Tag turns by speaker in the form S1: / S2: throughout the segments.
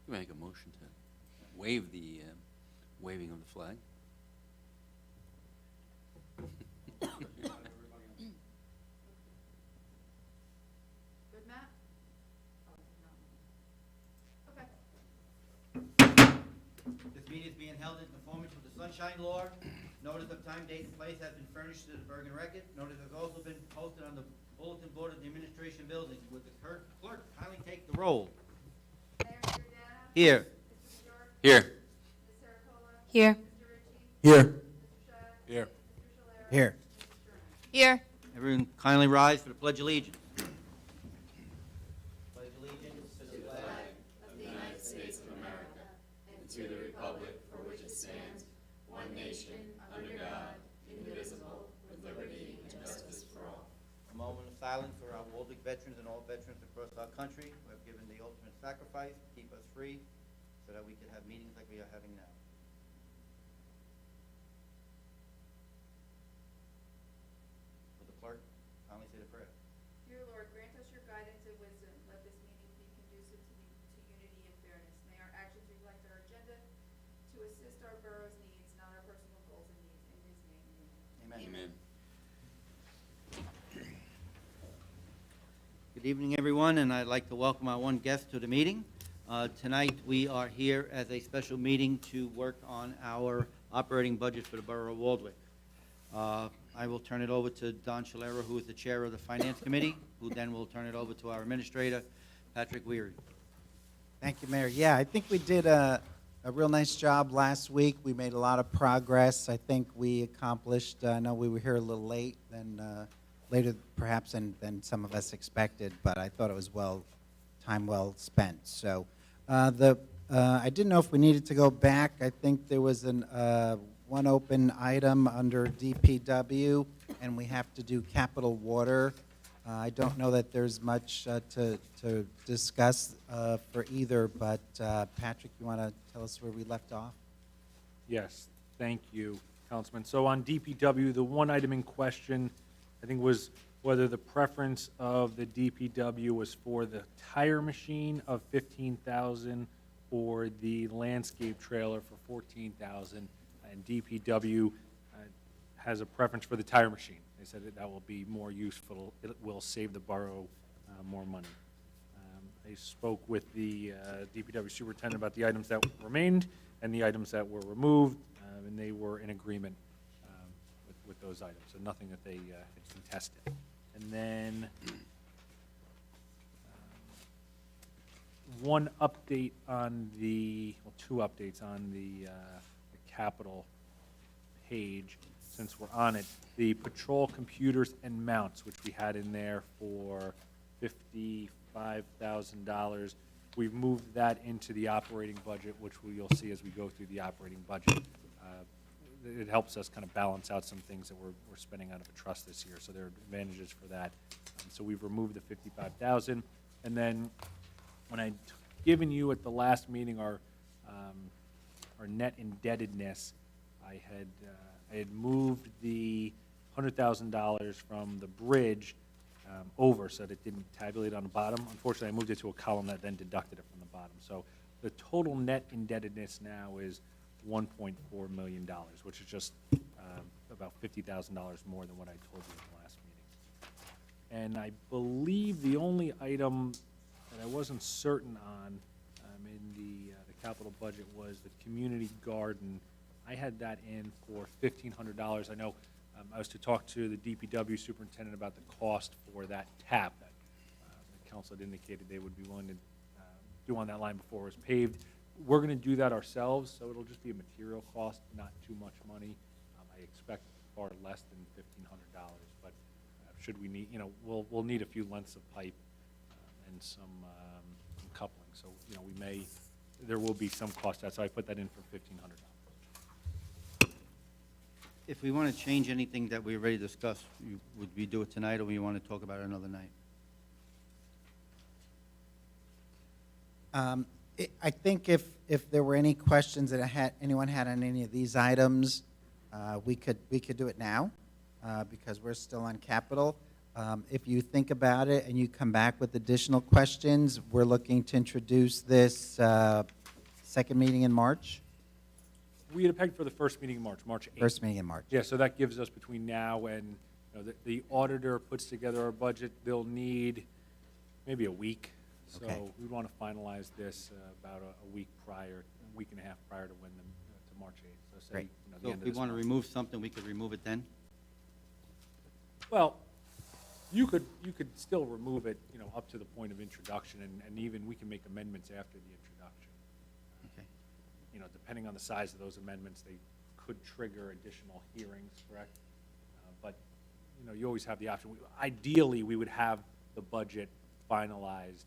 S1: You make a motion to waive the waving of the flag.
S2: Good, Matt? Okay.
S3: This meeting is being held in conformance with the Sunshine Law. Notice of time, date, and place has been furnished to the Bergen Record. Notice has also been posted on the bulletin board of the administration building. Would the clerk kindly take the roll?
S2: Mayor Giordano?
S3: Here.
S2: Mr. York?
S1: Here.
S2: Ms. Saracola?
S4: Here.
S2: Mr. Ritchie?
S5: Here.
S2: Mr. Shea?
S1: Here.
S2: Mr. Shalera?
S5: Here.
S2: Mrs. Stern?
S4: Here.
S3: Everyone kindly rise for the Pledge of Allegiance. Pledge allegiance to the flag A moment of silence for our Waldick veterans and all veterans across our country who have given the ultimate sacrifice to keep us free so that we can have meetings like we are having now. Will the clerk kindly say the prayer?
S2: Dear Lord, grant us your guidance and wisdom. Let this meeting be conducive to unity and fairness. May our actions reflect our agenda to assist our borough's needs, not our personal goals and needs. In his name, amen.
S3: Amen. Good evening, everyone, and I'd like to welcome our one guest to the meeting. Tonight, we are here as a special meeting to work on our operating budget for the Borough of Waldwick. I will turn it over to Don Shalera, who is the chair of the Finance Committee, who then will turn it over to our administrator, Patrick Weary.
S5: Thank you, Mayor. Yeah, I think we did a real nice job last week. We made a lot of progress. I think we accomplished, I know we were here a little late, later perhaps than some of us expected, but I thought it was time well spent. So I didn't know if we needed to go back. I think there was one open item under DPW, and we have to do capital water. I don't know that there's much to discuss for either, but Patrick, you want to tell us where we left off?
S6: Yes, thank you, Councilman. So on DPW, the one item in question, I think, was whether the preference of the DPW was for the tire machine of $15,000 or the landscape trailer for $14,000. And DPW has a preference for the tire machine. They said that will be more useful. It will save the borough more money. I spoke with the DPW superintendent about the items that remained and the items that were removed, and they were in agreement with those items, so nothing that they had contested. And then one update on two updates on the capital page, since we're on it. The patrol computers and mounts, which we had in there for $55,000, we've moved that into the operating budget, which you'll see as we go through the operating budget. It helps us kind of balance out some things that we're spending out of a trust this year, so there are advantages for that. So we've removed the $55,000, and then when I'd given you at the last meeting our net indebtedness, I had moved the $100,000 from the bridge over so that it didn't tabulate on the bottom. Unfortunately, I moved it to a column that then deducted it from the bottom. So the total net indebtedness now is $1.4 million, which is just about $50,000 more than what I told you at the last meeting. And I believe the only item that I wasn't certain on in the capital budget was the community garden. I had that in for $1,500. I know I was to talk to the DPW superintendent about the cost for that tap that the council had indicated they would be willing to do on that line before it was paved. We're going to do that ourselves, so it'll just be a material cost, not too much money. I expect far less than $1,500, but should we need, we'll need a few lengths of pipe and some coupling. So, there will be some cost to that, so I put that in for $1,500.
S3: If we want to change anything that we already discussed, would we do it tonight, or we want to talk about it another night?
S5: I think if there were any questions that anyone had on any of these items, we could do it now because we're still on capital. If you think about it and you come back with additional questions, we're looking to introduce this second meeting in March,
S6: We had it pegged for the first meeting in March, March 8th.
S5: first meeting in March.
S6: Yeah, so that gives us between now and, you know, the auditor puts together our budget, they'll need maybe a week.
S5: Okay.
S6: So we want to finalize this about a week prior, a week and a half prior to when to March 8th. So say,
S5: Great.
S6: you know, the
S3: So
S6: end
S3: if
S6: of
S3: we
S6: this
S3: want to
S6: month.
S3: remove something, we could remove it then?
S6: Well, you could still remove it, you know, up to the point of introduction, and even we can make amendments after the introduction.
S3: Okay.
S6: You know, depending on the size of those amendments, they could trigger additional hearings, correct? But, you know, you always have the option. Ideally, we would have the budget finalized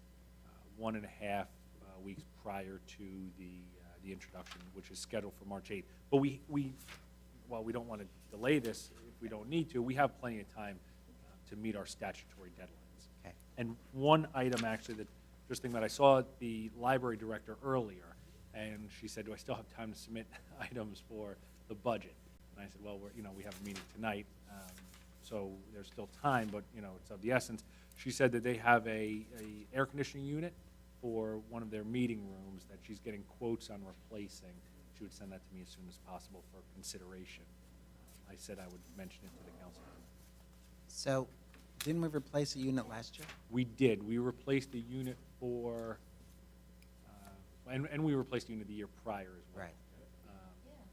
S6: 1.5 weeks prior to the introduction, which is scheduled for March 8th. But while we don't want to delay this, if we don't need to, we have plenty of time to meet our statutory deadlines.
S5: Okay.
S6: And one item, actually, that, just thing that I saw the library director earlier, and she said, do I still have time to submit items for the budget? And I said, well, we have a meeting tonight, so there's still time, but, you know, it's of the essence. She said that they have a air conditioning unit for one of their meeting rooms that she's getting quotes on replacing. She would send that to me as soon as possible for consideration. I said I would mention it to the council.
S5: So, didn't we replace a unit last year?
S6: We did. We replaced a unit for, and we replaced a unit the year prior as well.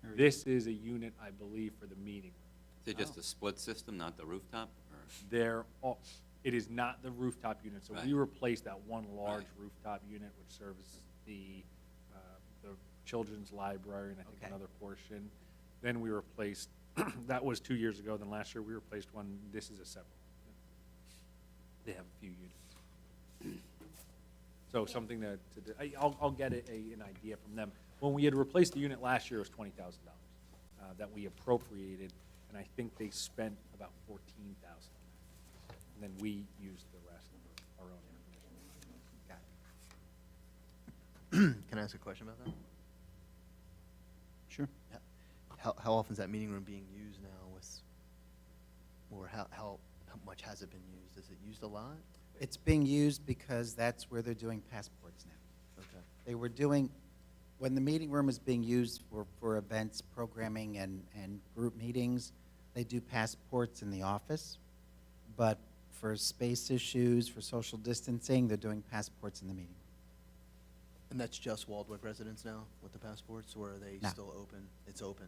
S5: Right.
S6: This is a unit, I believe, for the meeting.
S1: Is it just a split system, not the rooftop? Or
S6: It is not the rooftop unit, so we
S1: Right.
S6: replaced that one large
S1: Right.
S6: rooftop unit, which serves the children's library and I think
S5: Okay.
S6: another portion. Then we replaced, that was 2 years ago, then last year we replaced one. This is a separate one. They have a few units. So something I'll get an idea from them. When we had replaced the unit last year, it was $20,000 that we appropriated, and I think they spent about $14,000. And then we used the rest of our own air conditioning.
S5: Got
S4: Can I ask a question about that?
S3: Sure.
S4: How often is that meeting room being used now with, or how much has it been used? Is it used a lot?
S5: It's being used because that's where they're doing passports now.
S4: Okay.
S5: They were doing, when the meeting room is being used for events, programming, and group meetings, they do passports in the office. But for space issues, for social distancing, they're doing passports in the meeting.
S4: And that's just Waldwick residents now with the passports, or are they
S5: No.
S4: still open? It's open,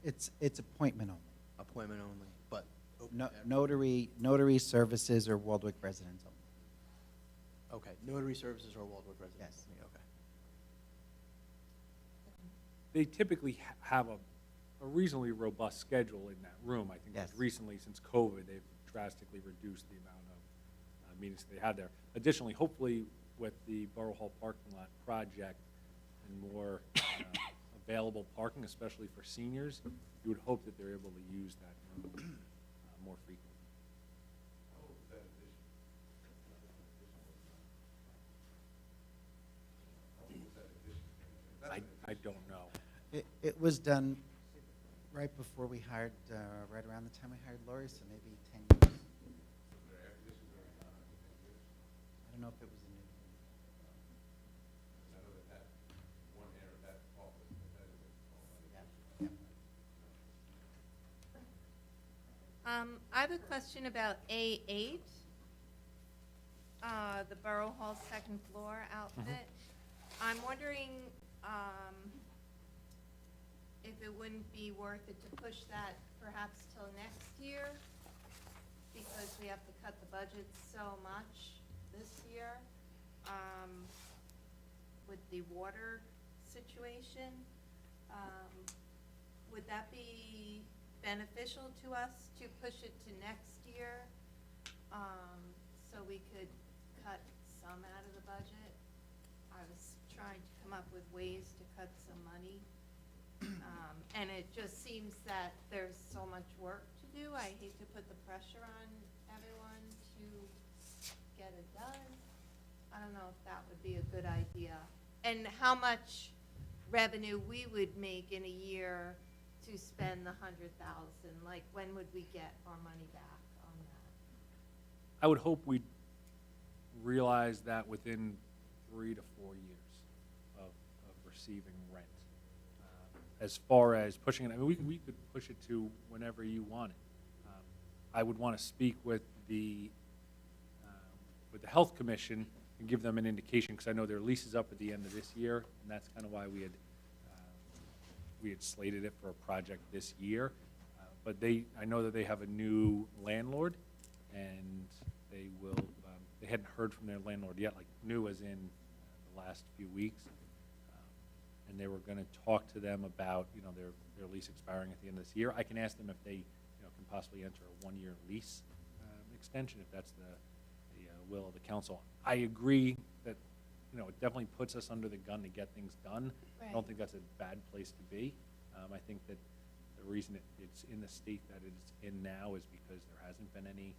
S5: It's appointment only.
S4: appointment only, but open.
S5: No, notary services are Waldwick residents only.
S4: Okay, notary services are Waldwick residents?
S5: Yes.
S4: Okay.
S6: They typically have a reasonably robust schedule in that room. I think
S5: Yes.
S6: recently, since COVID, they've drastically reduced the amount of meetings they had there. Additionally, hopefully, with the Borough Hall parking lot project and more available parking, especially for seniors, you would hope that they're able to use that room more frequently. I don't know.
S5: It was done right before we hired, right around the time we hired Lori, so maybe 10 years. I don't know if it was a new. Yeah, yeah.
S7: I have a question about A8, the Borough Hall second floor outfit. I'm wondering if it wouldn't be worth it to push that perhaps till next year, because we have to cut the budget so much this year with the water situation. Would that be beneficial to us to push it to next year, so we could cut some out of the budget? I was trying to come up with ways to cut some money, and it just seems that there's so much work to do. I hate to put the pressure on everyone to get it done. I don't know if that would be a good idea. And how much revenue we would make in a year to spend the 100,000, like when would we get our money back on that?
S6: I would hope we'd realize that within 3 to 4 years of receiving rent. As far as pushing it, I mean, we could push it to whenever you want it. I would want to speak with the Health Commission and give them an indication, because I know their lease is up at the end of this year, and that's kind of why we had slated it for a project this year. But I know that they have a new landlord, and they hadn't heard from their landlord yet, like new as in the last few weeks. And they were going to talk to them about, their lease expiring at the end of this year. I can ask them if they, can possibly enter a one-year lease extension, if that's the will of the council. I agree that, it definitely puts us under the gun to get things done. I
S7: Right.
S6: don't think that's a bad place to be. I think that the reason it's in the state that it's in now is because there hasn't been any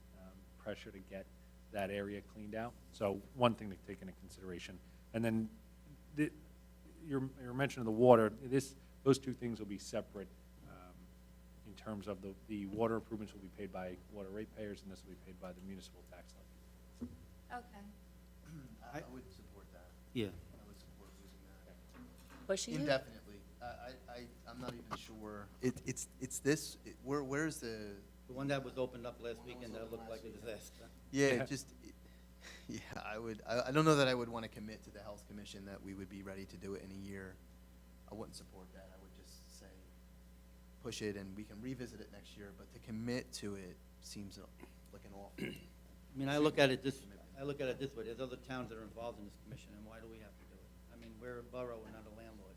S6: pressure to get that area cleaned out. So one thing to take into consideration. And then your mention of the water, those two things will be separate in terms of the water improvements will be paid by water ratepayers, and this will be paid by the municipal tax levy.
S7: Okay.
S4: I would support that.
S3: Yeah.
S4: I would support using that.
S8: Pushing it?
S4: Indefinitely. I'm not even sure. It's this, where's the,
S3: The one that was opened up last weekend that looked like a disaster.
S4: yeah, yeah, I don't know that I would want to commit to the Health Commission that we would be ready to do it in a year. I wouldn't support that. I would just say, push it, and we can revisit it next year, but to commit to it seems like an awful.
S3: I mean, I look at it this way, there's other towns that are involved in this commission, and why do we have to do it? I mean, we're a borough, we're not a landlord.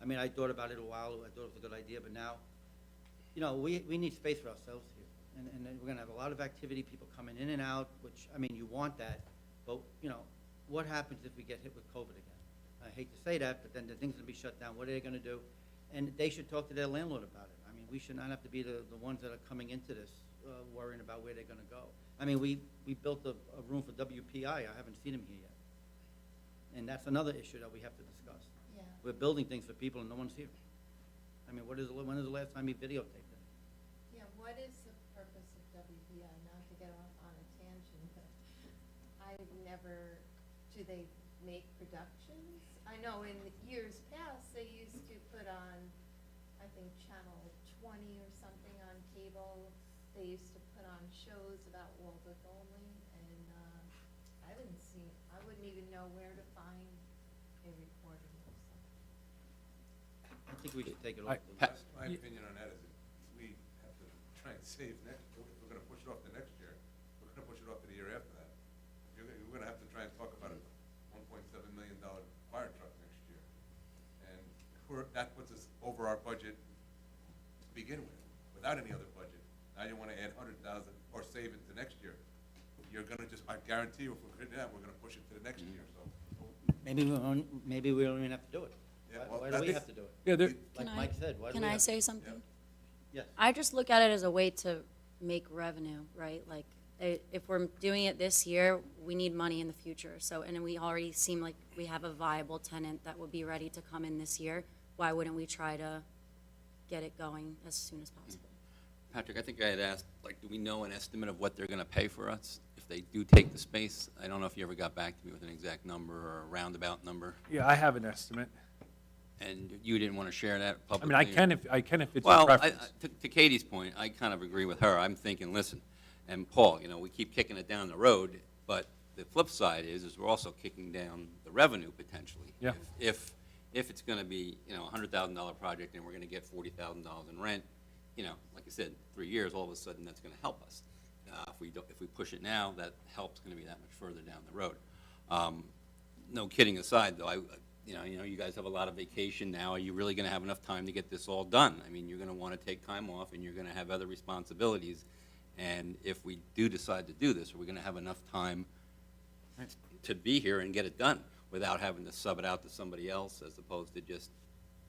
S3: I mean, I thought about it a while, I thought it was a good idea, but now, we need space for ourselves here. And then we're gonna have a lot of activity, people coming in and out, which, I mean, you want that, but, what happens if we get hit with COVID again? I hate to say that, but then the thing's gonna be shut down, what are they gonna do? And they should talk to their landlord about it. I mean, we should not have to be the ones that are coming into this, worrying about where they're gonna go. I mean, we built a room for WPI, I haven't seen them here yet. And that's another issue that we have to discuss.
S7: Yeah.
S3: We're building things for people and no one's here. I mean, when is the last time you videotaped it?
S7: Yeah, what is the purpose of WPI? Not to get off on a tangent, but do they make productions? I know in years past, they used to put on, I think, Channel 20 or something on cable. They used to put on shows about Waldock only, and I wouldn't even know where to find a recording of something.
S3: I think we should take it off. the
S1: Pat-
S3: list.
S9: My opinion on that is that we have to try and save if we're gonna push it off to next year, we're gonna push it off to the year after that. We're gonna have to try and talk about a $1.7 million fire truck next year. And that puts us over our budget to begin with, without any other budget. Now you wanna add 100,000 or save it to next year. You're gonna I guarantee you, if we're gonna do that, we're gonna push it to the next year, so.
S3: Maybe we don't even have to do it.
S9: Yeah,
S3: Why
S9: well,
S3: do we
S9: that's-
S3: have to do it?
S6: Yeah,
S3: Like
S8: Can I-
S3: Mike said, why do
S8: Can
S3: we
S8: I
S3: have to?
S8: say something?
S3: Yes.
S8: I just look at it as a way to make revenue, right? Like, if we're doing it this year, we need money in the future. So, and we already seem like we have a viable tenant that would be ready to come in this year. Why wouldn't we try to get it going as soon as possible?
S1: Patrick, I think I had asked, do we know an estimate of what they're gonna pay for us if they do take the space? I don't know if you ever got back to me with an exact number or a roundabout number,
S6: yeah, I have an estimate.
S1: and you didn't wanna share that
S6: I
S1: publicly?
S6: mean, I
S1: or-
S6: can if it's your
S1: Well,
S6: preference.
S1: to Katie's point, I kind of agree with her. I'm thinking, listen, and Paul, we keep kicking it down the road, but the flip side is we're also kicking down the revenue potentially.
S6: Yeah.
S1: If it's gonna be, a $100,000 project and we're gonna get $40,000 in rent, like I said, 3 years, all of a sudden, that's gonna help us. If we push it now, that help's gonna be that much further down the road. No kidding aside, though, you guys have a lot of vacation now. Are you really gonna have enough time to get this all done? I mean, you're gonna wanna take time off, and you're gonna have other responsibilities. And if we do decide to do this, are we gonna have enough time to be here and get it done without having to sub it out to somebody else as opposed to just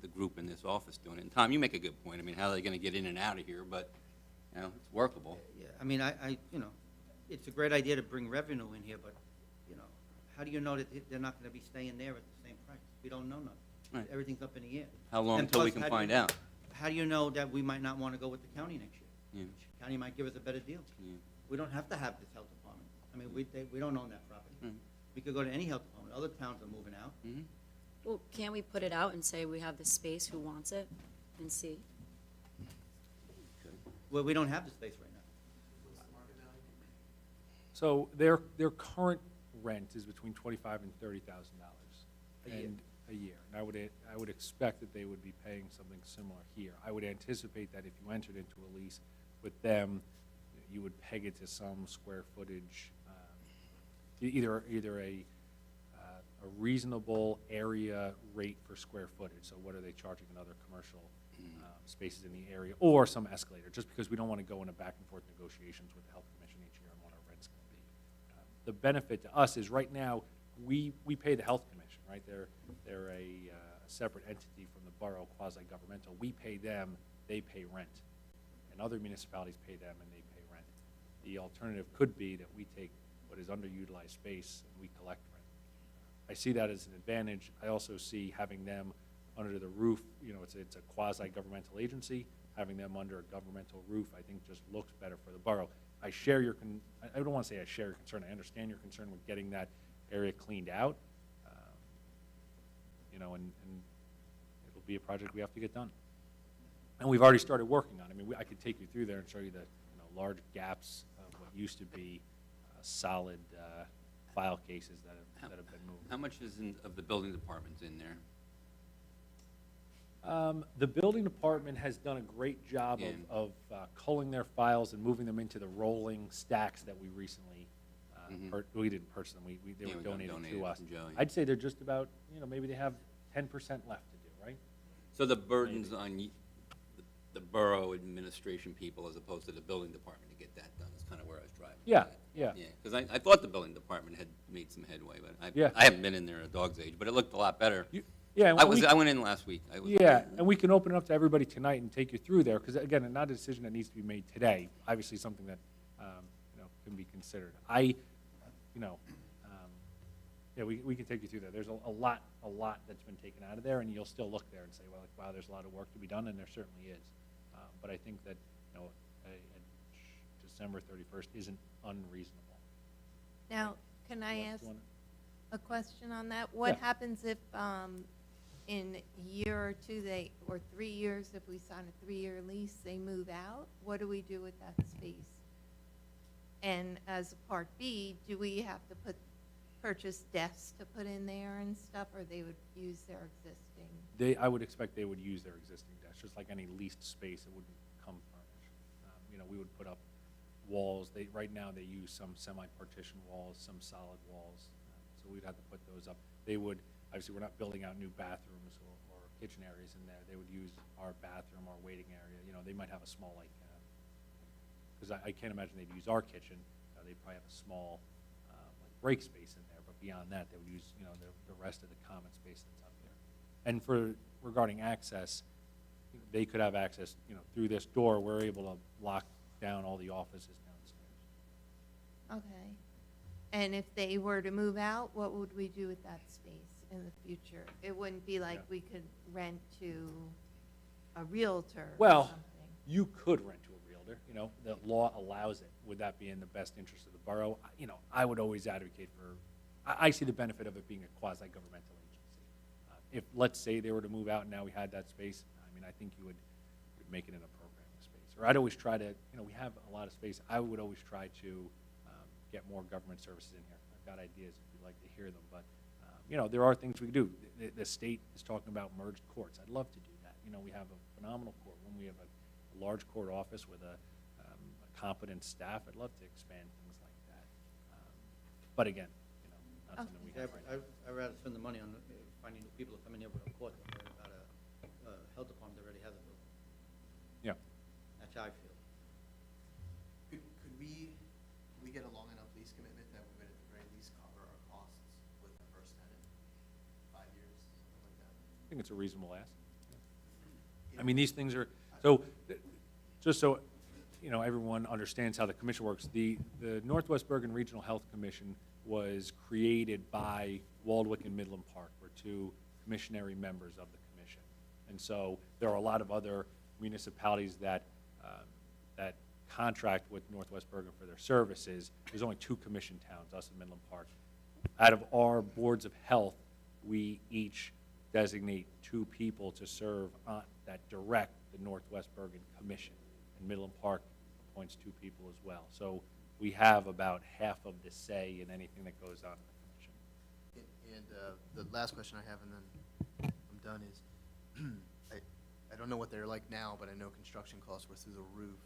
S1: the group in this office doing it? And Tom, you make a good point. I mean, how are they gonna get in and out of here? But, it's workable.
S3: Yeah, I mean, it's a great idea to bring revenue in here, but, how do you know that they're not gonna be staying there at the same price? We don't know nothing.
S1: Right.
S3: Everything's up in the air.
S1: How long
S3: And
S1: until we
S3: plus,
S1: can
S3: how do
S1: find
S3: you-
S1: out?
S3: How do you know that we might not wanna go with the county next year?
S1: Yeah.
S3: County might give us a better deal.
S1: Yeah.
S3: We don't have to have this health department. I mean, we don't own that property.
S1: Mhm.
S3: We could go to any health department, other towns are moving out.
S1: Mhm.
S8: Well, can't we put it out and say we have this space, who wants it, and see?
S3: Well, we don't have the space right now.
S6: So their current rent is between $25,000 and $30,000.
S3: A year.
S6: A year. And I would expect that they would be paying something similar here. I would anticipate that if you entered into a lease with them, you would peg it to some square footage, either a reasonable area rate for square footage. So what are they charging in other commercial spaces in the area, or some escalator, just because we don't want to go into back and forth negotiations with the health commission each year on what our rent's going to be. The benefit to us is right now, we pay the health commission, right? They're a separate entity from the borough, quasi-governmental. We pay them, they pay rent. And other municipalities pay them and they pay rent. The alternative could be that we take what is underutilized space and we collect rent. I see that as an advantage. I also see having them under the roof, it's a quasi-governmental agency. Having them under a governmental roof, I think, just looks better for the borough. I share your, I don't want to say I share your concern. I understand your concern with getting that area cleaned out. And it'll be a project we have to get done. And we've already started working on it. I mean, I could take you through there and show you the large gaps of what used to be solid file cases that have been moved.
S1: How much is of the building department's in there?
S6: The building department has done a great job
S1: Yeah.
S6: of culling their files and moving them into the rolling stacks that we recently,
S1: Mhm.
S6: we didn't purchase them, they
S1: Yeah,
S6: were
S1: we got
S6: donated
S1: donated
S6: to us.
S1: from Joe, yeah.
S6: I'd say they're just about, maybe they have 10% left to do, right?
S1: So the burden's on the borough administration people as opposed to the building department to get that done, is kind of where I was driving. with
S6: Yeah,
S1: that.
S6: yeah.
S1: Yeah, because I thought the building department had made some headway, but
S6: Yeah.
S1: I haven't been in there a dog's age, but it looked a lot better.
S6: Yeah,
S1: I went in last week.
S6: Yeah, and we can open it up to everybody tonight and take you through there, because again, not a decision that needs to be made today, obviously something that, can be considered. Yeah, we can take you through there. There's a lot that's been taken out of there, and you'll still look there and say, well, like, wow, there's a lot of work to be done, and there certainly is. But I think that, December 31st isn't unreasonable.
S7: Now, can I
S6: Unless
S7: ask
S6: you wanna-
S7: a question on that? What
S6: Yeah.
S7: happens if, in a year or two, or 3 years, if we sign a 3-year lease, they move out? What do we do with that space? And as a part B, do we have to purchase desks to put in there and stuff, or they would use their existing?
S6: I would expect they would use their existing desks, just like any leased space, it wouldn't come furnished. We would put up walls, right now they use some semi-partition walls, some solid walls, so we'd have to put those up. They would, obviously, we're not building out new bathrooms or kitchen areas in there, they would use our bathroom, our waiting area, they might have a small, because I can't imagine they'd use our kitchen, they'd probably have a small, break space in there, but beyond that, they would use, the rest of the common space that's up there. And regarding access, they could have access, through this door, we're able to lock down all the offices downstairs.
S7: Okay. And if they were to move out, what would we do with that space in the future? It wouldn't be like
S6: Yeah.
S7: we could rent to a realtor or
S6: Well,
S7: something.
S6: you could rent to a realtor, the law allows it. Would that be in the best interest of the borough? I would always advocate for, I see the benefit of it being a quasi-governmental agency. If, let's say they were to move out and now we had that space, I think you would make it in a programming space. Or I'd always try to, we have a lot of space, I would always try to get more government services in here. I've got ideas if you'd like to hear them, but, there are things we can do. The state is talking about merged courts. I'd love to do that. We have a phenomenal courtroom. We have a large court office with a competent staff. I'd love to expand things like that. But again, not something we have right now.
S3: I'd rather spend the money on finding new people to come in here with a court than worry about a health department that already has a building.
S6: Yeah.
S3: That's how I feel.
S4: Could we get a long enough lease commitment that we would at the very least cover our costs with the first tenant? 5 years, something like that?
S6: I think it's a reasonable ask. I mean, these things are, so, just so, everyone understands how the commission works, the Northwest Bergen Regional Health Commission was created by Waldwick and Midland Park, were two commissionary members of the commission. And so there are a lot of other municipalities that contract with Northwest Bergen for their services, there's only 2 commission towns, us and Midland Park. Out of our boards of health, we each designate 2 people to serve on that direct the Northwest Bergen Commission. And Midland Park appoints 2 people as well. So we have about half of the say in anything that goes on in the commission.
S4: And the last question I have, and then I'm done, is I don't know what they're like now, but I know construction costs were through the roof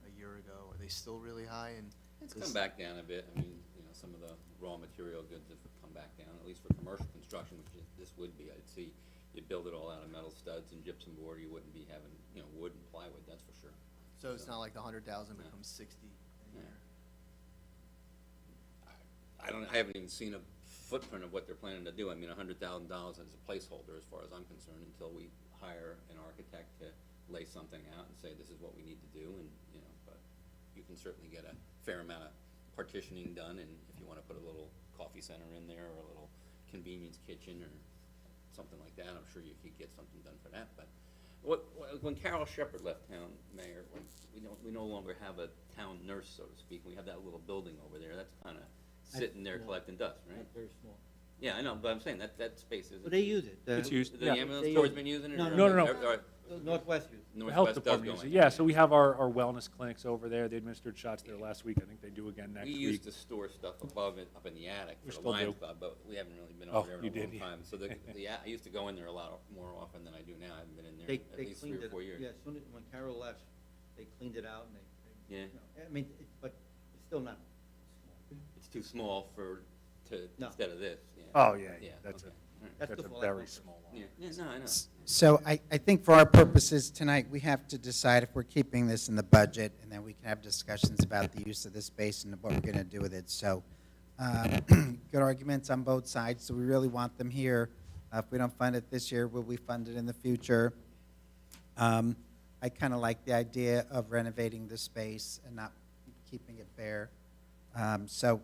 S4: a year ago. Are they still really high? And
S1: It's
S4: this-
S1: come back down a bit. I mean, some of the raw material goods have come back down, at least for commercial construction, which this would be. I'd see you build it all out of metal studs and gypsum board, you wouldn't be having, wood and plywood, that's for sure.
S4: So it's not like the 100,000
S1: No.
S4: becomes 60 a
S1: Yeah.
S4: year?
S1: I haven't even seen a footprint of what they're planning to do. I mean, $100,000 is a placeholder as far as I'm concerned until we hire an architect to lay something out and say, this is what we need to do, and, but you can certainly get a fair amount of partitioning done, and if you wanna put a little coffee center in there, or a little convenience kitchen, or something like that, I'm sure you could get something done for that, but when Carol Shepherd left town, Mayor, when we no longer have a town nurse, so to speak, we have that little building over there, that's kinda sitting there collecting dust, right?
S3: Not very small.
S1: Yeah, I know, but I'm saying that space isn't.
S3: But they use it.
S6: It's used,
S1: The
S6: yeah.
S1: ambulance
S3: They
S1: corps
S3: use-
S1: been using it?
S3: No,
S1: or-
S3: no,
S6: no.
S1: or-
S3: Northwest use it.
S6: The health
S1: Northwest does
S6: department
S1: go
S6: uses
S1: in
S6: it.
S1: there.
S6: Yeah, so we have our wellness clinics over there. They administered shots there last week. I think they do again next
S1: We
S6: week.
S1: used to store stuff above it, up in the attic
S6: We
S1: for the
S6: still
S1: Lions
S6: do.
S1: Club, but we haven't really been
S6: Oh,
S1: over there
S6: you
S1: in a long
S6: did, yeah.
S1: time. So I used to go in there a lot more often than I do now. I haven't been in there
S3: They
S1: at least 3
S3: cleaned
S1: or
S3: it,
S1: 4 years.
S3: yeah, as soon as, when Carol left, they cleaned it out and
S1: Yeah.
S3: I mean, but it's still not small.
S1: It's too small
S3: No.
S1: instead of this, yeah.
S6: Oh, yeah,
S1: Yeah,
S6: that's
S1: okay.
S6: a,
S1: All right.
S3: That's
S6: that's
S3: the
S6: a
S3: full
S6: very
S3: outlook.
S6: small one.
S1: Yeah, yeah, no, I know.
S5: So I think for our purposes tonight, we have to decide if we're keeping this in the budget, and then we can have discussions about the use of the space and what we're going to do with it. So good arguments on both sides, so we really want them here. If we don't fund it this year, will we fund it in the future? I kind of like the idea of renovating the space and not keeping it bare. So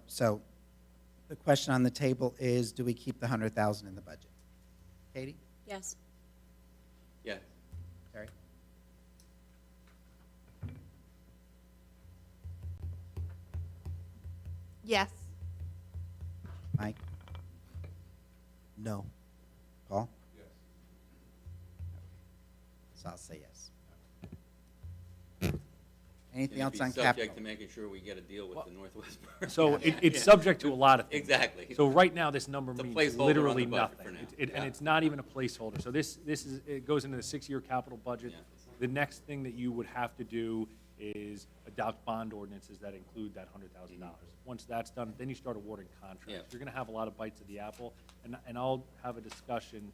S5: the question on the table is, do we keep the 100,000 in the budget? Katie?
S8: Yes.
S1: Yeah,
S5: Terry?
S7: Yes.
S5: Mike? No. Paul?
S9: Yes.
S5: So I'll say yes. Anything
S1: and
S5: else
S1: it'd
S5: on
S1: be subject
S5: capital?
S1: to making sure we get a deal with the Northwest. Borough.
S6: So it's
S1: Yeah.
S6: subject to a lot of things.
S1: Exactly.
S6: So right now, this number
S1: It's a
S6: means
S1: placeholder on
S6: literally
S1: the budget for
S6: nothing.
S1: now.
S6: And
S1: Yeah.
S6: it's not even a placeholder. So it goes into the 6-year capital budget.
S1: Yeah.
S6: The next thing that you would have to do is adopt bond ordinances that include that $100,000. Once that's done, then you start awarding contracts.
S1: Yeah.
S6: You're gonna have a lot of bites of the apple, and I'll have a discussion,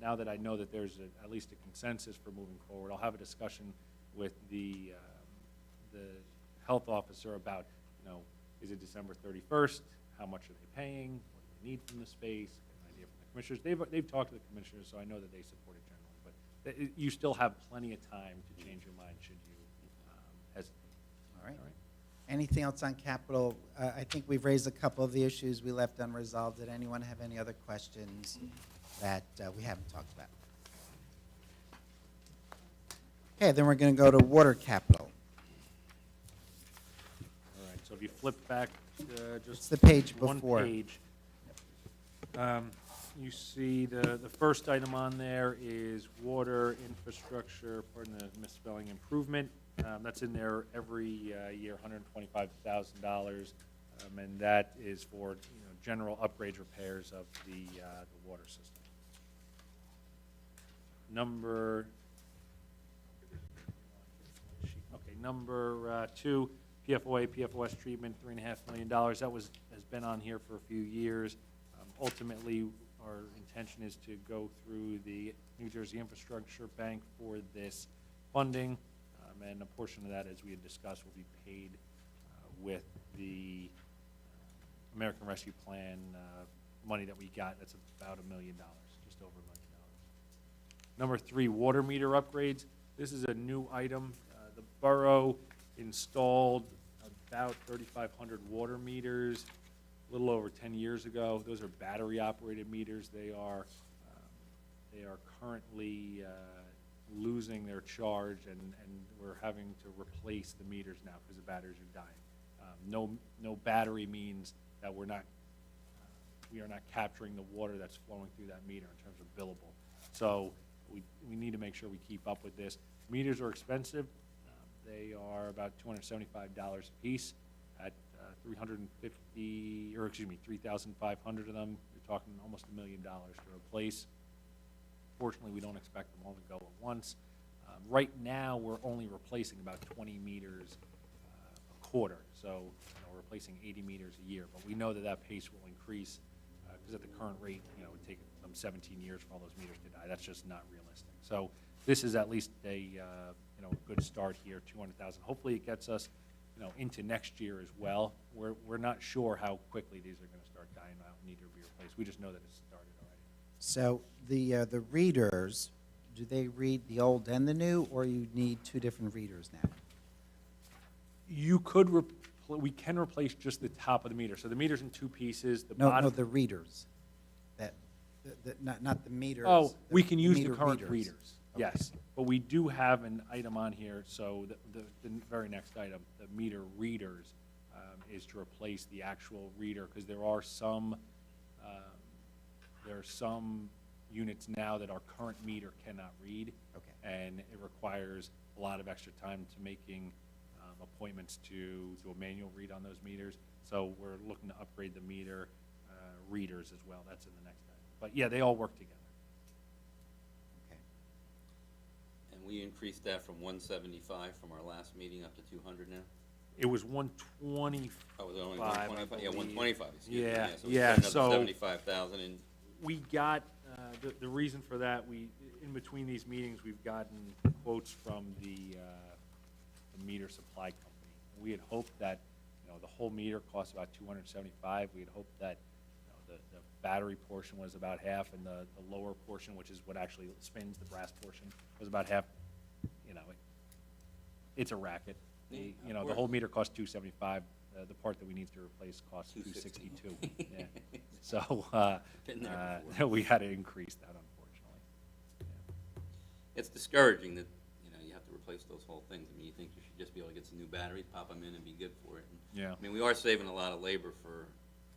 S6: now that I know that there's at least a consensus for moving forward, I'll have a discussion with the health officer about, is it December 31st? How much are they paying? What do they need from the space? Get an idea from the commissioners. They've talked to the commissioners, so I know that they support it generally. But you still have plenty of time to change your mind should you hesitate.
S5: All right.
S6: All right.
S5: Anything else on capital? I think we've raised a couple of the issues we left unresolved. Did anyone have any other questions that we haven't talked about? Okay, then we're going to go to water capital.
S6: All right, so if you flip back
S5: It's
S6: just
S5: the page
S6: one
S5: before.
S6: page, you see the first item on there is water infrastructure, pardon the misspelling, improvement. That's in there every year, $125,000, and that is for general upgrades, repairs of the water system. Number 2, PFOA, PFOS treatment, $3.5 million. That has been on here for a few years. Ultimately, our intention is to go through the New Jersey Infrastructure Bank for this funding, and a portion of that, as we had discussed, will be paid with the American Rescue Plan money that we got. That's about $1 million, just over $1 million. Number 3, water meter upgrades. This is a new item. The borough installed about 3,500 water meters a little over 10 years ago. Those are battery-operated meters. They are currently losing their charge, and we're having to replace the meters now because the batteries are dying. No battery means that we are not capturing the water that's flowing through that meter in terms of billable. So we need to make sure we keep up with this. Meters are expensive. They are about $275 a piece. At 350, or excuse me, 3,500 of them, you're talking almost $1 million to replace. Fortunately, we don't expect them all to go at once. Right now, we're only replacing about 20 meters a quarter, so we're replacing 80 meters a year. But we know that that pace will increase because at the current rate, it would take them 17 years for all those meters to die. That's just not realistic. So this is at least a good start here, 200,000. Hopefully, it gets us into next year as well. We're not sure how quickly these are going to start dying out and need to be replaced. We just know that it's started already.
S5: So the readers, do they read the old and the new, or you need two different readers now?
S6: You could, we can replace just the top of the meter. So the meter's in two pieces. The
S5: No,
S6: bottom.
S5: no, the readers. Not the meters.
S6: Oh, we can use the
S5: meter
S6: current
S5: readers.
S6: readers, yes. But we do have an item on here, so the very next item, the meter readers, is to replace the actual reader, because there are some units now that our current meter cannot read.
S5: Okay.
S6: And it requires a lot of extra time to making appointments to do a manual read on those meters. So we're looking to upgrade the meter readers as well. That's in the next item. But yeah, they all work together.
S5: Okay.
S1: And we increased that from 175 from our last meeting up to 200 now?
S6: It was 120.
S1: Oh, was it only
S6: Five,
S1: 125?
S6: I
S1: Yeah,
S6: believe.
S1: 125, excuse me.
S6: Yeah,
S1: So we
S6: yeah,
S1: spent
S6: so-
S1: another 75,000 and
S6: We got, the reason for that, in between these meetings, we've gotten quotes from the meter supply company. We had hoped that, the whole meter cost about $275. We had hoped that, the battery portion was about half, and the lower portion, which is what actually spins the brass portion, was about half. It's a racket. The whole meter costs $275. The part that we need to replace costs $262. Yeah. So
S1: Been there before.
S6: we had to increase that, unfortunately.
S1: it's discouraging that, you have to replace those whole things. I mean, you think you should just be able to get some new batteries, pop them in and be good for it. And,
S6: Yeah.
S1: I mean, we are saving a lot of labor for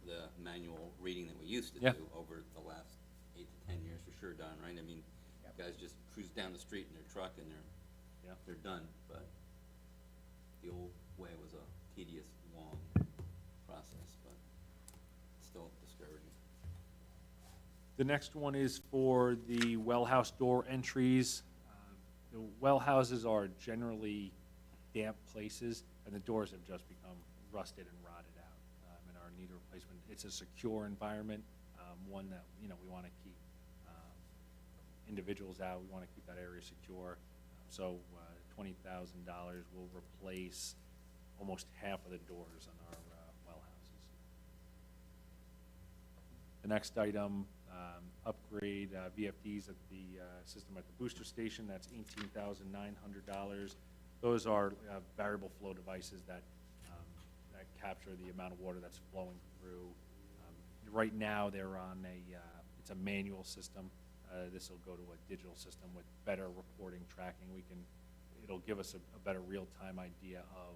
S1: the manual reading that we used to
S6: Yeah.
S1: do over the last 8 to 10 years for sure, Don, right? I mean, guys just cruise down the street in their truck and they're done, but the old way was a tedious, long process, but still discouraging.
S6: The next one is for the well house door entries. The well houses are generally damp places, and the doors have just become rusted and rotted out, and are in need of replacement. It's a secure environment, one that, we want to keep individuals out. We want to keep that area secure. So $20,000 will replace almost half of the doors on our well houses. The next item, upgrade VFDs at the system at the booster station. That's $18,900. Those are variable flow devices that capture the amount of water that's flowing through. Right now, they're on it's a manual system. This will go to a digital system with better reporting, tracking. It'll give us a better real-time idea of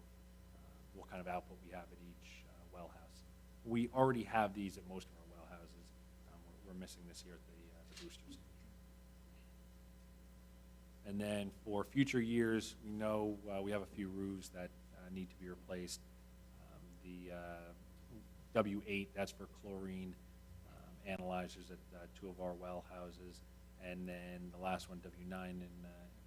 S6: what kind of output we have at each well house. We already have these at most of our well houses. We're missing this here at the booster station. And then for future years, we know we have a few roofs that need to be replaced. The W8, that's for chlorine analyzers at 2 of our well houses. And then the last one, W9,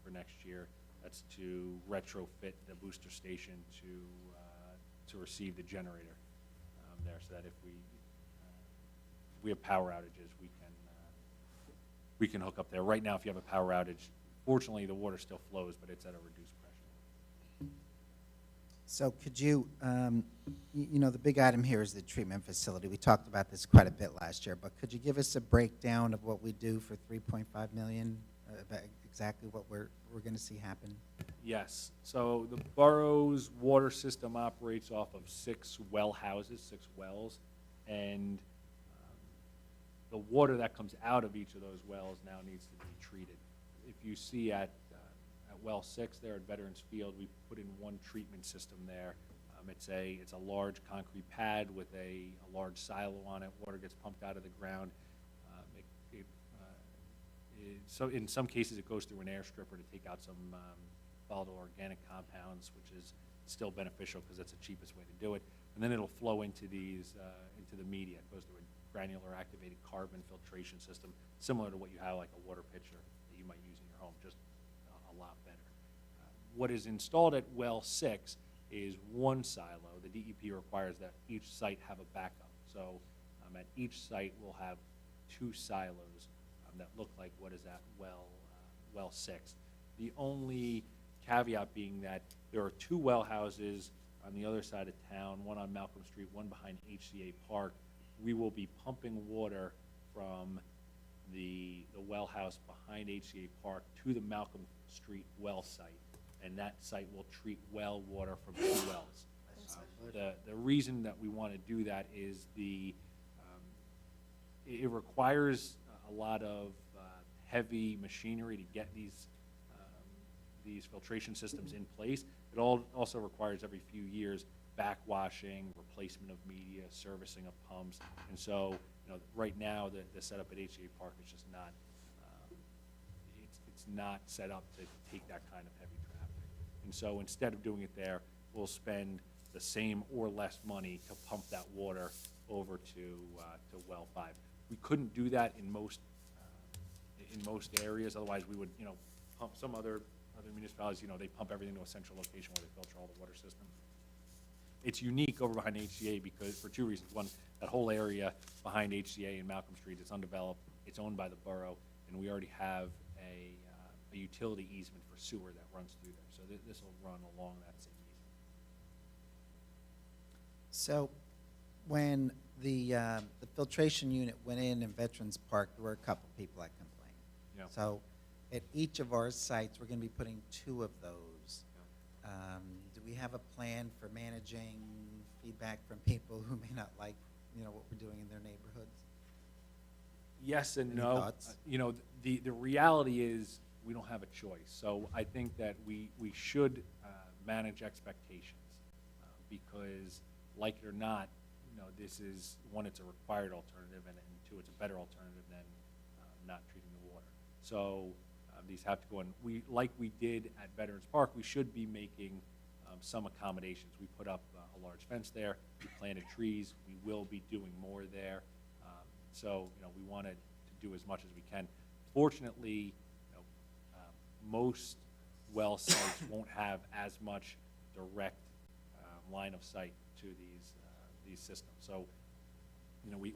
S6: for next year, that's to retrofit the booster station to receive the generator there, so that if we have power outages, we can hook up there. Right now, if you have a power outage, fortunately, the water still flows, but it's at a reduced pressure.
S5: So could you, the big item here is the treatment facility. We talked about this quite a bit last year, but could you give us a breakdown of what we do for $3.5 million, about exactly what we're going to see happen?
S6: Yes. So the borough's water system operates off of 6 well houses, 6 wells, and the water that comes out of each of those wells now needs to be treated. If you see at well 6 there at Veterans Field, we put in one treatment system there. It's a large concrete pad with a large silo on it. Water gets pumped out of the ground. So in some cases, it goes through an air stripper to take out some volatile organic compounds, which is still beneficial because that's the cheapest way to do it. And then it'll flow into into the media. It goes through a granular activated carbon filtration system, similar to what you have like a water pitcher that you might use in your home, just a lot better. What is installed at well 6 is one silo. The DEP requires that each site have a backup. So at each site, we'll have 2 silos that look like what is at well 6. The only caveat being that there are 2 well houses on the other side of town, one on Malcolm Street, one behind HCA Park. We will be pumping water from the well house behind HCA Park to the Malcolm Street well site, and that site will treat well water from 2 wells. The reason that we want to do that is it requires a lot of heavy machinery to get these filtration systems in place. It also requires every few years backwashing, replacement of media, servicing of pumps, and so right now the setup at HCA Park is just not it's not set up to take that kind of heavy traffic. And so instead of doing it there, we'll spend the same or less money to pump that water over to well 5. We couldn't do that in most areas. Otherwise, we would pump some other municipalities. They pump everything to a central location where they filter all the water system. It's unique over behind HCA because for 2 reasons. One, that whole area behind HCA and Malcolm Street is undeveloped. It's owned by the borough, and we already have a utility easement for sewer that runs through there. So this will run along that same easement.
S5: So when the filtration unit went in Veterans Park, there were a couple people that complained.
S6: Yeah.
S5: So at each of our sites, we're going to be putting 2 of those. Do we have a plan for managing feedback from people who may not like, what we're doing in their neighborhoods?
S6: Yes and
S5: Any
S6: no.
S5: thoughts?
S6: The reality is we don't have a choice. So I think that we should manage expectations because, like it or not, this is, one, it's a required alternative, and 2, it's a better alternative than not treating the water. So these have to go in. Like we did at Veterans Park, we should be making some accommodations. We put up a large fence there. We planted trees. We will be doing more there. So we wanted to do as much as we can. Fortunately, most well sites won't have as much direct line of sight to these systems. So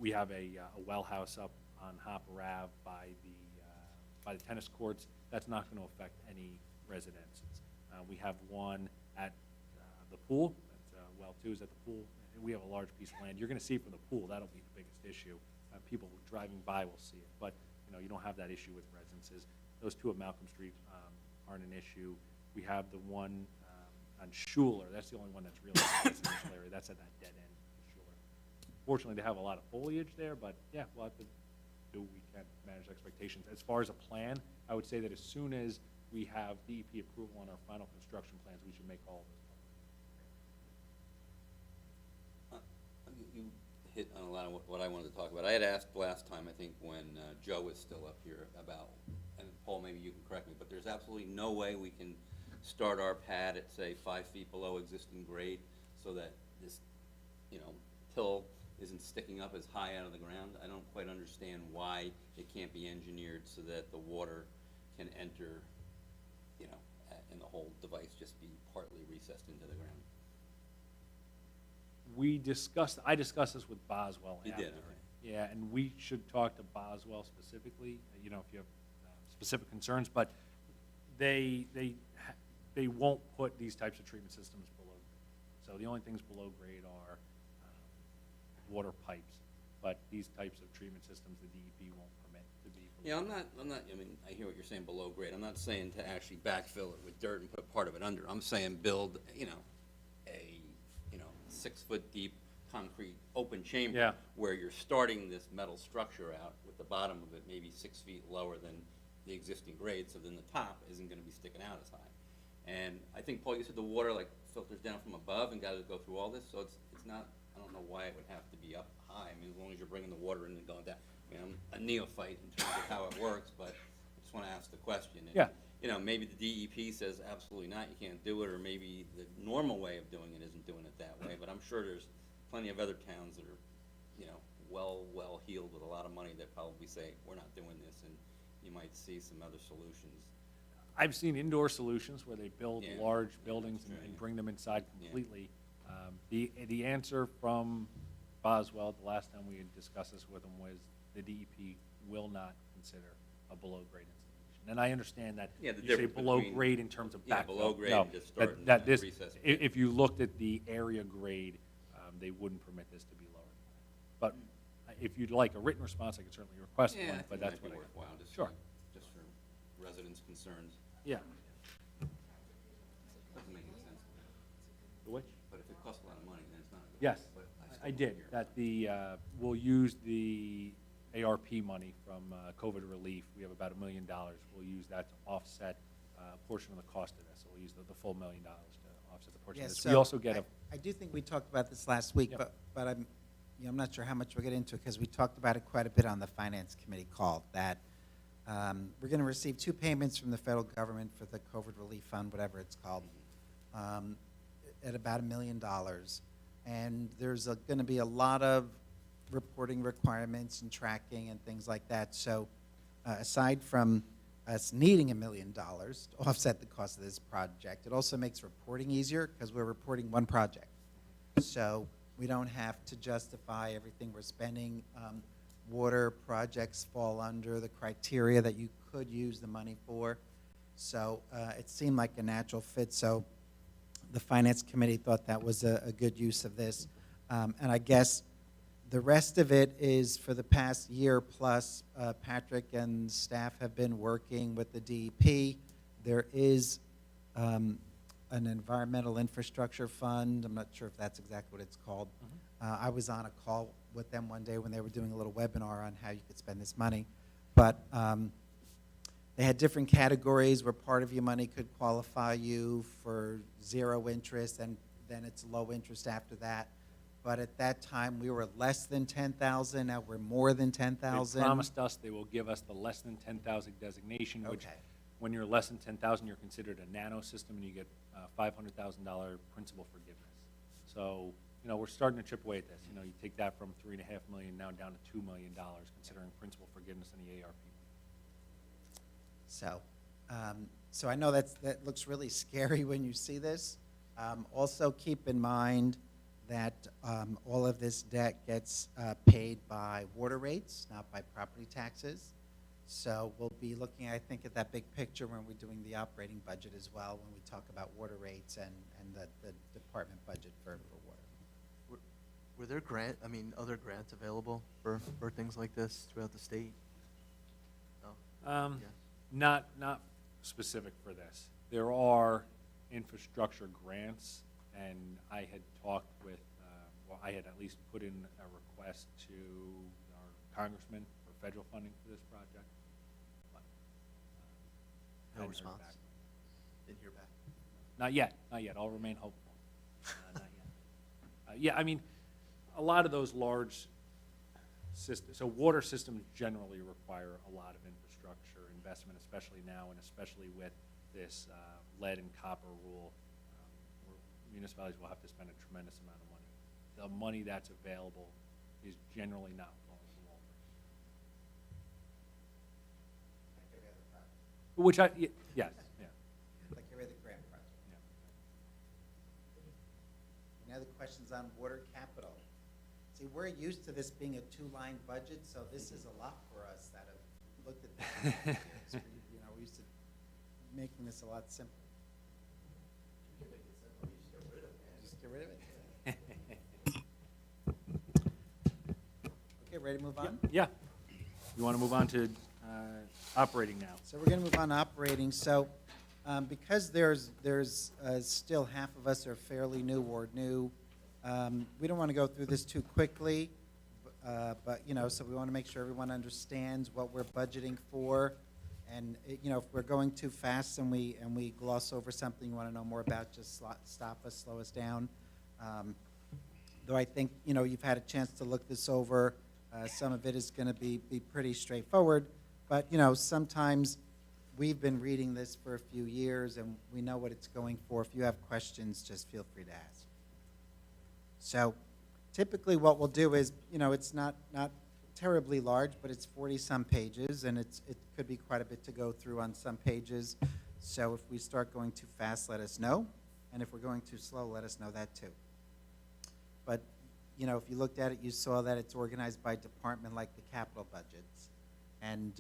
S6: we have a well house up on Hopper Ave by the tennis courts. That's not going to affect any residences. We have one at the pool. Well 2 is at the pool. And we have a large piece of land. You're going to see it from the pool. That'll be the biggest issue. People driving by will see it. But you don't have that issue with residences. Those 2 at Malcolm Street aren't an issue. We have the one on Schuler. That's the only one that's really in this area. That's at that dead end of Schuler. Fortunately, they have a lot of foliage there, but yeah, we'll have to do what we can to manage expectations. As far as a plan, I would say that as soon as we have DEP approval on our final construction plans, we should make all of those public.
S1: You hit on a lot of what I wanted to talk about. I had asked last time, I think, when Joe was still up here about, and Paul, maybe you can correct me, but there's absolutely no way we can start our pad at, say, 5 feet below existing grade so that this, till isn't sticking up as high out of the ground. I don't quite understand why it can't be engineered so that the water can enter, and the whole device just be partly recessed into the ground.
S6: I discussed this with Boswell
S1: You
S6: after.
S1: did, okay.
S6: Yeah, and we should talk to Boswell specifically, if you have specific concerns, but they won't put these types of treatment systems below grade. So the only things below grade are water pipes, but these types of treatment systems, the DEP won't permit to be below.
S1: Yeah, I'm not, I hear what you're saying below grade. I'm not saying to actually backfill it with dirt and put part of it under. I'm saying build, a 6-foot deep concrete open chamber.
S6: Yeah.
S1: Where you're starting this metal structure out with the bottom of it maybe 6 feet lower than the existing grade, so then the top isn't gonna be sticking out as high. And I think, Paul, you said the water like filters down from above and gotta go through all this, so it's not, I don't know why it would have to be up high. I mean, as long as you're bringing the water in and going down. I mean, I'm a neophyte in terms of how it works, but I just wanna ask the question. And,
S6: Yeah.
S1: you know, maybe the DEP says absolutely not, you can't do it, or maybe the normal way of doing it isn't doing it that way, but I'm sure there's plenty of other towns that are, you know, well heeled with a lot of money that probably say, we're not doing this, and you might see some other solutions.
S6: I've seen indoor solutions where they build
S1: Yeah.
S6: large buildings
S1: That's
S6: and
S1: right.
S6: bring them inside
S1: Yeah.
S6: completely. The answer from Boswell, the last time we had discussed this with him, was the DEP will not consider a below-grade installation. And I understand that
S1: Yeah, the
S6: you say
S1: difference
S6: below
S1: between-
S6: grade in terms of backfill.
S1: Yeah, below grade
S6: No,
S1: and just
S6: that-
S1: starting
S6: that
S1: at
S6: this-
S1: recess.
S6: If you looked at the area grade, they wouldn't permit this to be lower than that. But if you'd like a written response, I could certainly request
S1: Yeah, I
S6: one,
S1: think
S6: but
S1: it
S6: that's
S1: might
S6: what
S1: be
S6: I got.
S1: worthwhile, just
S6: Sure.
S1: just for residents' concerns.
S6: Yeah.
S1: Doesn't make any sense.
S6: Which?
S1: But if it costs a lot of money, then it's not a good.
S6: Yes,
S1: idea, but still
S6: I
S1: don't
S6: did.
S1: care.
S6: That we'll use the ARP money from COVID relief. We have about $1 million. We'll use that to offset a portion of the cost of this. So we'll use the full $1 million to offset the portion of
S5: Yes,
S6: this. We also get a,
S5: I do think we talked about this last week,
S6: Yep.
S5: but I'm, I'm not sure how much we'll get into it, because we talked about it quite a bit on the Finance Committee call, that we're going to receive 2 payments from the federal government for the COVID relief fund, whatever it's called, at about $1 million. And there's going to be a lot of reporting requirements and tracking and things like that. So aside from us needing $1 million to offset the cost of this project, it also makes reporting easier, because we're reporting one project. So we don't have to justify everything we're spending. Water projects fall under the criteria that you could use the money for. So it seemed like a natural fit. So the Finance Committee thought that was a good use of this. And I guess the rest of it is, for the past year plus, Patrick and staff have been working with the DEP. There is an environmental infrastructure fund. I'm not sure if that's exactly what it's called. I was on a call with them one day when they were doing a little webinar on how you could spend this money. But they had different categories where part of your money could qualify you for 0 interest, and then it's low interest after that. But at that time, we were less than 10,000. Now we're more than 10,000.
S6: they promised us they will give us the less than 10,000 designation, which,
S5: Okay.
S6: when you're less than 10,000, you're considered a nano system, and you get $500,000 principal forgiveness. So, you know, we're starting to chip away at this. You know, you take that from $3.5 million now down to $2 million, considering principal forgiveness in the ARP.
S5: So, so I know that looks really scary when you see this. Also, keep in mind that all of this debt gets paid by water rates, not by property taxes. So we'll be looking, I think, at that big picture when we're doing the operating budget as well, when we talk about water rates and the department budget for water.
S4: Were there other grants available for things like this throughout the state? No? Yes.
S6: Not specific for this. There are infrastructure grants, and I had talked with, I had at least put in a request to our congressman for federal funding for this project. But,
S4: No
S6: hadn't heard
S4: response?
S6: back.
S4: Didn't hear back.
S6: Not yet. I'll remain hopeful. Not yet. Yeah, I mean, a lot of those large systems, so water systems generally require a lot of infrastructure investment, especially now, and especially with this lead and copper rule. Where municipalities will have to spend a tremendous amount of money. The money that's available is generally not flowing from Walter. Which yes, yeah.
S5: Like every other grant project.
S6: Yeah.
S5: Any other questions on water capital? See, we're used to this being a 2-line budget, so this is a lot for us that have looked at that. You know, we're used to making this a lot simpler. Just get rid of it. Okay, ready to move on?
S6: Yeah. You want to move on to operating now?
S5: So we're going to move on to operating. So because there's still half of us are fairly new or new, we don't want to go through this too quickly, but you know, so we want to make sure everyone understands what we're budgeting for. And, you know, if we're going too fast and we gloss over something you want to know more about, just stop us, slow us down. Though I think, you know, you've had a chance to look this over. Some of it is going to be pretty straightforward. But, you know, sometimes we've been reading this for a few years and we know what it's going for. If you have questions, just feel free to ask. So typically what we'll do is, you know, it's not terribly large, but it's 40-some pages, and it could be quite a bit to go through on some pages. So if we start going too fast, let us know. And if we're going too slow, let us know that too. But, you know, if you looked at it, you saw that it's organized by department like the capital budgets. And,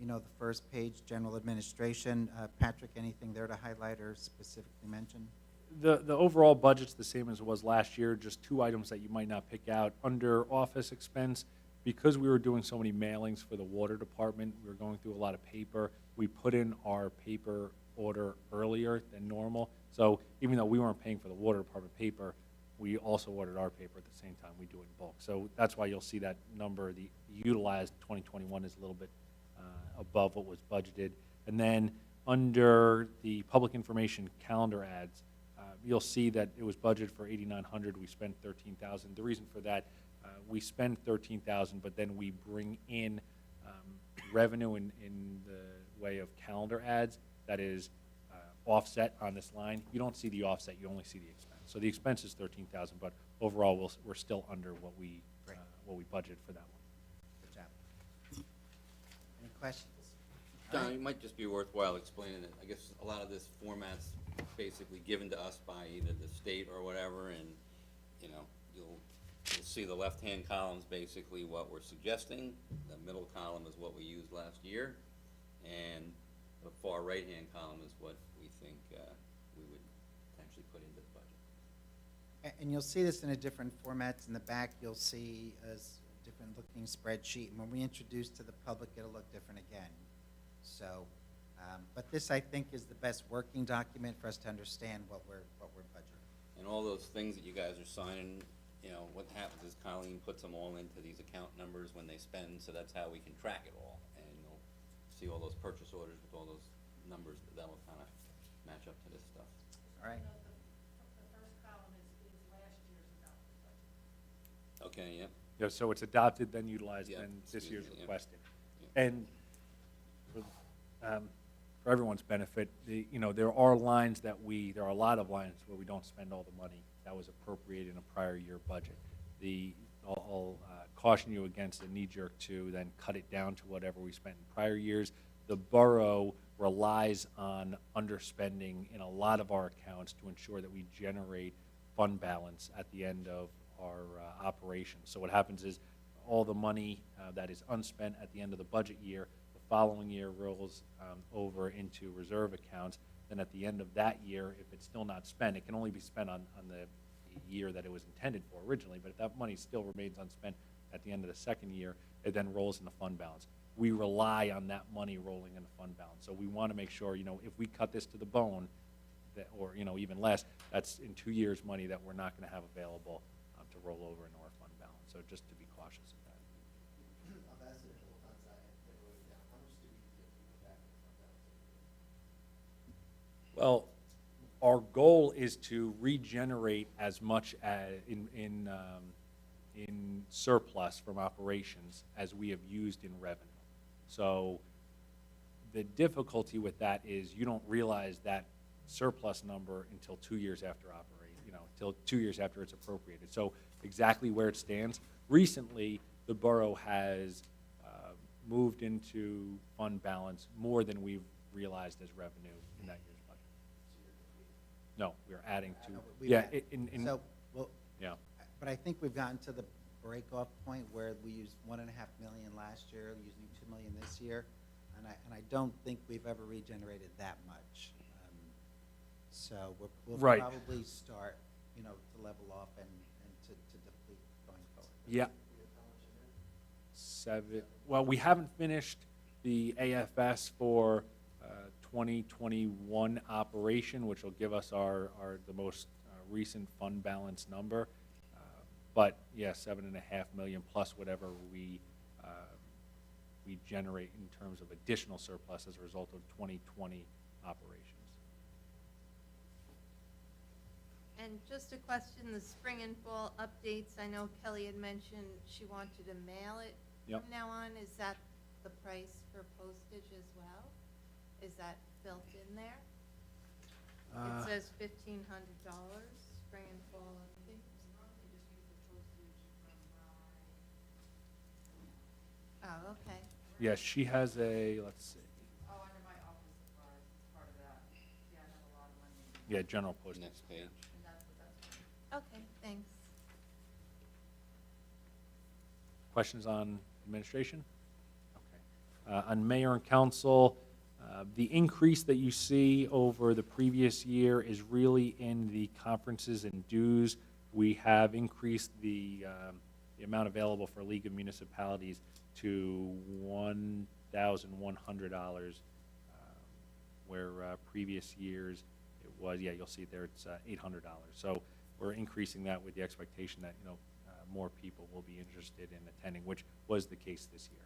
S5: you know, the first page, general administration. Patrick, anything there to highlight or specifically mention?
S6: The overall budget's the same as it was last year, just two items that you might not pick out. Under office expense, because we were doing so many mailings for the water department, we were going through a lot of paper. We put in our paper order earlier than normal. So even though we weren't paying for the water department paper, we also ordered our paper at the same time. We do it in bulk. So that's why you'll see that number, the utilized 2021 is a little bit above what was budgeted. And then under the public information calendar ads, you'll see that it was budgeted for $8,900. We spent $13,000. The reason for that, we spend $13,000, but then we bring in revenue in the way of calendar ads that is offset on this line. You don't see the offset, you only see the expense. So the expense is $13,000, but overall we're still under what we budgeted for that one.
S5: Good job. Any questions?
S1: John, it might just be worthwhile explaining that, I guess a lot of this format's basically given to us by either the state or whatever, and, you know, you'll see the left-hand column's basically what we're suggesting, the middle column is what we used last year, and the far right-hand column is what we think we would potentially put into the budget.
S5: And you'll see this in a different formats. In the back, you'll see a different looking spreadsheet. And when we introduce to the public, it'll look different again. So, but this, I think, is the best working document for us to understand what we're budgeting.
S1: And all those things that you guys are signing, you know, what happens is Colleen puts them all into these account numbers when they spend, so that's how we can track it all. And you'll see all those purchase orders with all those numbers, that will kind of match up to this stuff.
S5: All right?
S10: The first column is last year's adopted budget.
S1: Okay, yep.
S6: Yeah, so it's adopted, then utilized,
S1: Yeah,
S6: then this year's
S1: yeah.
S6: requested.
S1: Yeah.
S6: And for everyone's benefit, you know, there are a lot of lines where we don't spend all the money that was appropriated in a prior year budget. I'll caution you against a knee-jerk to then cut it down to whatever we spent in prior years. The borough relies on underspending in a lot of our accounts to ensure that we generate fund balance at the end of our operations. So what happens is all the money that is unspent at the end of the budget year, the following year rolls over into reserve accounts. Then at the end of that year, if it's still not spent, it can only be spent on the year that it was intended for originally, but if that money still remains unspent at the end of the second year, it then rolls into fund balance. We rely on that money rolling into fund balance. So we want to make sure, you know, if we cut this to the bone, that, or, you know, even less, that's in 2 years' money that we're not going to have available to roll over into our fund balance. So just to be cautious of that.
S4: I've asked it a couple times, I never wrote it down. How much do we get to go back in fund balance?
S6: Well, our goal is to regenerate as much as in surplus from operations as we have used in revenue. So the difficulty with that is you don't realize that surplus number until 2 years after till 2 years after it's appropriated. So exactly where it stands. Recently, the borough has moved into fund balance more than we've realized as revenue in that year's budget. No, we're adding to,
S5: We've
S6: yeah,
S5: got- So, well,
S6: yeah.
S5: but I think we've gotten to the break-off point where we used $1.5 million last year, using $2 million this year, and I don't think we've ever regenerated that much. So we'll
S6: Right.
S5: probably start, you know, to level off and to deplete going forward.
S6: Yeah. Well, we haven't finished the AFS for 2021 operation, which will give us the most recent fund balance number. But yeah, $7.5 million plus whatever we we generate in terms of additional surplus as a result of 2020 operations.
S7: And just a question, the spring and fall updates, I know Kelly had mentioned she wanted to mail it
S6: Yep.
S7: from now on. Is that the price for postage as well? Is that built in there? It says $1,500, spring and fall updates. Oh, okay.
S6: Yes, she has a, let's see,
S2: Oh, under my office supplies, it's part of that. Yeah, I have a lot of money,
S6: yeah, general postage.
S1: Next page.
S2: and that's what that's for.
S7: Okay, thanks.
S6: Questions on administration? Okay. On mayor and council, the increase that you see over the previous year is really in the conferences and dues. We have increased the amount available for League of Municipalities to $1,100, where previous years it was, yeah, you'll see it there, it's $800. So we're increasing that with the expectation that, more people will be interested in attending, which was the case this year.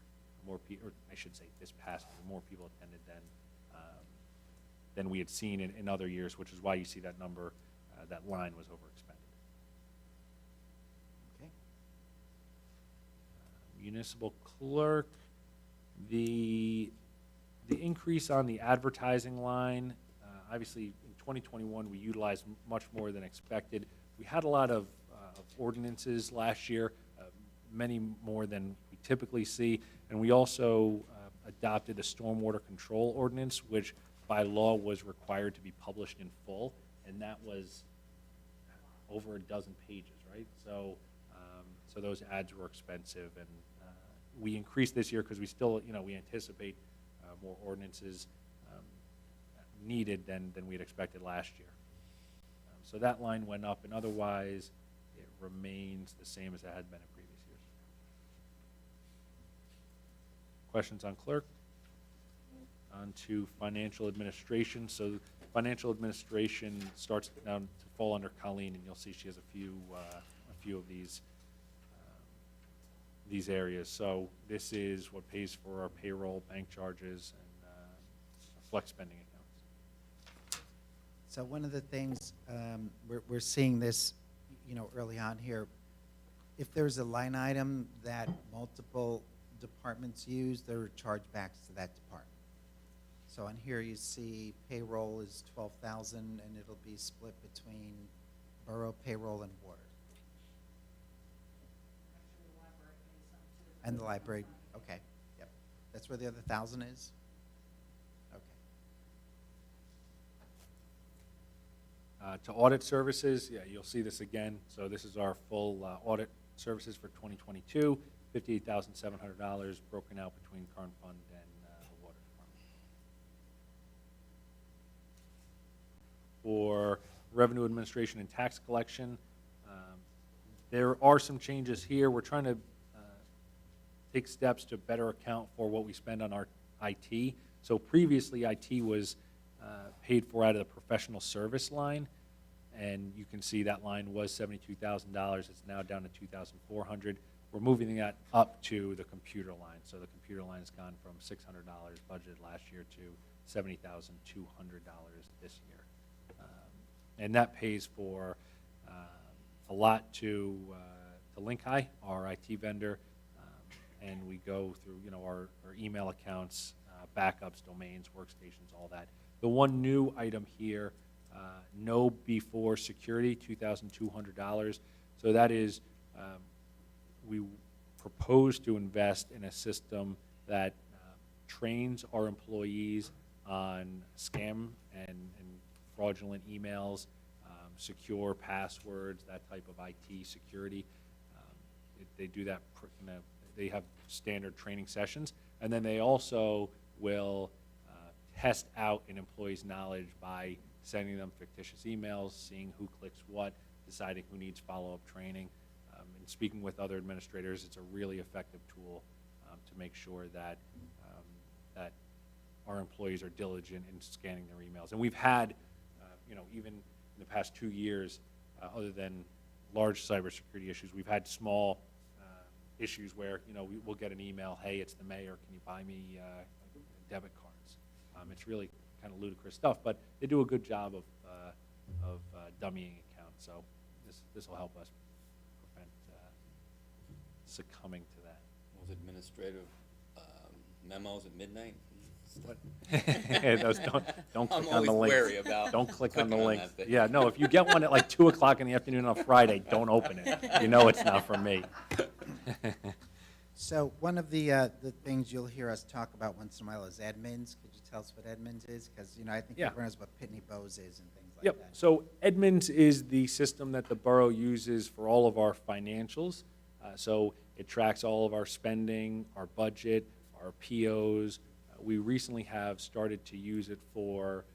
S6: More people, or I should say this past year, more people attended than we had seen in other years, which is why you see that number, that line was overexpended.
S3: Okay.
S6: Municipal clerk, the increase on the advertising line, obviously in 2021, we utilized much more than expected. We had a lot of ordinances last year, many more than we typically see, and we also adopted the stormwater control ordinance, which by law was required to be published in full, and that was over a dozen pages, right? So, so those ads were expensive, and we increased this year because we still, we anticipate more ordinances needed than we had expected last year. So that line went up, and otherwise, it remains the same as it had been in previous years. Questions on clerk? On to financial administration. So financial administration starts now to fall under Colleen, and you'll see she has a few of these areas. So this is what pays for our payroll, bank charges, and flex spending accounts.
S5: So one of the things, we're seeing this, early on here, if there's a line item that multiple departments use, there are chargebacks to that department. So on here you see payroll is 12,000, and it'll be split between borough payroll and water. And the library, okay, yep. That's where the other 1,000 is? Okay.
S6: To audit services, yeah, you'll see this again. So this is our full audit services for 2022, $58,700 broken out between current fund and the water department. For revenue administration and tax collection, there are some changes here. We're trying to take steps to better account for what we spend on our IT. So previously, IT was paid for out of the professional service line, and you can see that line was $72,000. It's now down to $2,400. We're moving that up to the computer line. So the computer line has gone from $600 budgeted last year to $70,200 this year. And that pays for a lot to Link High, our IT vendor, and we go through, our email accounts, backups, domains, workstations, all that. The one new item here, no before security, $2,200. So that is, we propose to invest in a system that trains our employees on scam and fraudulent emails, secure passwords, that type of IT security. They do that, they have standard training sessions, and then they also will test out an employee's knowledge by sending them fictitious emails, seeing who clicks what, deciding who needs follow-up training. And speaking with other administrators, it's a really effective tool to make sure that that our employees are diligent in scanning their emails. And we've had, even in the past 2 years, other than large cybersecurity issues, we've had small issues where, we'll get an email, hey, it's the mayor, can you buy me debit cards? It's really kind of ludicrous stuff, but they do a good job of dummying accounts, so this will help us prevent succumbing to that.
S1: Was administrative memos at midnight?
S6: Those don't
S1: I'm
S6: click on
S1: always
S6: the links.
S1: wary about
S6: Don't click on the
S1: clicking on
S6: links.
S1: that thing.
S6: Yeah, no, if you get one at like 2 o'clock in the afternoon on a Friday, don't open it. You know it's not from me.
S5: So one of the things you'll hear us talk about once in a while is Edmunds. Could you tell us what Edmunds is? Because, I think
S6: Yeah.
S5: everyone knows what Pitney Bowes is and things like
S6: Yep,
S5: that.
S6: so Edmunds is the system that the borough uses for all of our financials. So it tracks all of our spending, our budget, our POs. We recently have started to use it for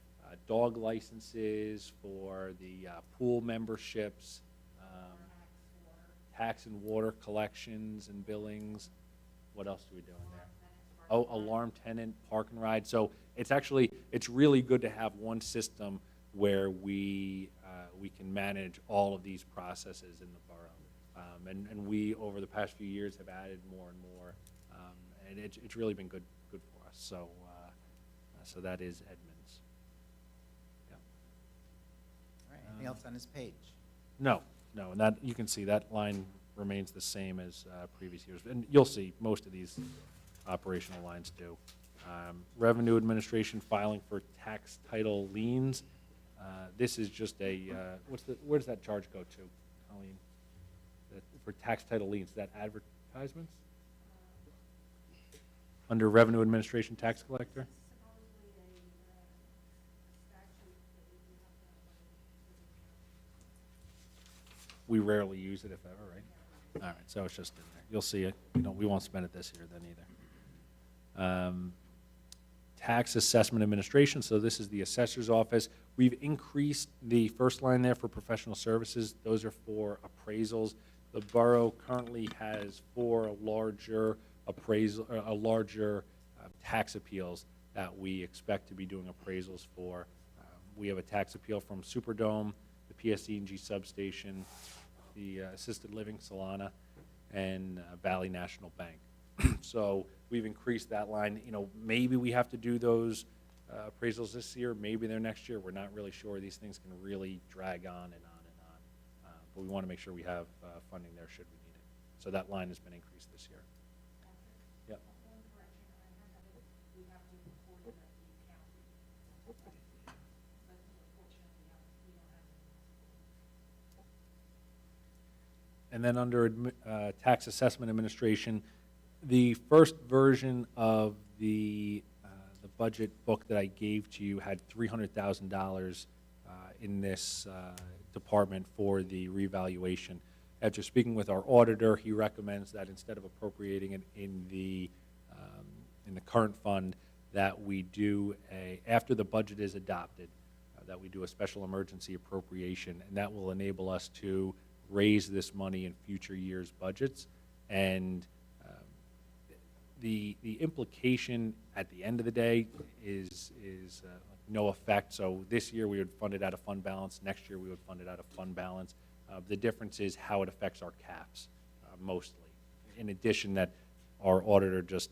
S6: dog licenses, for the pool memberships, tax and water collections and billings. What else do we do in there? Oh, alarm tenant, park and ride. So it's really good to have one system where we can manage all of these processes in the borough. And we, over the past few years, have added more and more. And it's really been good for us. So that is Edmunds. Yeah.
S5: All right, anything else on this page?
S6: No, and that, you can see that line remains the same as previous years. And you'll see most of these operational lines do. Revenue administration filing for tax title liens. This is just where does that charge go to, Colleen? For tax title liens, is that advertisements? Under revenue administration tax collector?
S10: Supposedly a statute that we do have to have money.
S6: We rarely use it, if ever, right? All right, so it's just in there. You'll see it. We won't spend it this year then either. Tax assessment administration, so this is the assessor's office. We've increased the first line there for professional services. Those are for appraisals. The borough currently has 4 larger tax appeals that we expect to be doing appraisals for. We have a tax appeal from Superdome, the PSE&G substation, the assisted living Solana, and Valley National Bank. So we've increased that line. Maybe we have to do those appraisals this year, maybe they're next year. We're not really sure. These things can really drag on and on and on. But we want to make sure we have funding there should we need it. So that line has been increased this year. Yep.
S10: One correction, I have that we have to report it at the county. But unfortunately, we don't have any.
S6: And then under tax assessment administration, the first version of the budget book that I gave to you had $300,000 in this department for the revaluation. After speaking with our auditor, he recommends that instead of appropriating it in the current fund, that we do after the budget is adopted, that we do a special emergency appropriation, and that will enable us to raise this money in future years' budgets. And the implication at the end of the day is no effect. So this year we would fund it out of fund balance. Next year we would fund it out of fund balance. The difference is how it affects our caps, mostly. In addition, that our auditor just,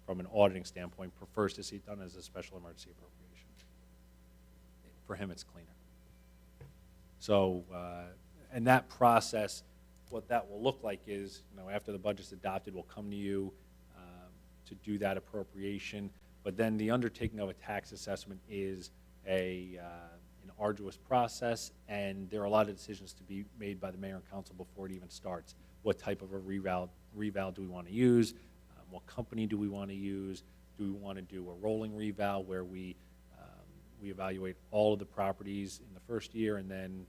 S6: from an auditing standpoint, prefers to see it done as a special emergency appropriation. For him, it's cleaner. So, and that process, what that will look like is, after the budget's adopted, we'll come to you to do that appropriation. But then the undertaking of a tax assessment is an arduous process, and there are a lot of decisions to be made by the mayor and council before it even starts. What type of a reval do we want to use? What company do we want to use? Do we want to do a rolling reval where we evaluate all of the properties in the first year and then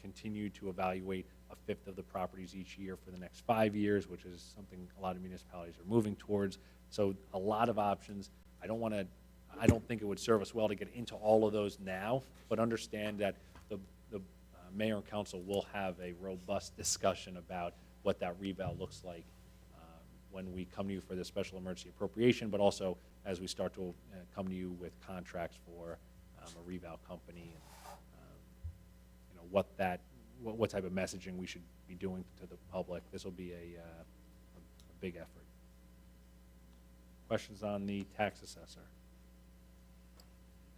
S6: continue to evaluate a fifth of the properties each year for the next 5 years, which is something a lot of municipalities are moving towards. So a lot of options. I don't think it would serve us well to get into all of those now, but understand that the mayor and council will have a robust discussion about what that reval looks like when we come to you for the special emergency appropriation, but also as we start to come to you with contracts for a reval company, and what type of messaging we should be doing to the public. This will be a big effort. Questions on the tax assessor?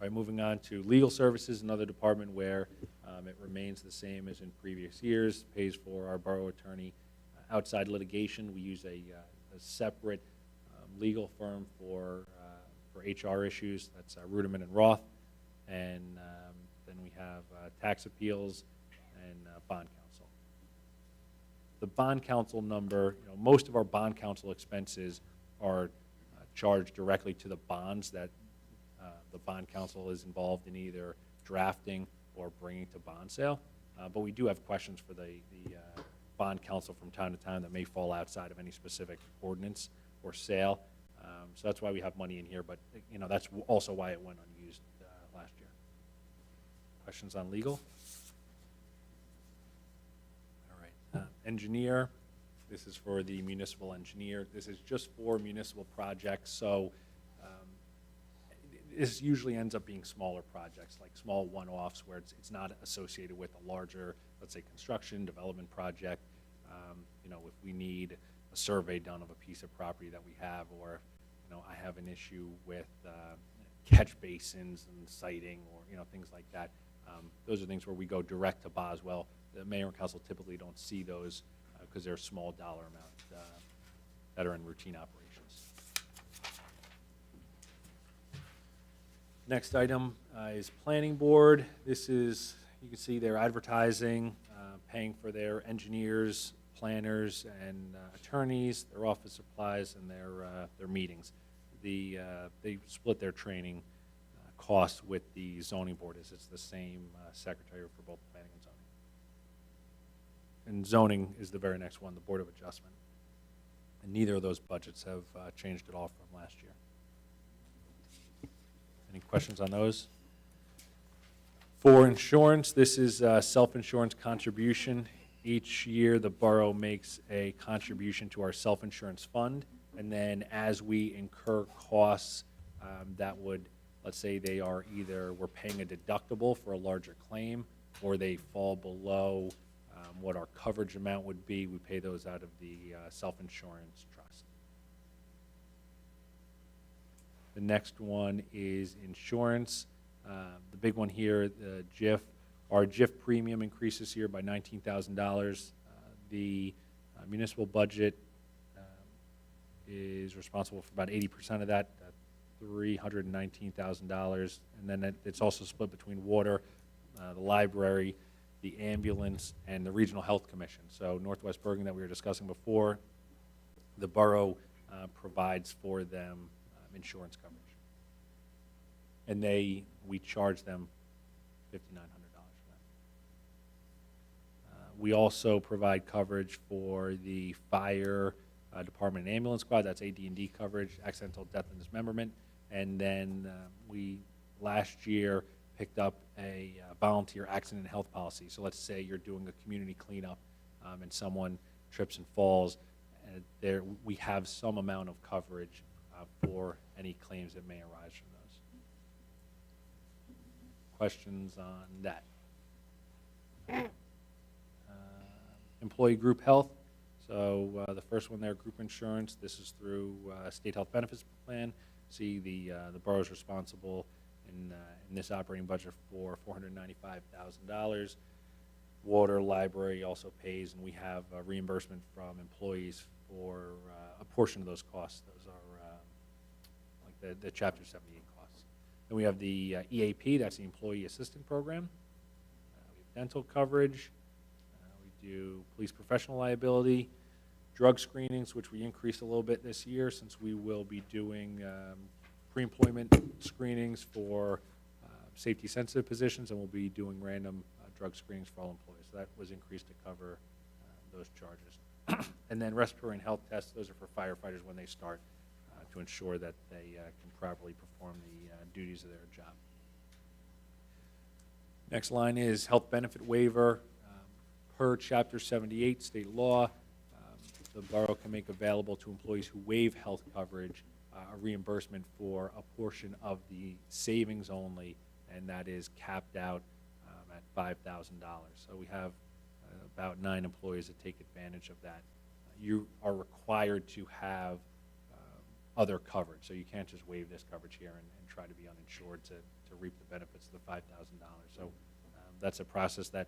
S6: All right, moving on to legal services, another department where it remains the same as in previous years, pays for our borough attorney. Outside litigation, we use a separate legal firm for HR issues. That's Ruderman and Roth. And then we have tax appeals and bond counsel. The bond counsel number, most of our bond counsel expenses are charged directly to the bonds that the bond counsel is involved in either drafting or bringing to bond sale. But we do have questions for the bond counsel from time to time that may fall outside of any specific ordinance or sale. So that's why we have money in here, but that's also why it went unused last year. Questions on legal? All right. Engineer, this is for the municipal engineer. This is just for municipal projects, so this usually ends up being smaller projects, like small one-offs where it's not associated with a larger, let's say, construction, development project. If we need a survey done of a piece of property that we have, or, I have an issue with catch basins and siting, or, things like that. Those are things where we go direct to Boswell. The mayor and council typically don't see those because they're small dollar amounts that are in routine operations. Next item is planning board. This is, you can see they're advertising, paying for their engineers, planners, and attorneys, their office supplies, and their meetings. They split their training costs with the zoning board, as it's the same secretary for both planning and zoning. And zoning is the very next one, the Board of Adjustment. And neither of those budgets have changed at all from last year. Any questions on those? For insurance, this is self-insurance contribution. Each year, the borough makes a contribution to our self-insurance fund, and then as we incur costs that would, let's say they are either we're paying a deductible for a larger claim, or they fall below what our coverage amount would be, we pay those out of the self-insurance trust. The next one is insurance. The big one here, the JIF. Our JIF premium increases here by $19,000. The municipal budget is responsible for about 80% of that, $319,000. And then it's also split between water, the library, the ambulance, and the Regional Health Commission. So Northwest Bergen that we were discussing before, the borough provides for them insurance coverage. And we charge them $5,900 for that. We also provide coverage for the fire department and ambulance squad. That's AD&D coverage, accidental death and dismemberment. And then we last year picked up a volunteer accident and health policy. So let's say you're doing a community cleanup and someone trips and falls. There we have some amount of coverage for any claims that may arise from those. Questions on that? Employee group health. So the first one there, group insurance. This is through state health benefits plan. See the borough is responsible in this operating budget for $495,000. Water, library also pays, and we have reimbursement from employees for a portion of those costs. Those are like the Chapter 78 costs. Then we have the EAP, that's the Employee Assistant Program. We have dental coverage. We do police professional liability, drug screenings, which we increased a little bit this year since we will be doing pre-employment screenings for safety-sensitive positions, and we'll be doing random drug screenings for all employees. So that was increased to cover those charges. And then respiratory and health tests, those are for firefighters when they start to ensure that they can properly perform the duties of their job. Next line is health benefit waiver. Per Chapter 78 state law, the borough can make available to employees who waive health coverage a reimbursement for a portion of the savings only, and that is capped out at $5,000. So we have about 9 employees that take advantage of that you are required to have other coverage. So you can't just waive this coverage here and try to be uninsured to reap the benefits of the $5,000. So that's a process that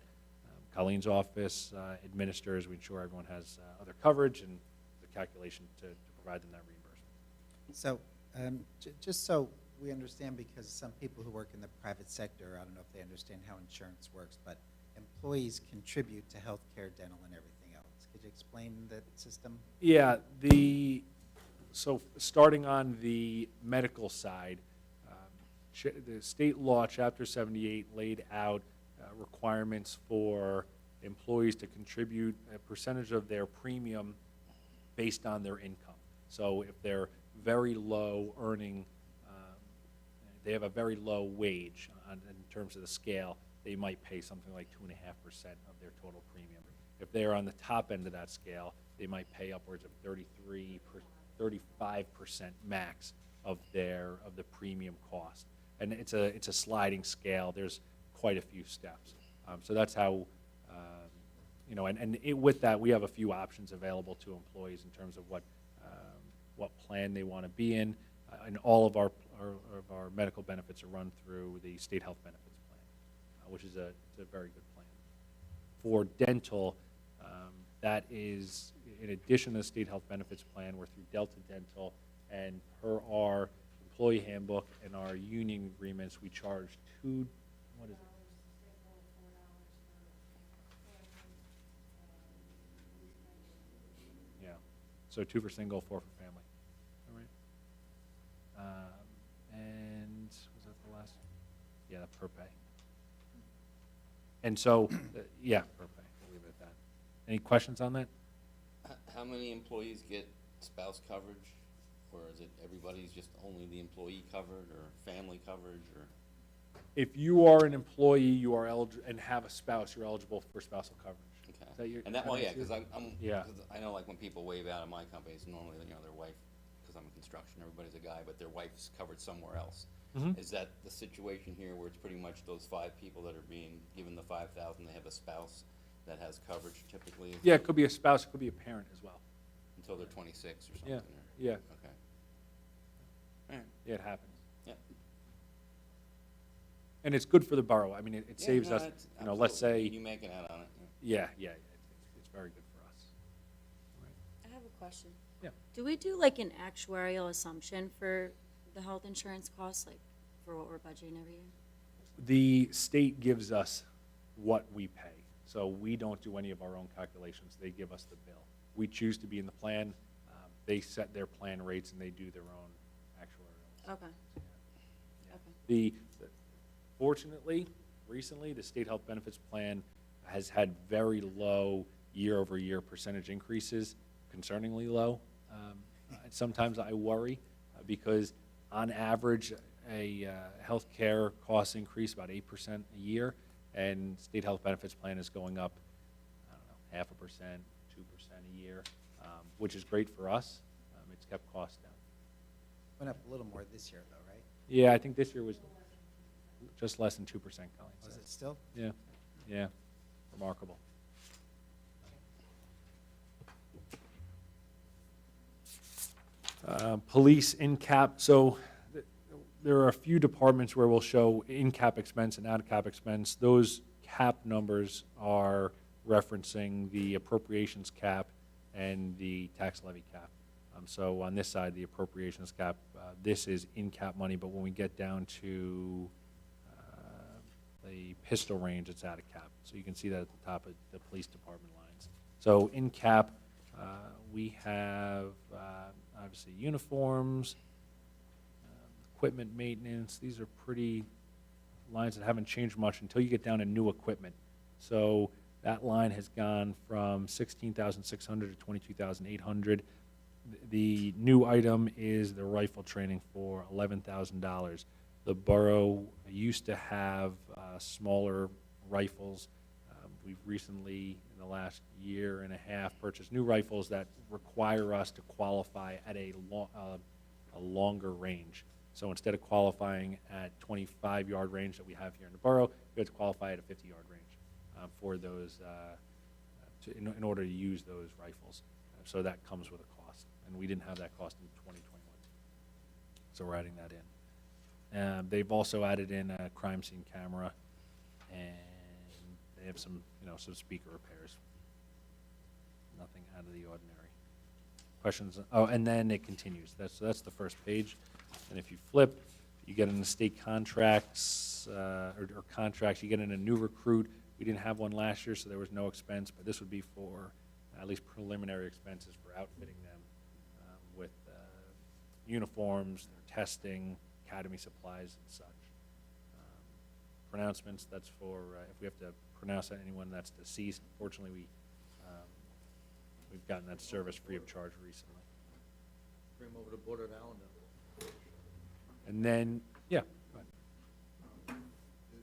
S6: Colleen's office administers. We ensure everyone has other coverage and the calculation to provide them that reimbursement.
S5: So, just so we understand, because some people who work in the private sector, I don't know if they understand how insurance works, but employees contribute to healthcare, dental, and everything else. Could you explain that system?
S6: Yeah, so starting on the medical side, the state law, Chapter 78, laid out requirements for employees to contribute a percentage of their premium based on their income. So if they're very low earning, they have a very low wage in terms of the scale, they might pay something like 2.5% of their total premium. If they're on the top end of that scale, they might pay upwards of 35% max of the premium cost. And it's a sliding scale. There's quite a few steps. So that's how, with that, we have a few options available to employees in terms of what plan they want to be in. And all of our medical benefits are run through the state health benefits plan, which is a very good plan. For dental, that is, in addition to the state health benefits plan, we're through Delta Dental, and per our employee handbook and our union agreements, we charge what is it? Yeah, so 2 for single, 4 for family. All right. And was that the last? Yeah, per pay. And so, yeah, per pay. We'll leave it at that. Any questions on that?
S1: How many employees get spouse coverage? Or is it everybody's just only the employee covered, or family coverage, or?
S6: If you are an employee, you are eligible, and have a spouse, you're eligible for spousal coverage. Is that
S1: Okay.
S6: your-
S1: And that, well, yeah, because
S6: Yeah.
S1: 'cause I know like when people waive out of my company, it's normally, their wife, because I'm in construction, everybody's a guy, but their wife's covered somewhere else.
S6: Mhm.
S1: Is that the situation here where it's pretty much those 5 people that are being given the 5,000, they have a spouse that has coverage typically?
S6: Yeah, it could be a spouse, it could be a parent as well.
S1: Until they're 26 or something?
S6: Yeah,
S1: or-
S6: yeah.
S1: Okay. All right.
S6: Yeah, it happens.
S1: Yeah.
S6: And it's good for the borough. I mean, it
S1: Yeah,
S6: saves
S1: no,
S6: us,
S1: that's
S6: let's
S1: absolutely.
S6: say,
S1: You make it out on it.
S6: yeah, it's very good for us.
S8: I have a question.
S6: Yeah.
S8: Do we do like an actuarial assumption for the health insurance costs, like for what we're budgeting every year?
S6: The state gives us what we pay, so we don't do any of our own calculations. They give us the bill. We choose to be in the plan. They set their plan rates and they do their own actuarial.
S8: Okay.
S6: The, fortunately, recently, the state health benefits plan has had very low year-over-year percentage increases, concerningly low. Sometimes I worry because on average, a healthcare cost increase about 8% a year, and state health benefits plan is going up, I don't know, 0.5%, 2% a year, which is great for us. It's kept costs down.
S5: Went up a little more this year, though, right?
S6: Yeah, I think this year was just less than 2%, Colleen
S5: Was
S6: said.
S5: it still?
S6: Yeah, remarkable. Police in-cap, so there are a few departments where we'll show in-cap expense and out-of-cap expense. Those cap numbers are referencing the appropriations cap and the tax levy cap. So on this side, the appropriations cap, this is in-cap money, but when we get down to the pistol range, it's out of cap. So you can see that at the top of the police department lines. So in cap, we have obviously uniforms, equipment maintenance. These are pretty lines that haven't changed much until you get down to new equipment. So that line has gone from 16,600 to 22,800. The new item is the rifle training for $11,000. The borough used to have smaller rifles. We've recently, in the last year and a half, purchased new rifles that require us to qualify at a longer range. So instead of qualifying at 25-yard range that we have here in the borough, we have to qualify at a 50-yard range for those, in order to use those rifles. So that comes with a cost, and we didn't have that cost in 2021. So we're adding that in. They've also added in a crime scene camera, and they have some, some speaker repairs. Nothing out of the ordinary. Questions? Oh, and then it continues. That's the first page. And if you flip, you get into state contracts, or contracts, you get in a new recruit. We didn't have one last year, so there was no expense, but this would be for at least preliminary expenses for outfitting them with uniforms, their testing, academy supplies and such. Pronouncements, that's for, if we have to pronounce anyone that's deceased. Fortunately, we've gotten that service free of charge recently.
S3: Bring them over the border of Allendale.
S6: And then, yeah, go ahead.
S9: Did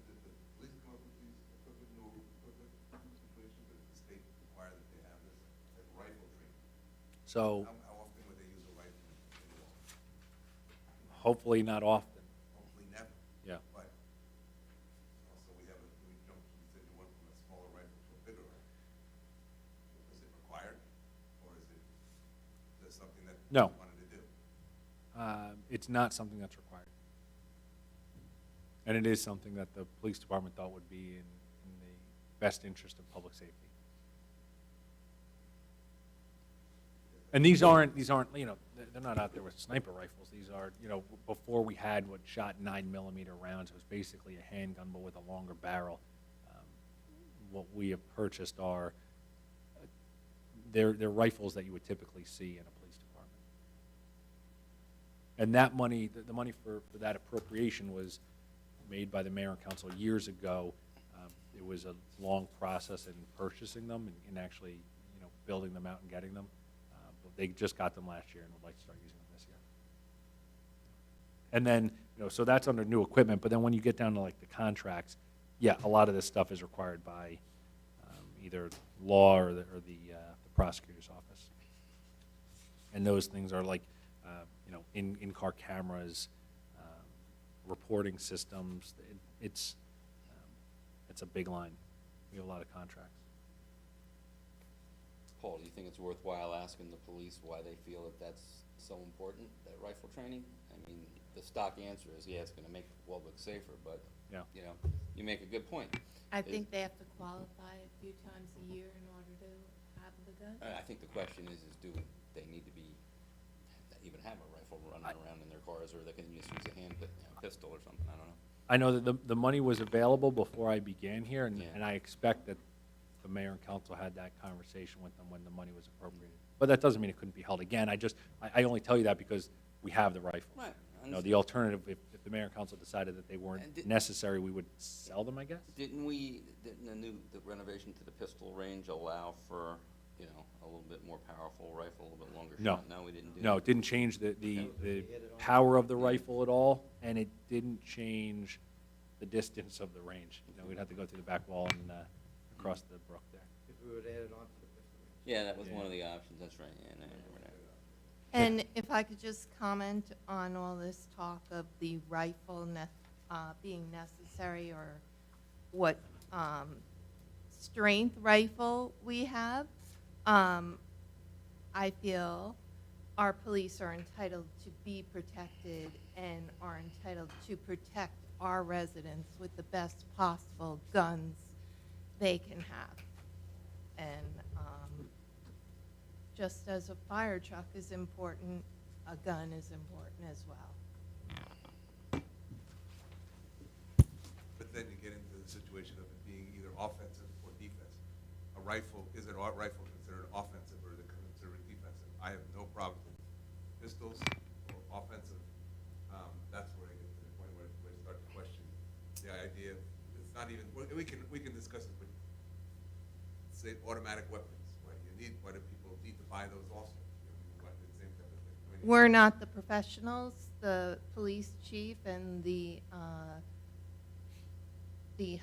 S9: the police come up with these equipment, new equipment situation, but the state require that they have this, like rifle training?
S6: So
S9: How often would they use a rifle in the wall?
S6: hopefully not often.
S9: Hopefully never.
S6: Yeah.
S9: But also we said you went from a smaller rifle to a bigger rifle. Is it required, or is it just something that
S6: No.
S9: you wanted to do?
S6: It's not something that's required. And it is something that the police department thought would be in the best interest of public safety. And these aren't, they're not out there with sniper rifles. These are, before we had what shot 9mm rounds, it was basically a handgun but with a longer barrel. What we have purchased are, they're rifles that you would typically see in a police department. And that money, the money for that appropriation was made by the mayor and council years ago. It was a long process in purchasing them and actually, building them out and getting them. But they just got them last year and would like to start using them this year. And then, so that's under new equipment, but then when you get down to like the contracts, yeah, a lot of this stuff is required by either law or the prosecutor's office. And those things are like, in-car cameras, reporting systems. It's a big line. We have a lot of contracts.
S1: Paul, do you think it's worthwhile asking the police why they feel that that's so important, that rifle training? I mean, the stock answer is, yeah, it's gonna make Walbrook safer, but,
S6: Yeah.
S1: You make a good point.
S7: I think they have to qualify a few times a year in order to have the gun.
S1: I think the question is do they need to even have a rifle running around in their cars, or they can just use a pistol or something, I don't know.
S6: I know that the money was available before I began here,
S1: Yeah.
S6: and I expect that the mayor and council had that conversation with them when the money was appropriated. But that doesn't mean it couldn't be held again. I only tell you that because we have the rifles.
S1: Right, I
S6: The
S1: understand.
S6: alternative, if the mayor and council decided that they
S1: And
S6: weren't necessary, we would sell them, I guess?
S1: Didn't the renovation to the pistol range allow for, a little bit more powerful rifle, a little bit longer
S6: No.
S1: shot? No, we didn't do that?
S6: No, it didn't change the power of the rifle at all, and it didn't change the distance of the range. We'd have to go through the back wall and across the brook there.
S3: If we would add it on to the pistol range.
S1: Yeah, that was
S6: Yeah.
S1: one of the options, that's right, yeah, I remember that.
S7: And if I could just comment on all this talk of the rifle being necessary, or what strength rifle we have, I feel our police are entitled to be protected and are entitled to protect our residents with the best possible guns they can have. And just as a fire truck is important, a gun is important as well.
S9: But then you get into the situation of it being either offensive or defensive. A rifle, is a rifle considered offensive or is it considered defensive? I have no problem with pistols or offensive. That's where I get to the point where I start to question the idea. It's not even, we can discuss it, but say automatic weapons. Why do people need to buy those also? The same type of thing.
S7: We're not the professionals. The police chief and the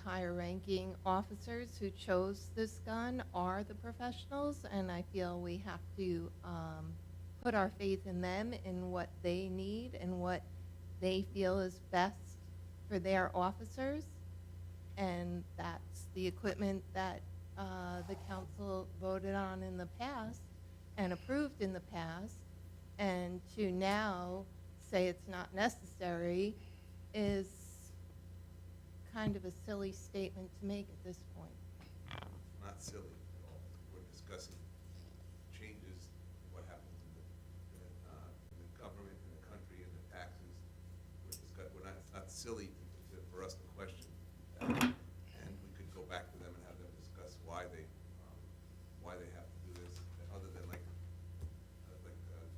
S7: higher ranking officers who chose this gun are the professionals, and I feel we have to put our faith in them, in what they need and what they feel is best for their officers. And that's the equipment that the council voted on in the past and approved in the past, and to now say it's not necessary is kind of a silly statement to make at this point.
S9: Not silly at all. We're discussing changes, what happens in the government, in the country, and the taxes. It's not silly for us to question that. And we could go back to them and have them discuss why they have to do this, other than like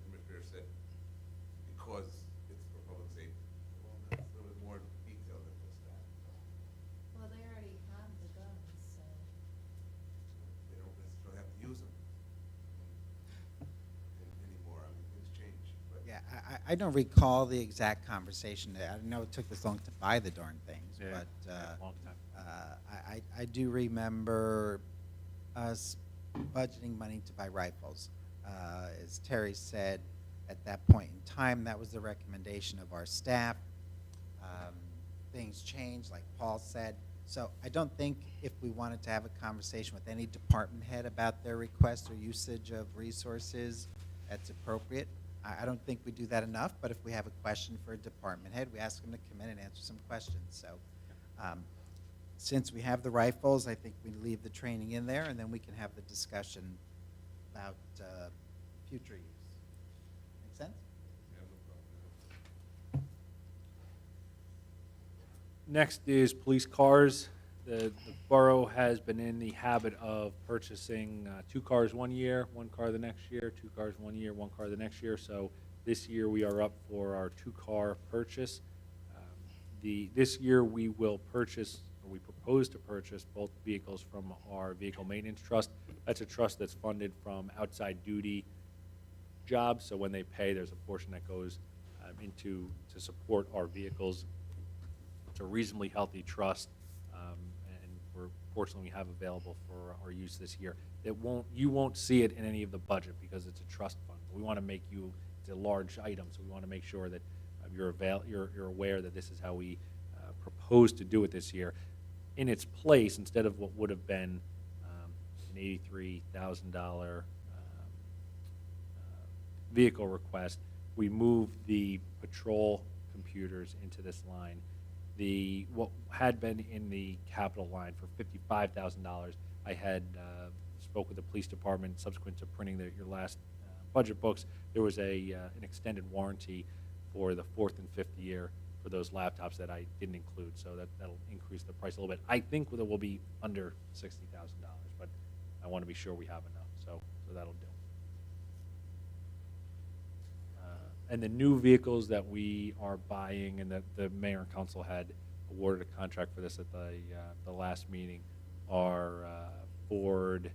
S9: Administrator said, because it's for public safety. Well, that's a little bit more detailed than just that.
S7: Well, they already have the guns, so.
S9: They don't necessarily have to use them anymore. I mean, things change, but.
S5: Yeah, I don't recall the exact conversation. I know it took this long to buy the darn things,
S6: Yeah,
S5: but
S6: yeah, long time.
S5: I do remember us budgeting money to buy rifles. As Terry said, at that point in time, that was the recommendation of our staff. Things changed, like Paul said. So I don't think if we wanted to have a conversation with any department head about their request or usage of resources, that's appropriate. I don't think we do that enough, but if we have a question for a department head, we ask them to come in and answer some questions. So since we have the rifles, I think we leave the training in there, and then we can have the discussion about future use. Make sense?
S9: Yeah, no problem.
S6: Next is police cars. The borough has been in the habit of purchasing 2 cars one year, 1 car the next year, 2 cars one year, 1 car the next year. So this year we are up for our 2-car purchase. This year we will purchase, or we propose to purchase both vehicles from our vehicle maintenance trust. That's a trust that's funded from outside duty jobs. So when they pay, there's a portion that goes to support our vehicles. It's a reasonably healthy trust, and fortunately we have available for our use this year. You won't see it in any of the budget because it's a trust fund. We want to make it's a large item, so we want to make sure that you're aware that this is how we propose to do it this year. In its place, instead of what would have been an $83,000 vehicle request, we moved the patrol computers into this line. What had been in the capital line for $55,000, I had spoke with the police department subsequent to printing your last budget books. There was an extended warranty for the 4th and 5th year for those laptops that I didn't include, so that'll increase the price a little bit. I think that will be under $60,000, but I want to be sure we have enough, so that'll do. And the new vehicles that we are buying, and that the mayor and council had awarded a contract for this at the last meeting, are Ford.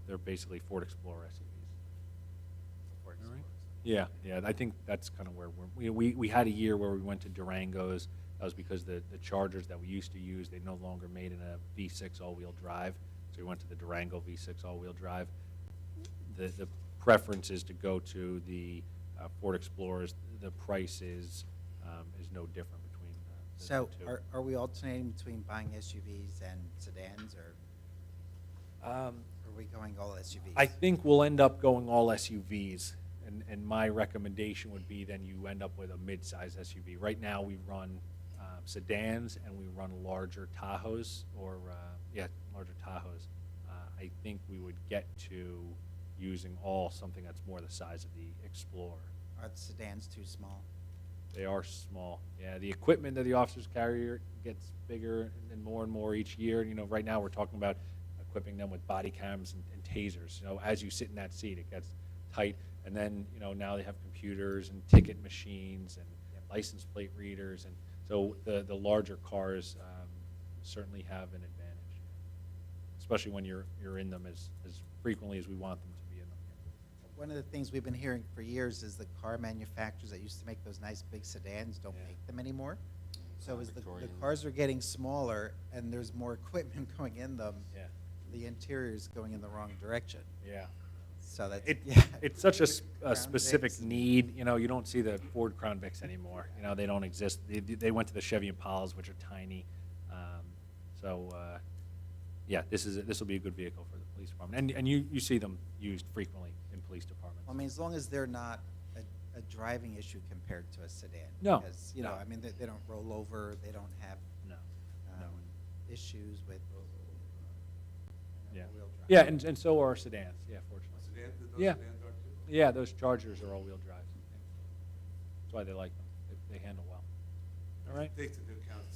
S6: They're basically Ford Explorer SUVs.
S4: Ford
S6: All right.
S4: Explorers.
S6: Yeah. I think that's kind of where we had a year where we went to Durangos. That was because the Chargers that we used to use, they no longer made in a V6 all-wheel drive, so we went to the Durango V6 all-wheel drive. The preference is to go to the Ford Explorers. The price is no different between the
S5: So
S6: two.
S5: are we alternating between buying SUVs and sedans, or are we going all SUVs?
S6: I think we'll end up going all SUVs, and my recommendation would be then you end up with a mid-size SUV. Right now, we run sedans and we run larger Tahoes, larger Tahoes. I think we would get to using something that's more the size of the Explorer.
S5: Are the sedans too small?
S6: They are small. Yeah, the equipment that the officers carry gets bigger and more each year. Right now we're talking about equipping them with body cams and tasers. As you sit in that seat, it gets tight. And then, now they have computers and ticket machines and license plate readers. And so the larger cars certainly have an advantage, especially when you're in them as frequently as we want them to be in them.
S5: One of the things we've been hearing for years is the car manufacturers that used to make those nice big sedans don't make them anymore. So as the cars are getting smaller and there's more equipment going in them,
S6: Yeah.
S5: the interior is going in the wrong direction.
S6: Yeah.
S5: So that's,
S6: It's such a
S5: Crown
S6: specific
S5: Vics.
S6: need. You don't see the Ford Crown Vics anymore. They don't exist. They went to the Chevy Impalas, which are tiny. yeah, this will be a good vehicle for the police department. And you see them used frequently in police departments.
S5: I mean, as long as they're not a driving issue compared to a sedan.
S6: No,
S5: Because,
S6: no.
S5: I mean, they don't roll over, they don't have
S6: No,
S5: um,
S6: no.
S5: issues with.
S6: Yeah.
S5: wheel drive.
S6: Yeah, and so are sedans, yeah, fortunately.
S9: Sedans,
S6: Yeah.
S9: sedans are too?
S6: Yeah, those Chargers are all-wheel drives. That's why they like them. They handle well. All right?
S9: Takes into account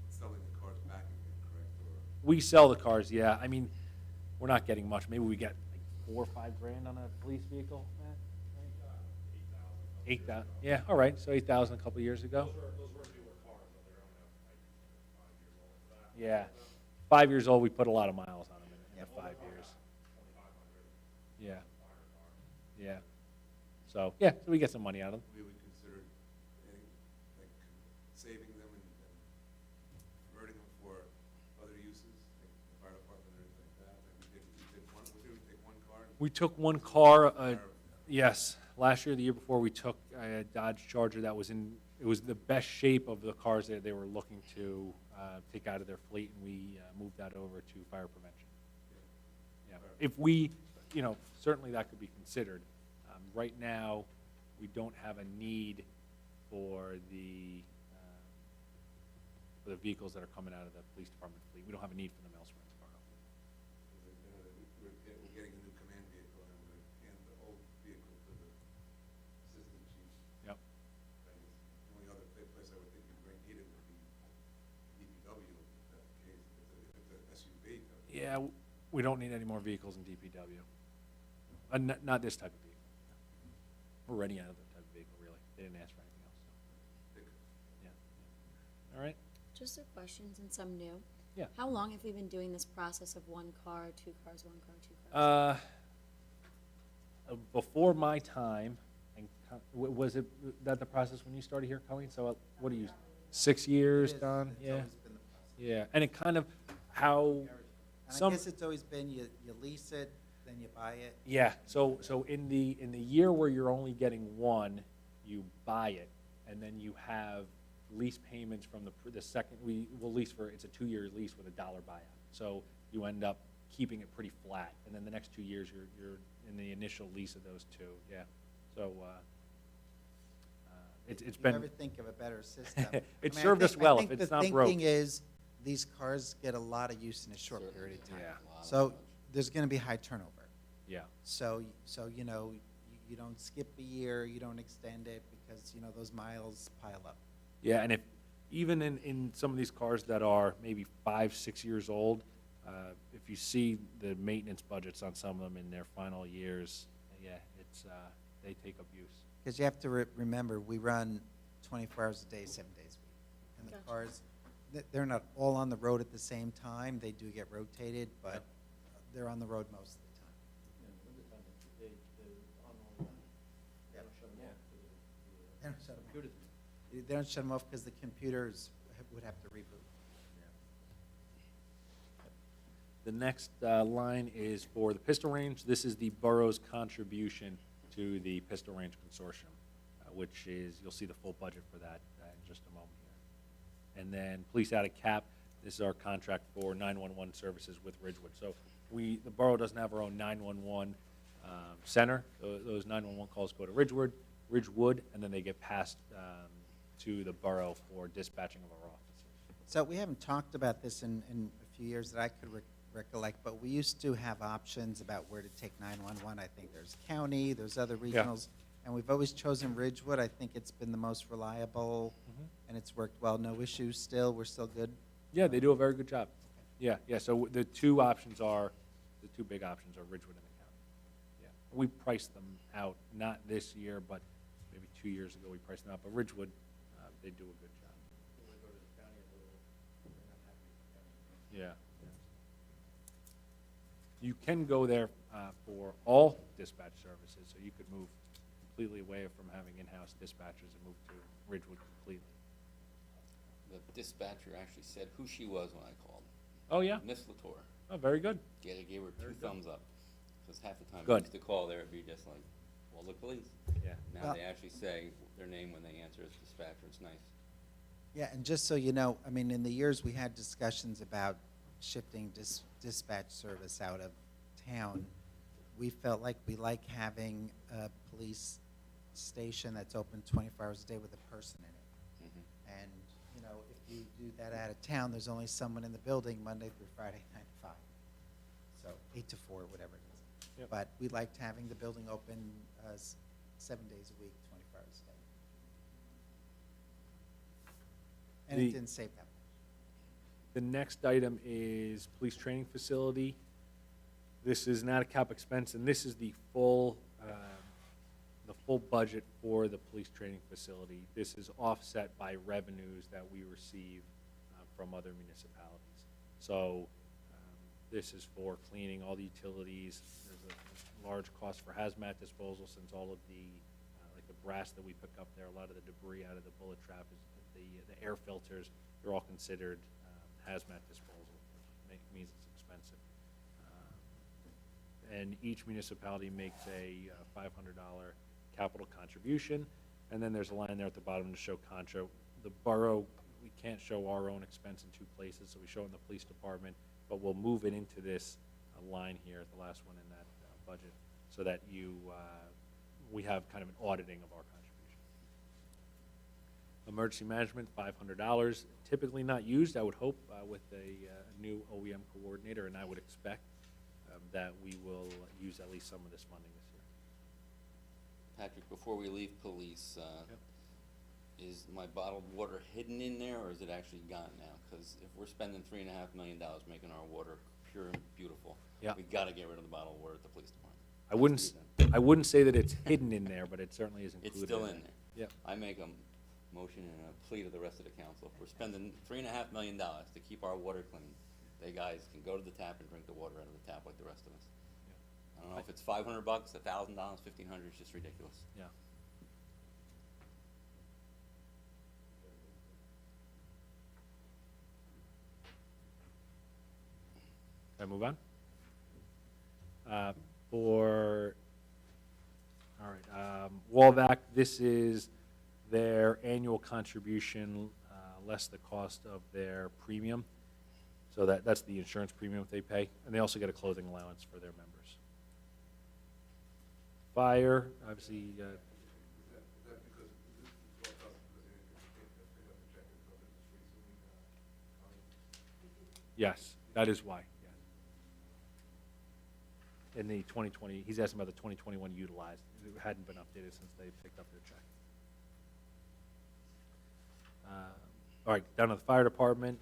S9: selling the cars back again, correct? Or
S6: We sell the cars, yeah. I mean, we're not getting much. Maybe we get like $4 or $5 grand on a police vehicle, Matt? 8,000. Yeah, all right, so 8,000 a couple of years ago.
S11: Those were newer cars, though, they're only like 5 years old. So that-
S6: Yeah. 5 years old, we put a lot of miles on them in the 5 years.
S11: 2,500
S6: Yeah,
S11: fire car.
S6: yeah. So, yeah, so we get some money out of them.
S9: we would consider like saving them and converting them for other uses, like the fire department or anything like that. Like we take one car? and-
S6: We took one car,
S9: Fire-
S6: yes, last year, the year before, we took a Dodge Charger that was it was the best shape of the cars that they were looking to take out of their fleet, and we moved that over to fire prevention. Yeah, if we, certainly that could be considered. Right now, we don't have a need for the vehicles that are coming out of the police department fleet. We don't have a need for them elsewhere in the borough.
S9: We're getting a new command vehicle, and we're gonna hand the old vehicle to the assistant chief.
S6: Yep.
S9: The only other place I would think you'd need it would be DPW, if that's the case, if it's a SUV. though.
S6: Yeah, we don't need any more vehicles in DPW. Not this type of vehicle. We're ready out of that type of vehicle, really. They didn't ask for anything else, so, yeah. All right?
S8: Just a question, since I'm new.
S6: Yeah.
S8: How long have we been doing this process of one car, two cars, one car, two cars?
S6: Before my time, and was it that the process when you started here, Colleen? So what are you, 6 years,
S5: It is.
S6: Don?
S5: It's
S6: Yeah,
S5: always been the process.
S6: yeah. And it kind of, how,
S5: And I
S6: some.
S5: guess it's always been you lease it, then you buy it.
S6: Yeah, so in the year where you're only getting one, you buy it, and then you have lease payments from the second, we will lease it's a 2-year lease with a $1 buyout. So you end up keeping it pretty flat, and then the next 2 years, you're in the initial lease of those two, yeah. So, it's
S5: If
S6: been.
S5: you ever think of a better system.
S6: It
S5: I
S6: served us
S5: think-
S6: well
S5: I
S6: if
S5: think
S6: it's
S5: the
S6: not broke.
S5: thinking is, these cars get a lot of use in a short period of time.
S6: Yeah.
S5: So there's gonna be high turnover.
S6: Yeah,
S5: So you don't skip a year, you don't extend it, because, those miles pile up.
S6: yeah, and even in some of these cars that are maybe 5, 6 years old, if you see the maintenance budgets on some of them in their final years, yeah, they take up use.
S5: Because you have to remember, we run 24 hours a day, 7 days a week. And the
S8: Gotcha.
S5: cars, they're not all on the road at the same time, they do get rotated, but they're on the road most of the time. They don't shut them off because the computers would have to reboot.
S6: The next line is for the pistol range. This is the borough's contribution to the Pistol Range Consortium, which is, you'll see the full budget for that in just a moment here. And then police out of cap, this is our contract for 911 services with Ridgewood. So the borough doesn't have our own 911 center. Those 911 calls go to Ridgewood, and then they get passed to the borough for dispatching of our officers.
S5: So we haven't talked about this in a few years that I could recollect, but we used to have options about where to take 911. I think there's county, there's other
S6: Yeah.
S5: regionals, and we've always chosen Ridgewood. I think it's been the most reliable, and it's worked well. No issues still, we're still good.
S6: Yeah, they do a very good job. Yeah, so the two big options are Ridgewood and the county. Yeah, we priced them out, not this year, but maybe 2 years ago, we priced them out, but Ridgewood, they do a good job. Yeah. You can go there for all dispatch services, so you could move completely away from having in-house dispatchers and move to Ridgewood completely.
S1: The dispatcher actually said who she was when I called.
S6: Oh, yeah?
S1: Miss Latour.
S6: Oh, very good.
S1: Gave her two thumbs up. Because half the time I
S6: Good.
S1: used to call there, it'd be just like, well, the police.
S6: Yeah.
S1: Now
S5: Well-
S1: they actually say their name when they answer as dispatcher. It's nice.
S5: Yeah, and just so you know, I mean, in the years we had discussions about shifting dispatch service out of town, we felt like we like having a police station that's open 24 hours a day with a person in it. And, you know, if you do that out of town, there's only someone in the building Monday through Friday, 9 to 5. So 8 to 4, whatever it is.
S6: Yep.
S5: But we liked having the building open 7 days a week, 24 hours a day. And
S6: The-
S5: it didn't save that much.
S6: The next item is police training facility. This is not a cap expense, and this is the full budget for the police training facility. This is offset by revenues that we receive from other municipalities. So this is for cleaning all the utilities. There's a large cost for hazmat disposal, since all of the, like the brass that we pick up there, a lot of the debris out of the bullet trap, is the air filters, they're all considered hazmat disposal, which means it's expensive. And each municipality makes a $500 capital contribution, and then there's a line there at the bottom to show contra. The borough, we can't show our own expense in two places, so we show it in the police department, but we'll move it into this line here, the last one in that budget, so that we have kind of an auditing of our contribution. Emergency management, $500, typically not used, I would hope, with a new OEM coordinator, and I would expect that we will use at least some of this funding this year.
S1: Patrick, before we leave police,
S6: Yep.
S1: is my bottled water hidden in there, or is it actually gone now? Because if we're spending $3.5 million making our water pure and beautiful,
S6: Yeah.
S1: we gotta get rid of the bottled water at the police department.
S6: I wouldn't say that it's hidden in there, but it certainly is included.
S1: It's still in there.
S6: Yep.
S1: I make a motion and a plea to the rest of the council. If we're spending $3.5 million to keep our water clean, they guys can go to the tap and drink the water out of the tap like the rest of us. I don't know if it's $500, $1,000, $1,500, it's just ridiculous.
S6: Yeah. Can I move on? All right, Wallback, this is their annual contribution, less the cost of their premium. So that's the insurance premium that they pay, and they also get a clothing allowance for their members. Fire, obviously,
S9: Is that because this is all tough because they can't pick up the check until this recently,
S6: yes, that is why, yes. In the 2020, he's asking about the 2021 utilized. It hadn't been updated since they picked up their check. All right, down to the fire department.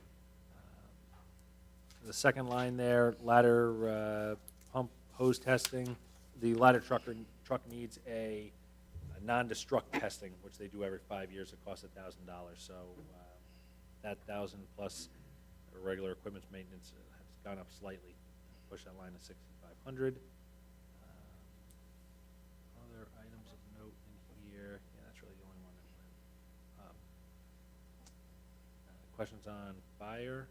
S6: The second line there, ladder pump hose testing. The ladder truck needs a non-destruct testing, which they do every 5 years. It costs $1,000. So that 1,000 plus regular equipment maintenance has gone up slightly. Push that line to 6,500. Other items of note in here. Yeah, that's really the only one that went up. Questions on fire?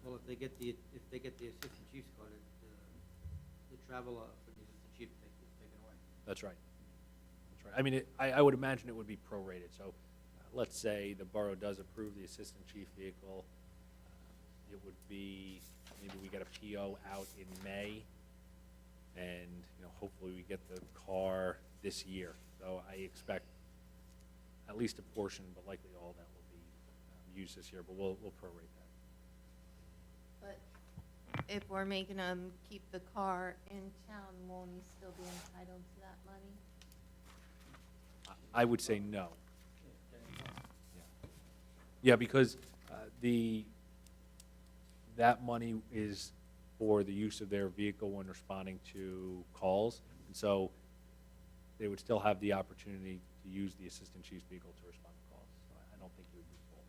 S3: Well, if they get the assistant chief's card, the travel for the assistant chief is taken away.
S6: That's right. That's right. I mean, I would imagine it would be prorated. So let's say the borough does approve the assistant chief vehicle. It would be, maybe we get a PO out in May, and, you know, hopefully we get the car this year. So I expect at least a portion, but likely all that will be used this year, but we'll prorate that.
S7: But if we're making them keep the car in town, won't he still be entitled to that money?
S6: I would say no. Yeah, because that money is for the use of their vehicle when responding to calls. And so they would still have the opportunity to use the assistant chief's vehicle to respond to calls. So I don't think he would be full.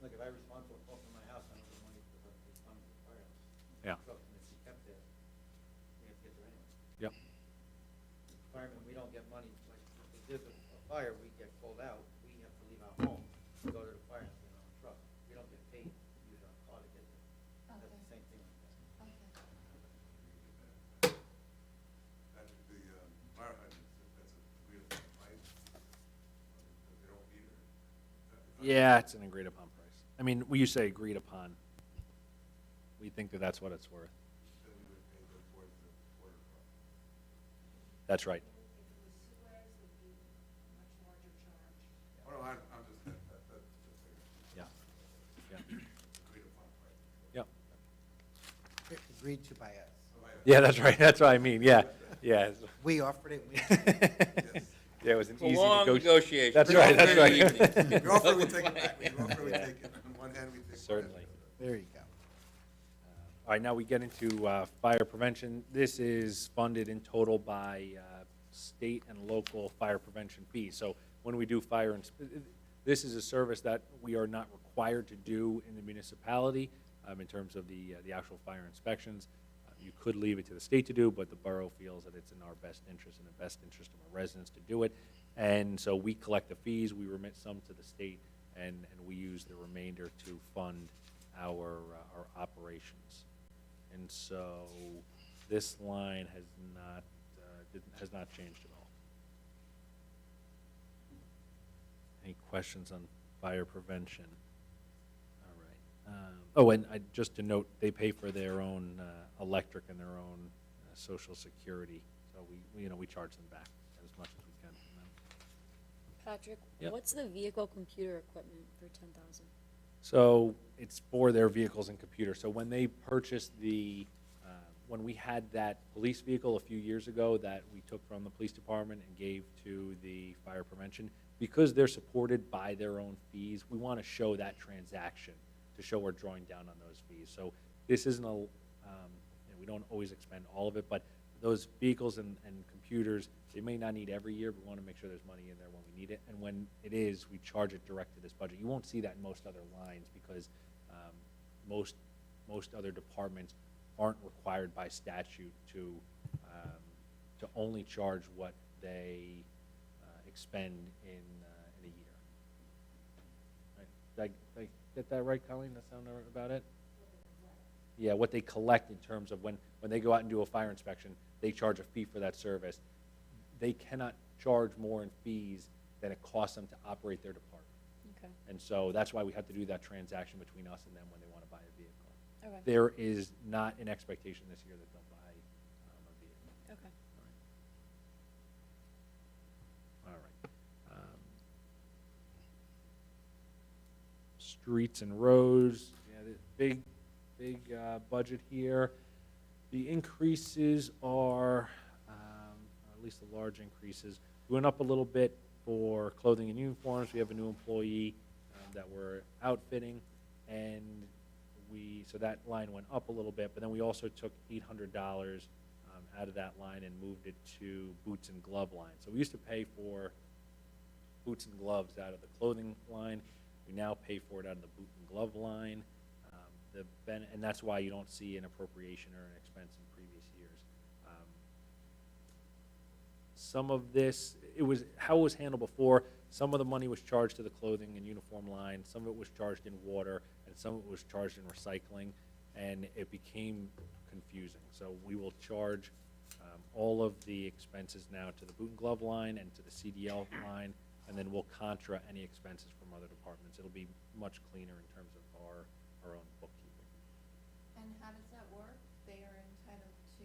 S3: Look, if I respond to a call from my house, I don't get money for responding to the firehouse.
S6: Yeah.
S3: Truck, and if he kept there, we have to get there anyway.
S6: Yep.
S3: Firemen, we don't get money, like, if there's a fire, we get called out, we have to leave our home to go to the firehouse in our truck. We don't get paid to use our car to get there. That's the same thing like that.
S9: Patrick, the fire hydrants, that's a weird pipe, because they don't meter.
S6: Yeah, it's an agreed upon price. I mean, we used to say agreed upon. We think that that's what it's worth.
S9: Then we would pay them towards the water truck.
S6: That's right.
S10: If it was Suez, it'd be a much larger charge.
S9: Oh, no, I'm just, that's the figure.
S6: Yeah. Yeah.
S9: Agreed upon, right?
S6: Yep.
S5: Agreed to by us.
S6: Yeah, that's right. That's what I mean. Yeah. Yeah.
S5: We offered it.
S6: Yeah, it was an
S1: It's a
S6: easy
S1: long negotiation.
S6: That's right. That's right.
S9: We offer, we take it back. We offer, we take it. On one hand, we take.
S6: Certainly.
S5: There you go.
S6: All right, now we get into fire prevention. This is funded in total by state and local fire prevention fees. So when we do fire, this is a service that we are not required to do in the municipality in terms of the actual fire inspections. You could leave it to the state to do, but the borough feels that it's in our best interest and the best interest of our residents to do it. And so we collect the fees, we remit some to the state, and we use the remainder to fund our operations. And so this line has not changed at all. Any questions on fire prevention? All right. Oh, and just to note, they pay for their own electric and their own social security. So we charge them back as much as we can from them.
S8: Patrick,
S6: Yep.
S8: what's the vehicle computer equipment for 10,000?
S6: So it's for their vehicles and computers. So when they purchased when we had that police vehicle a few years ago that we took from the police department and gave to the fire prevention, because they're supported by their own fees, we want to show that transaction to show we're drawing down on those fees. So this isn't we don't always expend all of it, but those vehicles and computers, they may not need every year, but we want to make sure there's money in there when we need it. And when it is, we charge it direct to this budget. You won't see that in most other lines because most other departments aren't required by statute to only charge what they expend in a year. Right. Did I get that right, Colleen? That sound right about it? Yeah, what they collect in terms of when they go out and do a fire inspection, they charge a fee for that service. They cannot charge more in fees than it costs them to operate their department.
S8: Okay.
S6: And so that's why we have to do that transaction between us and them when they want to buy a vehicle.
S8: Okay.
S6: There is not an expectation this year that they'll buy a vehicle.
S8: Okay.
S6: All right. Streets and roads, yeah, the big budget here. The increases are, at least the large increases, we went up a little bit for clothing and uniforms. We have a new employee that we're outfitting, and so that line went up a little bit, but then we also took $800 out of that line and moved it to boots and glove line. So we used to pay for boots and gloves out of the clothing line. We now pay for it out of the boot and glove line. And that's why you don't see an appropriation or an expense in previous years. Some of this, how it was handled before, some of the money was charged to the clothing and uniform line, some of it was charged in water, and some of it was charged in recycling, and it became confusing. So we will charge all of the expenses now to the boot and glove line and to the CDL line, and then we'll contra any expenses from other departments. It'll be much cleaner in terms of our own bookkeeping.
S7: And how does that work? They are entitled to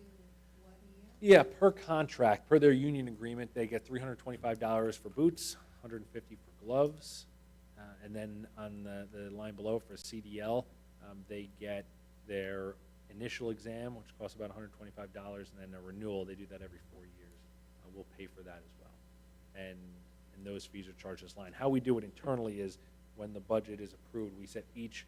S7: what a year?
S6: Yeah, per contract, per their union agreement, they get $325 for boots, $150 for gloves, and then on the line below for CDL, they get their initial exam, which costs about $125, and then a renewal. They do that every 4 years. We'll pay for that as well, and those fees are charged this line. How we do it internally is when the budget is approved, we set each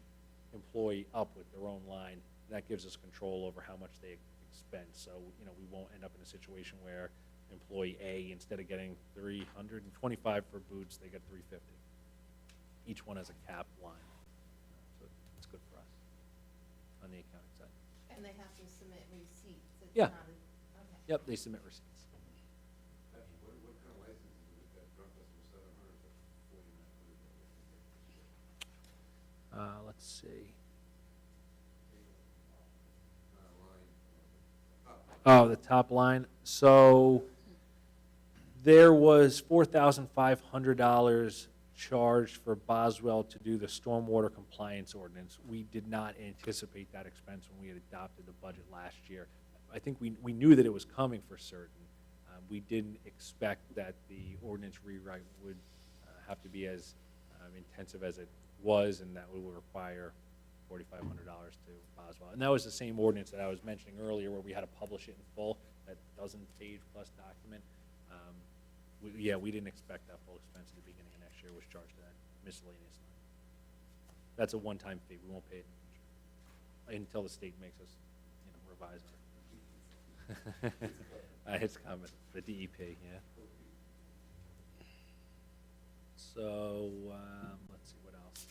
S6: employee up with their own line. And that gives us control over how much they expend. So, we won't end up in a situation where employee A, instead of getting $325 for boots, they get $350. Each one has a cap line. So it's good for us on the accounting side.
S7: And they have to submit receipts. It's
S6: Yeah.
S7: not okay.
S6: Yep, they submit receipts.
S9: What kind of licenses would that drop us from 700 to 4,900?
S6: Let's see. Oh, the top line. So there was $4,500 charged for Boswell to do the stormwater compliance ordinance. We did not anticipate that expense when we had adopted the budget last year. I think we knew that it was coming for certain. We didn't expect that the ordinance rewrite would have to be as intensive as it was, and that would require $4,500 to Boswell. And that was the same ordinance that I was mentioning earlier, where we had to publish it in full, that dozen-page plus document. We didn't expect that full expense at the beginning of next year was charged to that miscellaneous line. That's a one-time fee. We won't pay it in the future until the state makes us, revise it. It's coming, the DEP, yeah. So, let's see, what else?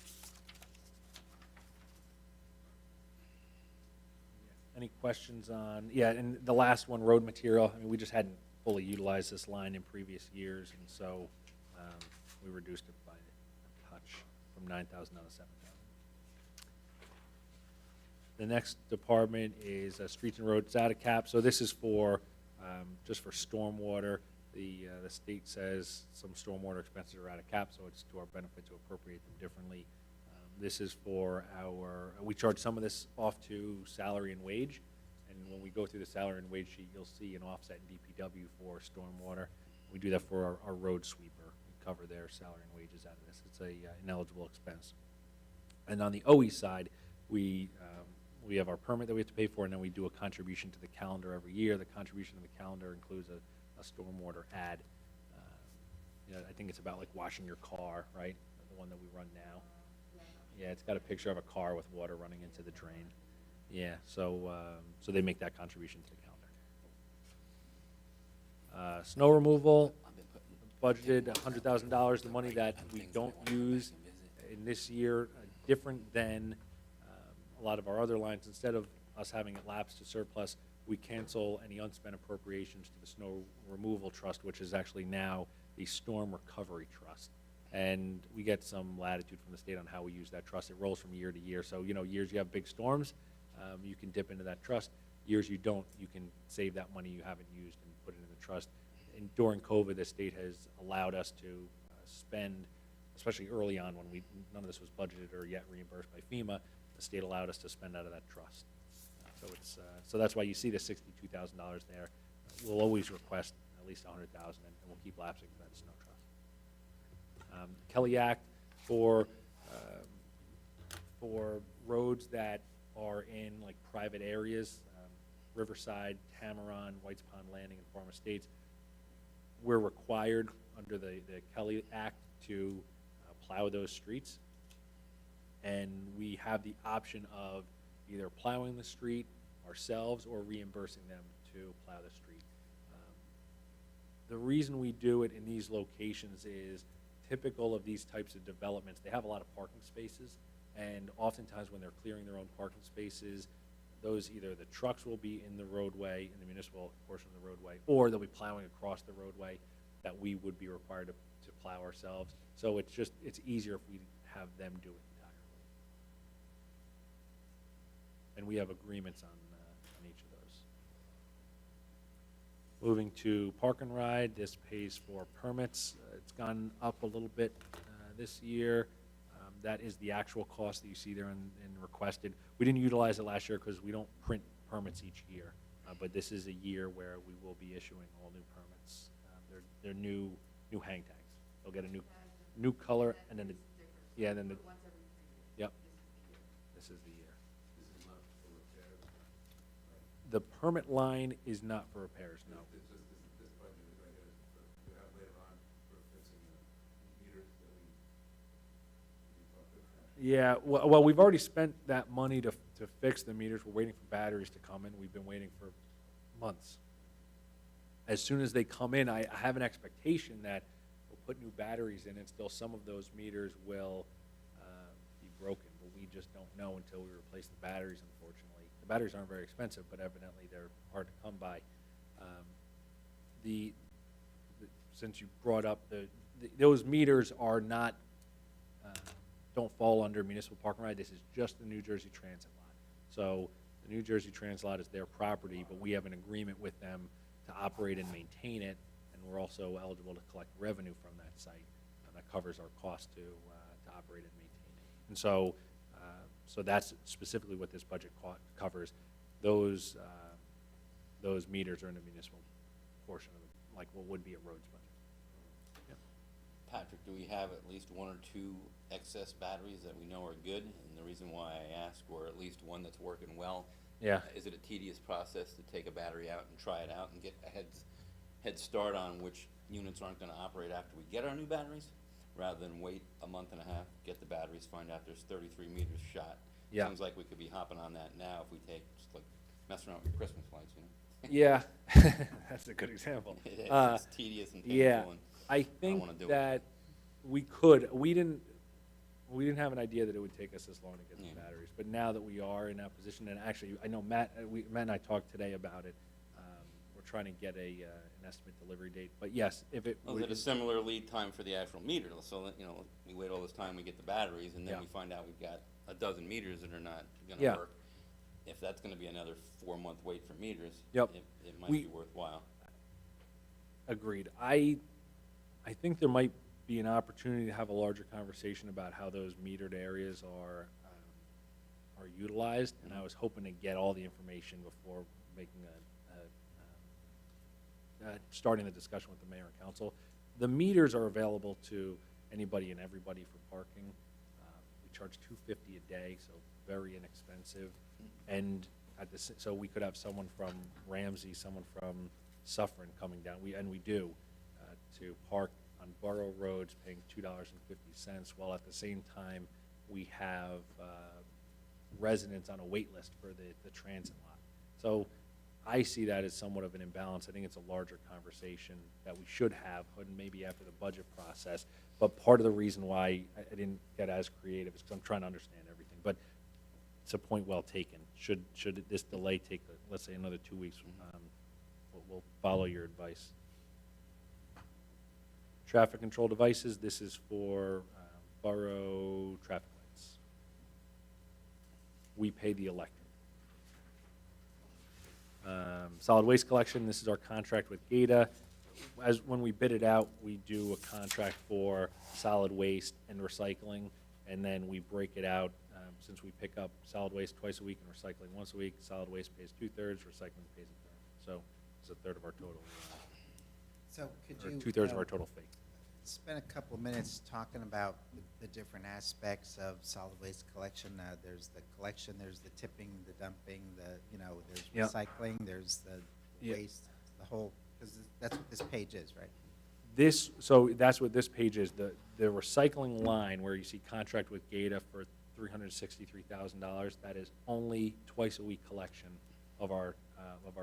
S6: Any questions on, and the last one, road material, I mean, we just hadn't fully utilized this line in previous years, and so we reduced it by a touch from 9,000 down to 7,000. The next department is streets and roads out of cap. So this is for just for stormwater. The state says some stormwater expenses are out of cap, so it's to our benefit to appropriate them differently. This is for we charge some of this off to salary and wage, and when we go through the salary and wage sheet, you'll see an offset in DPW for stormwater. We do that for our road sweeper. We cover their salary and wages out of this. It's a ineligible expense. And on the OE side, we have our permit that we have to pay for, and then we do a contribution to the calendar every year. The contribution to the calendar includes a stormwater ad. I think it's about like washing your car, right? The one that we run now. Yeah, it's got a picture of a car with water running into the drain. Yeah, so they make that contribution to the calendar. Snow removal, budgeted $100,000. The money that we don't use in this year, different than a lot of our other lines. Instead of us having it lapse to surplus, we cancel any unspent appropriations to the snow removal trust, which is actually now the storm recovery trust. And we get some latitude from the state on how we use that trust. It rolls from year to year. So, years you have big storms, you can dip into that trust. Years you don't, you can save that money you haven't used and put it in the trust. And during COVID, the state has allowed us to spend, especially early on when none of this was budgeted or yet reimbursed by FEMA, the state allowed us to spend out of that trust. So that's why you see the $62,000 there. We'll always request at least $100,000, and we'll keep lapsing for that snow trust. Kelly Act for roads that are in like private areas, Riverside, Tamaron, Whites Pond Landing, and Farm Estates. We're required under the Kelly Act to plow those streets, and we have the option of either plowing the street ourselves or reimbursing them to plow the street. The reason we do it in these locations is typical of these types of developments. They have a lot of parking spaces, and oftentimes when they're clearing their own parking spaces, those either the trucks will be in the roadway, in the municipal portion of the roadway, or they'll be plowing across the roadway that we would be required to plow ourselves. So it's easier if we have them do it entirely. And we have agreements on each of those. Moving to Park and Ride, this pays for permits. It's gone up a little bit this year. That is the actual cost that you see there in requested. We didn't utilize it last year because we don't print permits each year, but this is a year where we will be issuing all new permits. They're new hang tags. They'll get a new color, and then yep. This is the year.
S9: This is not for repairs.
S6: The permit line is not for repairs, no.
S9: It's just this budget is right here, to have later on for fixing the meters that we talked about.
S6: Yeah, well, we've already spent that money to fix the meters. We're waiting for batteries to come in. We've been waiting for months. As soon as they come in, I have an expectation that we'll put new batteries in, and still some of those meters will be broken, but we just don't know until we replace the batteries, unfortunately. The batteries aren't very expensive, but evidently they're hard to come by. Since you brought up those meters are not don't fall under municipal park and ride. This is just the New Jersey Transit lot. So the New Jersey Transit lot is their property, but we have an agreement with them to operate and maintain it, and we're also eligible to collect revenue from that site. That covers our cost to operate and maintain it. And so, so that's specifically what this budget covers. Those meters are in the municipal portion of, like, what would be a roads budget.
S1: Patrick, do we have at least one or two excess batteries that we know are good? And the reason why I ask, or at least one that's working well.
S6: Yeah.
S1: Is it a tedious process to take a battery out and try it out and get a head start on which units aren't gonna operate after we get our new batteries? Rather than wait a month and a half, get the batteries, find out there's 33 meters shot.
S6: Yeah.
S1: Seems like we could be hopping on that now if we take, just like messing around with your Christmas lights, you know?
S6: Yeah, that's a good example.
S1: It's tedious and
S6: Yeah,
S1: painful, and
S6: I think
S1: wanna do it.
S6: that we could, we didn't have an idea that it would take us this long to get the
S1: Yeah.
S6: batteries, but now that we are in that position, and actually, I know Matt and I talked today about it, we're trying to get an estimate delivery date, but yes, if it.
S1: Well, is it a similar lead time for the actual meter, so that, you know, we wait all this time, we get the batteries, and then
S6: Yeah.
S1: we find out we've got a dozen meters that are not gonna
S6: Yeah.
S1: work. If that's gonna be another 4-month wait for meters.
S6: Yep.
S1: It might
S6: We-
S1: be worthwhile.
S6: Agreed. I think there might be an opportunity to have a larger conversation about how those metered areas are utilized, and I was hoping to get all the information before making starting the discussion with the mayor and council. The meters are available to anybody and everybody for parking. We charge $250 a day, so very inexpensive. And so we could have someone from Ramsey, someone from Suffern coming down, we do, to park on borough roads, paying $2.50, while at the same time, we have residents on a wait list for the transit lot. So I see that as somewhat of an imbalance. I think it's a larger conversation that we should have, and maybe after the budget process. But part of the reason why I didn't get as creative is because I'm trying to understand everything. But it's a point well taken. Should this delay take, let's say, another 2 weeks, we'll follow your advice. Traffic control devices, this is for borough traffic lights. We pay the electric. Solid waste collection, this is our contract with GATA. When we bid it out, we do a contract for solid waste and recycling, and then we break it out. Since we pick up solid waste twice a week and recycling once a week, solid waste pays 2/3, recycling pays 1/3. So it's 1/3 of our total,
S5: So could
S6: or
S5: you?
S6: 2/3 of our total fee.
S5: Spend a couple of minutes talking about the different aspects of solid waste collection. There's the collection, there's the tipping, the dumping, there's
S6: Yeah.
S5: recycling, there's the
S6: Yeah.
S5: waste, the whole, because that's what this page is, right?
S6: So that's what this page is, the recycling line where you see contract with GATA for $363,000, that is only twice a week collection of our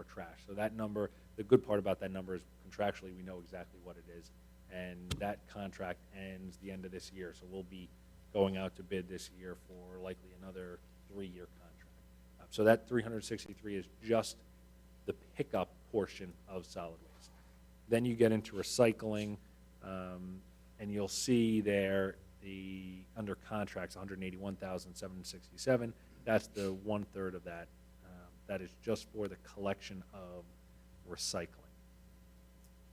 S6: trash. So that number, the good part about that number is contractually, we know exactly what it is. And that contract ends the end of this year, so we'll be going out to bid this year for likely another 3-year contract. So that 363 is just the pickup portion of solid waste. Then you get into recycling, and you'll see there under contracts, 181,767. That's the 1/3 of that. That is just for the collection of recycling.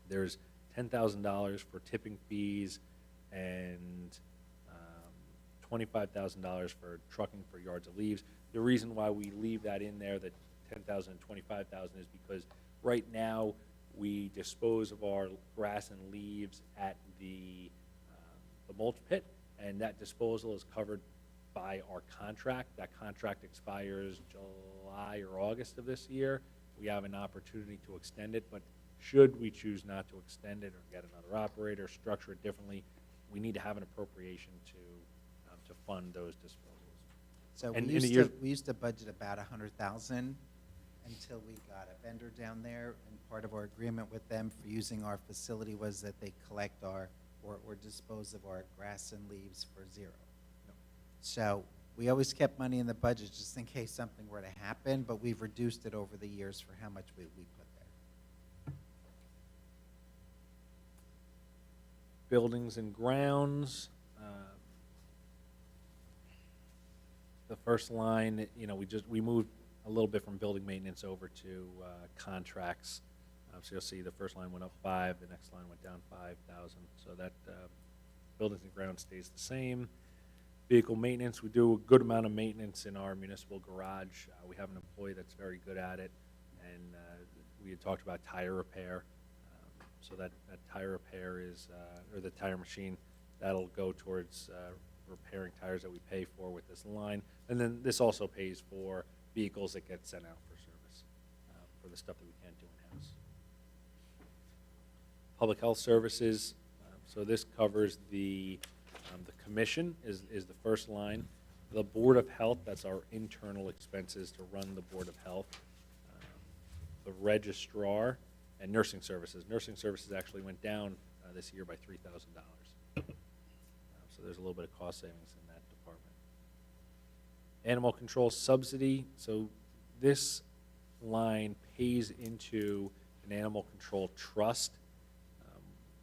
S6: There's $10,000 for tipping fees and $25,000 for trucking for yards of leaves. The reason why we leave that in there, the $10,000 and $25,000, is because right now we dispose of our grass and leaves at the mulch pit, and that disposal is covered by our contract. That contract expires July or August of this year. We have an opportunity to extend it, but should we choose not to extend it or get another operator, structure it differently, we need to have an appropriation to fund those disposals.
S5: So
S6: And
S5: we
S6: in the
S5: used
S6: years-
S5: to, we used to budget about 100,000 until we got a vendor down there, and part of our agreement with them for using our facility was that they collect or dispose of our grass and leaves for zero. So we always kept money in the budget just in case something were to happen, but we've reduced it over the years for how much we put there.
S6: Buildings and grounds. The first line, we moved a little bit from building maintenance over to contracts. So you'll see the first line went up 5, the next line went down 5,000. So that, buildings and grounds stays the same. Vehicle maintenance, we do a good amount of maintenance in our municipal garage. We have an employee that's very good at it, and we had talked about tire repair. So that tire repair is, or the tire machine, that'll go towards repairing tires that we pay for with this line. And then this also pays for vehicles that get sent out for service, for the stuff that we can't do in-house. Public health services, so this covers the commission is the first line. The Board of Health, that's our internal expenses to run the Board of Health. The registrar and nursing services. Nursing services actually went down this year by $3,000. So there's a little bit of cost savings in that department. Animal control subsidy, so this line pays into an animal control trust.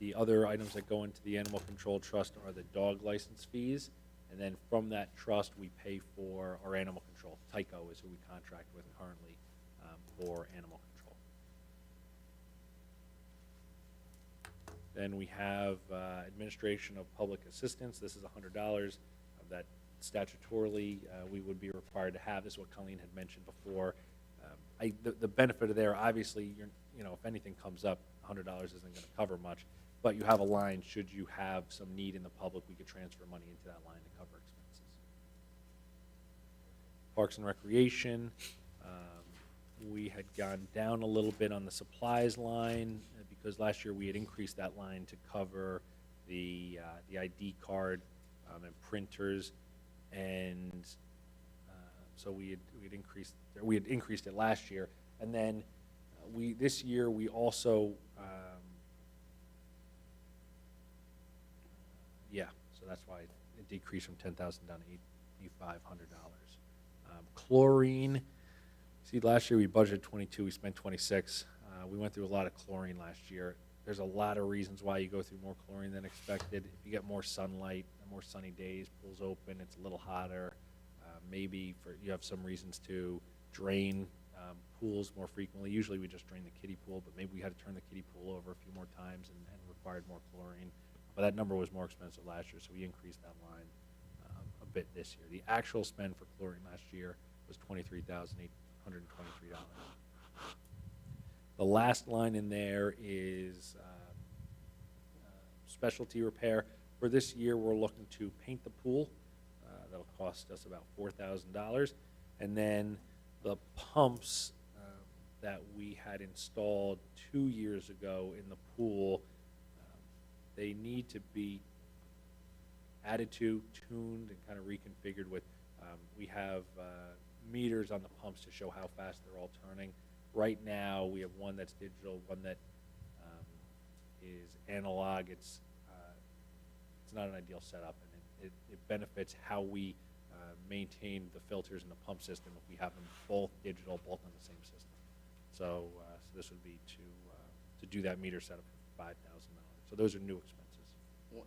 S6: The other items that go into the animal control trust are the dog license fees, and then from that trust, we pay for our animal control. Tyco is who we contract with currently for animal control. Then we have administration of public assistance. This is $100 that statutorily we would be required to have. This is what Colleen had mentioned before. The benefit of there, obviously, if anything comes up, $100 isn't going to cover much, but you have a line, should you have some need in the public, we could transfer money into that line to cover expenses. Parks and Recreation, we had gone down a little bit on the supplies line because last year we had increased that line to cover the ID card and printers, and so we had increased it last year, and then this year we also so that's why it decreased from $10,000 down to $8,500. Chlorine, see, last year we budgeted 22, we spent 26. We went through a lot of chlorine last year. There's a lot of reasons why you go through more chlorine than expected. If you get more sunlight, more sunny days, pool's open, it's a little hotter. Maybe you have some reasons to drain pools more frequently. Usually we just drain the kiddie pool, but maybe we had to turn the kiddie pool over a few more times and required more chlorine. But that number was more expensive last year, so we increased that line a bit this year. The actual spend for chlorine last year was $23,823. The last line in there is specialty repair. For this year, we're looking to paint the pool. That'll cost us about $4,000. And then the pumps that we had installed 2 years ago in the pool, they need to be added to, tuned, and kind of reconfigured with. We have meters on the pumps to show how fast they're all turning. Right now, we have one that's digital, one that is analog. It's not an ideal setup, and it benefits how we maintain the filters in the pump system if we have them both digital, both on the same system. So this would be to do that meter setup for $5,000. So those are new expenses.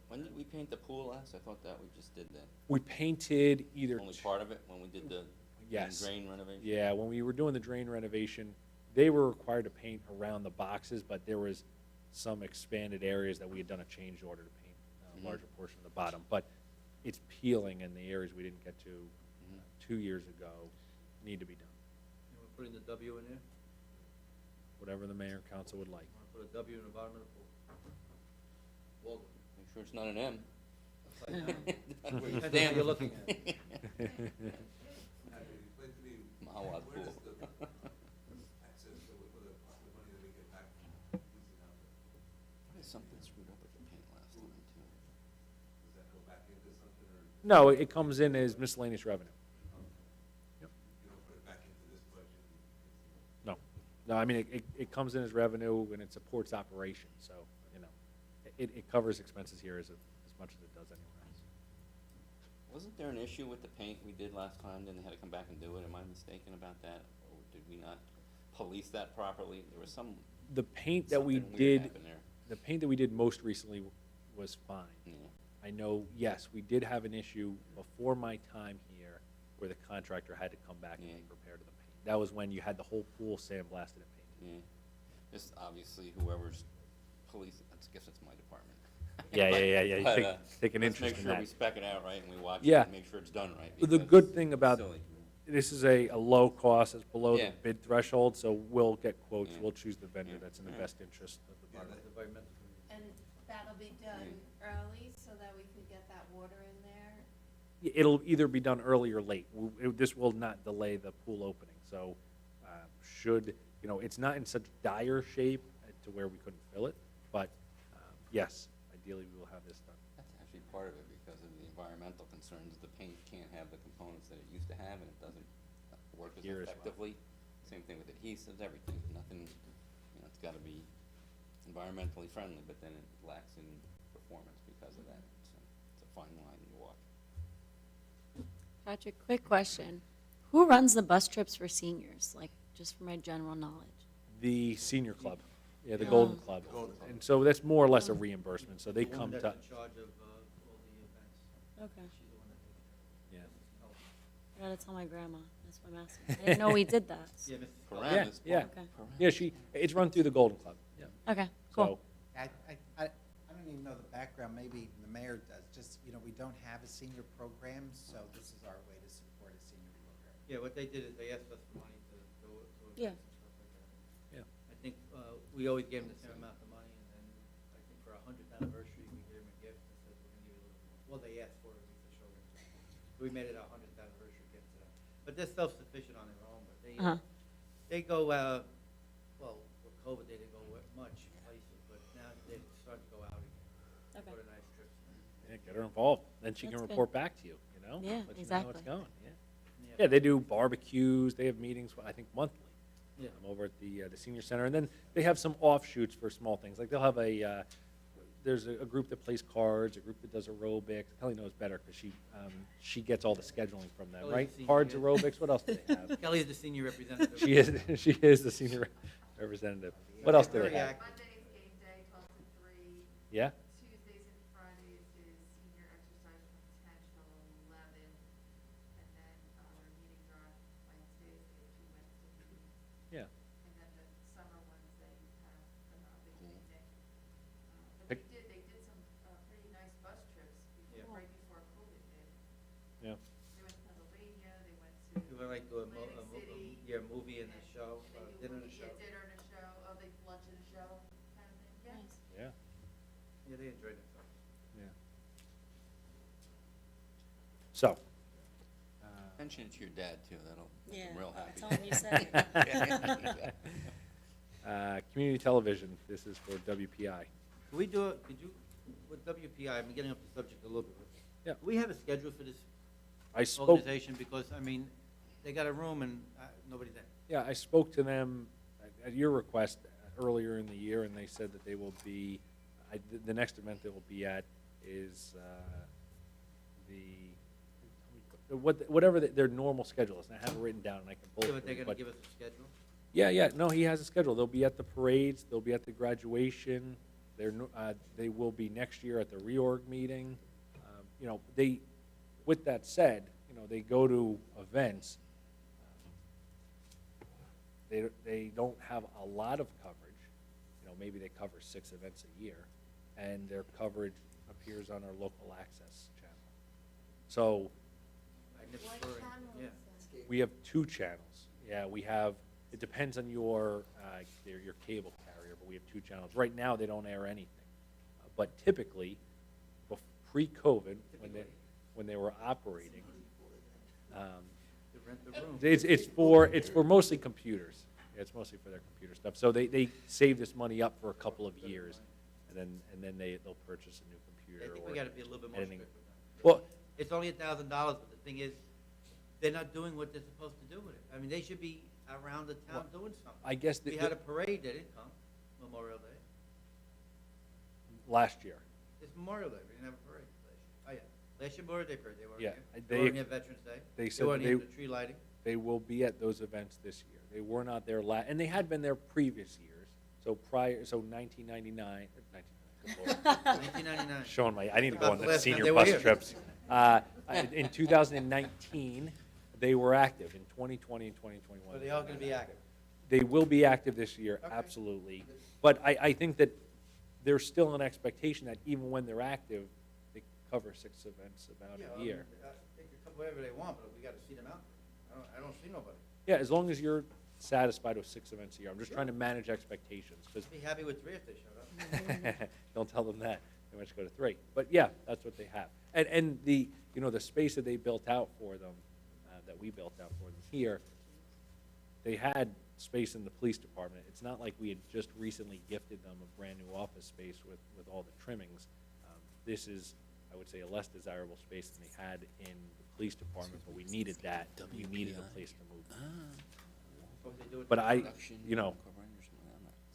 S1: When did we paint the pool last? I thought that we just did that.
S6: We painted either
S1: Only part of it when we did the
S6: Yes.
S1: drain renovation?
S6: Yeah, when we were doing the drain renovation, they were required to paint around the boxes, but there was some expanded areas that we had done a change order to paint a larger portion of the bottom. But it's peeling in the areas we didn't get to 2 years ago, need to be done.
S3: You want to put in the W in there?
S6: Whatever the mayor and council would like.
S3: You want to put a W in the bottom of the pool? Waldwick.
S1: Make sure it's not an M.
S3: Depends on how you're looking at it.
S9: Explain to me,
S1: Mahawat
S9: where does
S1: pool.
S9: the access go with the money that we get back from leasing out there?
S1: Something screwed up with the paint last time, too.
S9: Does that go back into something, or
S6: No, it comes in as miscellaneous revenue.
S9: you don't put it back into this budget?
S6: No, no, I mean, it comes in as revenue and it supports operations, so, it covers expenses here as much as it does anywhere else.
S1: Wasn't there an issue with the paint we did last time, then they had to come back and do it? Am I mistaken about that? Or did we not police that properly? There was some,
S6: The paint that we
S1: something weird
S6: did,
S1: happened there.
S6: the paint that we did most recently was fine.
S1: Yeah.
S6: I know, yes, we did have an issue before my time here where the contractor had to come back and
S1: Yeah.
S6: make repair to the paint. That was when you had the whole pool sandblasted and painted.
S1: Yeah, just obviously whoever's police, I guess it's my department.
S6: Yeah. You
S1: But,
S6: take an interest in
S1: Let's make sure we
S6: that.
S1: spec it out right and we watch it
S6: Yeah.
S1: and make sure it's done right.
S6: The
S1: because
S6: good thing
S1: it's
S6: about,
S1: silly.
S6: this is a low cost, it's below the
S1: Yeah.
S6: bid threshold, so we'll get quotes,
S1: Yeah.
S6: we'll choose the vendor
S1: Yeah.
S6: that's in the
S1: Yeah.
S6: best interest of the borough.
S7: And that'll be done early so that we can get that water in there.
S6: It'll either be done early or late. This will not delay the pool opening, so should, it's not in such dire shape to where we couldn't fill it, but yes, ideally we will have this done.
S1: That's actually part of it because of the environmental concerns. The paint can't have the components that it used to have and it doesn't work as
S6: Here as well.
S1: effectively. Same thing with adhesives, everything. Nothing, it's gotta be environmentally friendly, but then it lacks in performance because of that. So it's a fine line you walk.
S8: Patrick, quick question. Who runs the bus trips for seniors, like, just for my general knowledge?
S6: The senior club, the Golden Club. And so that's more or less a reimbursement, so they come to,
S3: That's in charge of all the events.
S8: Okay.
S3: She's the one that takes care of it.
S6: yeah.
S8: I gotta tell my grandma, that's why I'm asking. I didn't know we did that.
S3: Yeah, Mrs. Cullen.
S1: Paramus.
S6: Yeah.
S8: Okay.
S6: It's run through the Golden Club, yeah.
S8: Okay,
S6: So,
S8: cool.
S5: I don't even know the background, maybe the mayor does, just, we don't have a senior program, so this is our way to support a senior program.
S3: Yeah, what they did is they asked us for money to do it.
S8: Yeah.
S6: Yeah.
S3: I think, we always gave them the same amount of money, and then I think for our 100th anniversary, we gave them a gift and said, we're gonna give you a little more. Well, they asked for it, we said, sure. So we made it our 100th anniversary gift to them. But they're self-sufficient on their own, but
S8: Uh-huh.
S3: they go, well, with COVID, they didn't go much places, but now they're starting to go out again.
S8: Okay.
S3: Go to nice trips.
S6: yeah, get her involved, then she can
S8: That's good.
S6: report back to you,
S8: Yeah,
S6: Let you know how it's
S8: exactly.
S6: going, yeah. Yeah, they do barbecues, they have meetings, I think monthly.
S3: Yeah.
S6: Over at the senior center, and then they have some offshoots for small things, like they'll have there's a group that plays cards, a group that does aerobics. Kelly knows better, because she gets all the scheduling from them,
S3: Kelly's
S6: right?
S3: the senior,
S6: Cards,
S3: yeah.
S6: aerobics, what else do they have?
S3: Kelly's the senior representative.
S6: She is the senior representative. What else do they
S3: Very
S6: have?
S3: active.
S2: Monday's game day, 12 to 3.
S6: Yeah?
S2: Tuesdays and Fridays is senior exercise from 10 till 11. And then our meetings are on Wednesdays, we have 2 Wednesday meetings.
S6: Yeah.
S2: And then the summer ones, they have a big picnic.
S6: Pic-
S2: But they did some pretty nice bus trips
S3: Yeah.
S2: right before COVID hit.
S6: Yeah.
S2: They went to Pennsylvania, they went
S3: We went like to
S2: Atlantic City.
S3: yeah, movie and a show,
S2: They do
S3: dinner and a
S2: movie,
S3: show.
S2: yeah, dinner and a show, they lunch and a show, kind of thing, yeah.
S8: Nice.
S6: Yeah.
S3: Yeah, they enjoyed themselves.
S6: Yeah. So.
S1: Mention it to your dad too, that'll make him real happy.
S8: Tell him you said it.
S6: Community television, this is for WPI.
S3: Could we do it, could you, with WPI, I'm getting off the subject a little bit.
S6: Yeah.
S3: Do we have a schedule for this
S6: I spoke,
S3: organization? Because, I mean, they got a room and nobody's in.
S6: yeah, I spoke to them at your request earlier in the year, and they said that they will be, the next event they will be at is whatever their normal schedule is, and I have it written down, and I can pull it.
S3: Yeah, but
S6: for
S3: they're
S6: you,
S3: gonna give us a schedule?
S6: Yeah, no, he has a schedule. They'll be at the parades, they'll be at the graduation, they will be next year at the reorg meeting. With that said, they go to events. They don't have a lot of coverage, maybe they cover 6 events a year, and their coverage appears on our local access channel. So,
S7: What channel
S3: Yeah.
S7: is that?
S6: we have 2 channels. Yeah, we have, it depends on your cable carrier, but we have 2 channels. Right now, they don't air anything. But typically, pre-COVID, when they were operating,
S3: To rent the room?
S6: it's for mostly computers. Yeah, it's mostly for their computer stuff. So they save this money up for a couple of years, and then they'll purchase a new
S3: I
S6: computer.
S3: think
S6: or
S3: we gotta be a little bit more
S6: editing.
S3: strict with them.
S6: Well,
S3: It's only $1,000, but the thing is, they're not doing what they're supposed to do with it. I mean, they should be around the town doing something.
S6: I guess
S3: We had a parade, they didn't come, Memorial Day.
S6: last year.
S3: It's Memorial Day, we didn't have a parade last year. Oh, yeah, last year Memorial Day parade, they weren't
S6: Yeah,
S3: here.
S6: they-
S3: They weren't here Veterans Day.
S6: they
S3: They
S6: said
S3: weren't
S6: that
S3: here
S6: they-
S3: for the tree lighting.
S6: They will be at those events this year. They were not there and they had been there previous years. So 1999,
S3: 1999.
S6: showing I need to go
S3: About
S6: on
S3: the
S6: the
S3: last time
S6: senior
S3: they were
S6: bus
S3: here.
S6: trips. In 2019, they were active. In 2020 and 2021.
S3: So they are gonna be active.
S6: They will be active this year,
S3: Okay.
S6: absolutely. But I think that there's still an expectation that even when they're active, they cover 6 events about a year.
S3: They can come wherever they want, but we gotta see them out. I don't see nobody.
S6: Yeah, as long as you're satisfied with 6 events a year. I'm just trying to manage expectations, because
S3: Be happy with 3 if they showed up.
S6: don't tell them that. They must go to 3. But yeah, that's what they have. And the, the space that they built out for them, that we built out for them here, they had space in the police department. It's not like we had just recently gifted them a brand-new office space with all the trimmings. This is, I would say, a less desirable space than they had in the police department, but we needed that. We needed a place to move.
S3: What they do with
S6: But
S3: the-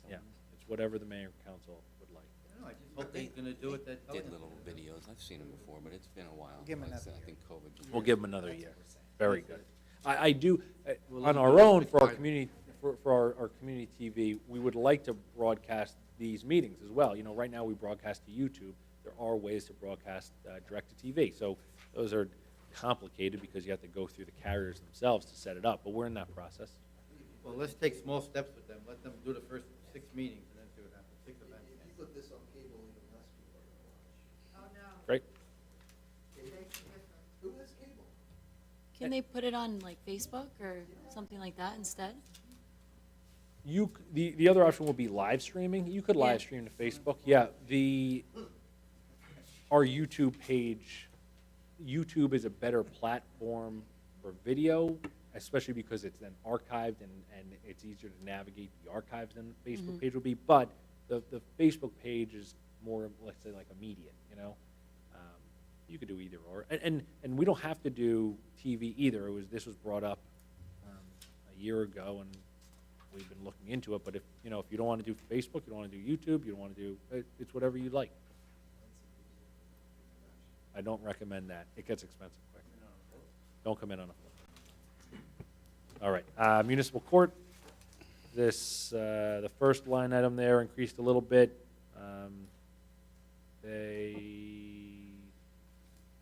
S6: yeah, it's whatever the mayor and council would like.
S3: I don't know, I just hope they're gonna do what they're telling
S1: Did
S3: us.
S1: little videos, I've seen them before, but it's been a while.
S5: Give 'em
S1: Like I
S5: another
S1: said, I
S5: year.
S1: think COVID. just-
S6: We'll give them another year. Very good. I do,
S3: We'll
S6: on
S3: leave
S6: our
S3: it
S6: own,
S3: at
S6: for our
S3: 5.
S6: community, for our community TV, we would like to broadcast these meetings as well. Right now we broadcast to YouTube. There are ways to broadcast direct to TV. So those are complicated because you have to go through the carriers themselves to set it up, but we're in that process.
S3: Well, let's take small steps with them. Let them do the first 6 meetings and then see what happens, 6 events.
S4: If you put this on cable, even less people are gonna watch.
S2: Oh, no.
S6: Great?
S4: Who has cable?
S8: Can they put it on like Facebook or something like that instead?
S6: The other option would be live streaming. You could
S8: Yeah.
S6: live stream to Facebook. Yeah, our YouTube page, YouTube is a better platform for video, especially because it's then archived and it's easier to navigate the archives than the Facebook page would be. But the Facebook page is more, let's say, like immediate, You could do either or. And we don't have to do TV either. This was brought up a year ago, and we've been looking into it. But if you don't want to do Facebook, you don't want to do YouTube, you don't want to do, it's whatever you like. I don't recommend that. It gets expensive quick. Don't come in on a float. All right, municipal court. The first line item there increased a little bit.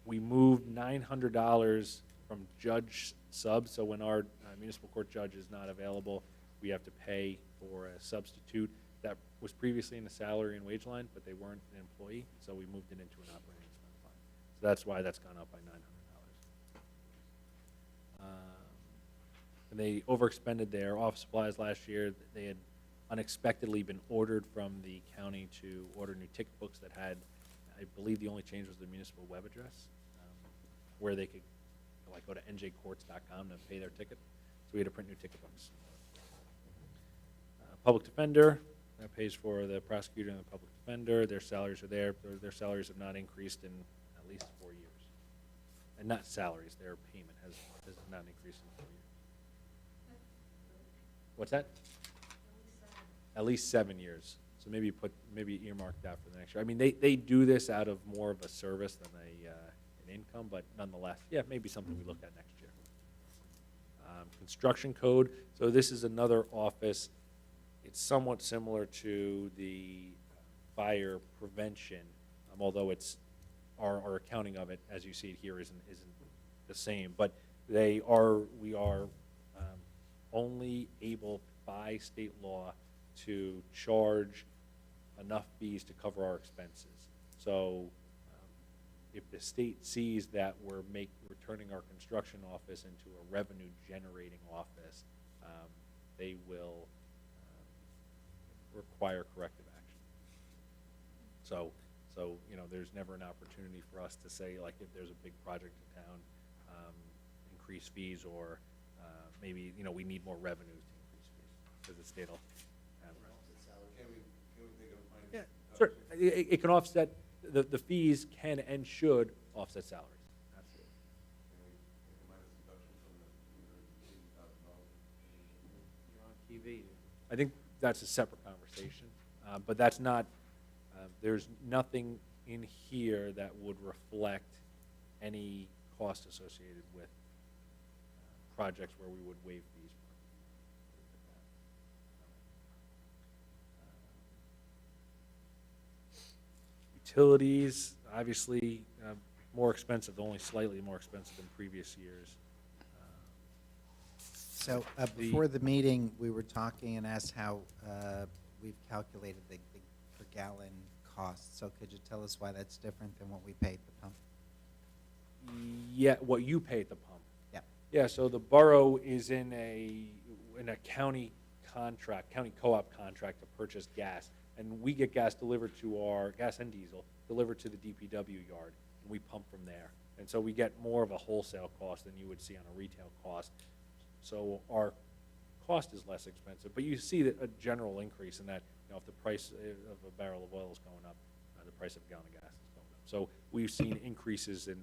S6: We moved $900 from judge sub, so when our municipal court judge is not available, we have to pay for a substitute. That was previously in the salary and wage line, but they weren't an employee, so we moved it into an operating expense line. So that's why that's gone up by $900. And they overexpended their office supplies last year. They had unexpectedly been ordered from the county to order new ticket books that had, I believe the only change was the municipal web address, where they could go to njcourts.com to pay their ticket. So we had to print new ticket books. Public defender, that pays for the prosecutor and the public defender. Their salaries are there. Their salaries have not increased in at least 4 years. And not salaries, their payment has not increased in 4 years. What's that? At least 7 years. So maybe earmark that for the next year. I mean, they do this out of more of a service than an income, but nonetheless, yeah, maybe something we look at next year. Construction code. So this is another office. It's somewhat similar to the fire prevention, although it's our accounting of it, as you see it here, isn't the same. But we are only able by state law to charge enough fees to cover our expenses. So if the state sees that we're turning our construction office into a revenue-generating office, they will require corrective action. So there's never an opportunity for us to say, like, if there's a big project in town, increase fees, or maybe we need more revenues to increase fees because the state will.
S9: Can we think of finding?
S6: Yeah, sure. It can offset, the fees can and should offset salaries. Absolutely.
S9: Can we make a minus deduction from the $280,000?
S3: You're on TV.
S6: I think that's a separate conversation, but that's not, there's nothing in here that would reflect any cost associated with projects where we would waive fees. Utilities, obviously, more expensive, only slightly more expensive than previous years.
S5: So before the meeting, we were talking and asked how we've calculated the per gallon cost. So could you tell us why that's different than what we pay at the pump?
S6: Yeah, what you pay at the pump.
S5: Yeah.
S6: Yeah, so the borough is in a county contract, county co-op contract to purchase gas. And we get gas delivered to our, gas and diesel, delivered to the DPW yard, and we pump from there. And so we get more of a wholesale cost than you would see on a retail cost. So our cost is less expensive, but you see a general increase in that, if the price of a barrel of oil is going up, the price of a gallon of gas is going up. So we've seen increases in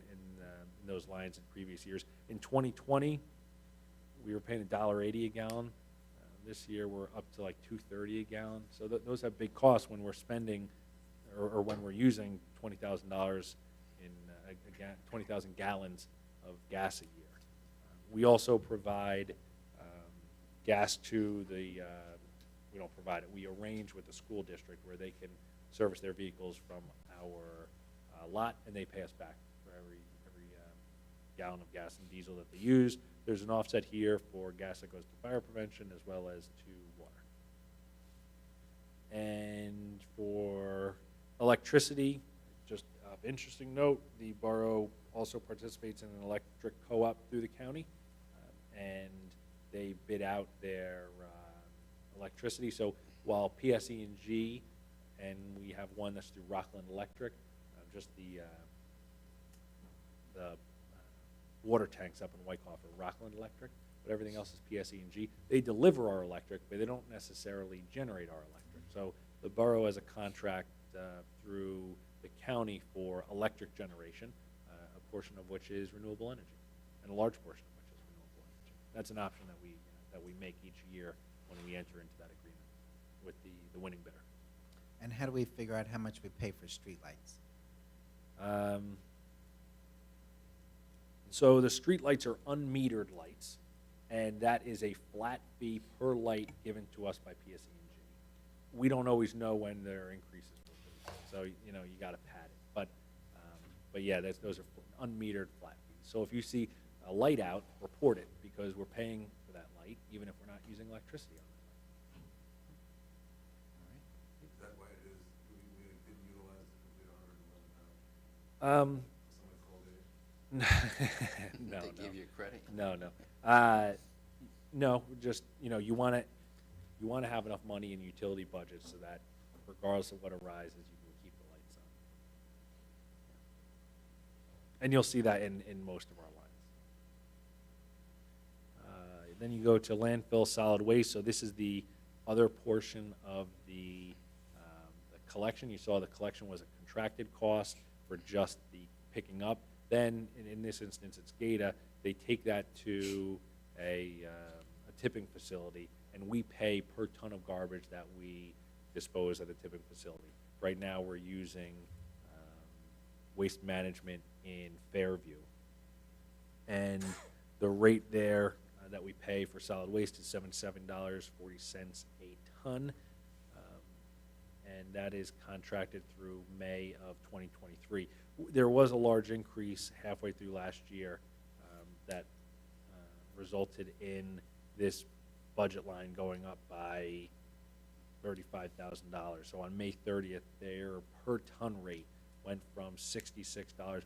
S6: those lines in previous years. In 2020, we were paying $1.80 a gallon. This year, we're up to like $2.30 a gallon. So those have big costs when we're spending, or when we're using $20,000 in 20,000 gallons of gas a year. We also provide gas to the, we don't provide it, we arrange with the school district where they can service their vehicles from our lot, and they pay us back for every gallon of gas and diesel that they use. There's an offset here for gas that goes to fire prevention as well as to water. And for electricity, just of interesting note, the borough also participates in an electric co-op through the county, and they bid out their electricity. So while PSE&G, and we have one that's through Rockland Electric, just the water tanks up in Wyckoff are Rockland Electric, but everything else is PSE&G. They deliver our electric, but they don't necessarily generate our electric. So the borough has a contract through the county for electric generation, a portion of which is renewable energy, and a large portion of which is renewable energy. That's an option that we make each year when we enter into that agreement with the winning bidder.
S5: And how do we figure out how much we pay for streetlights?
S6: So the street lights are unmetered lights, and that is a flat fee per light given to us by PSE&G. We don't always know when their increases will be, so you got to pad it. But yeah, those are unmetered flat fees. So if you see a light out, report it, because we're paying for that light, even if we're not using electricity on
S9: Is that why it is, we didn't utilize the complete 111 pounds?
S6: that light.
S9: Someone called in?
S6: No,
S1: They give you credit?
S6: No, just, you want to have enough money in utility budgets so that regardless of what arises, you can keep the lights on. And you'll see that in most of our lines. Then you go to landfill solid waste. So this is the other portion of the collection. You saw the collection was a contracted cost for just the picking up. Then, in this instance, it's GATA. They take that to a tipping facility, and we pay per ton of garbage that we dispose at the tipping facility. Right now, we're using Waste Management in Fairview. And the rate there that we pay for solid waste is $77.40 a ton. And that is contracted through May of 2023. There was a large increase halfway through last year that resulted in this budget line going up by $35,000. So on May 30th, their per ton rate went from $66.05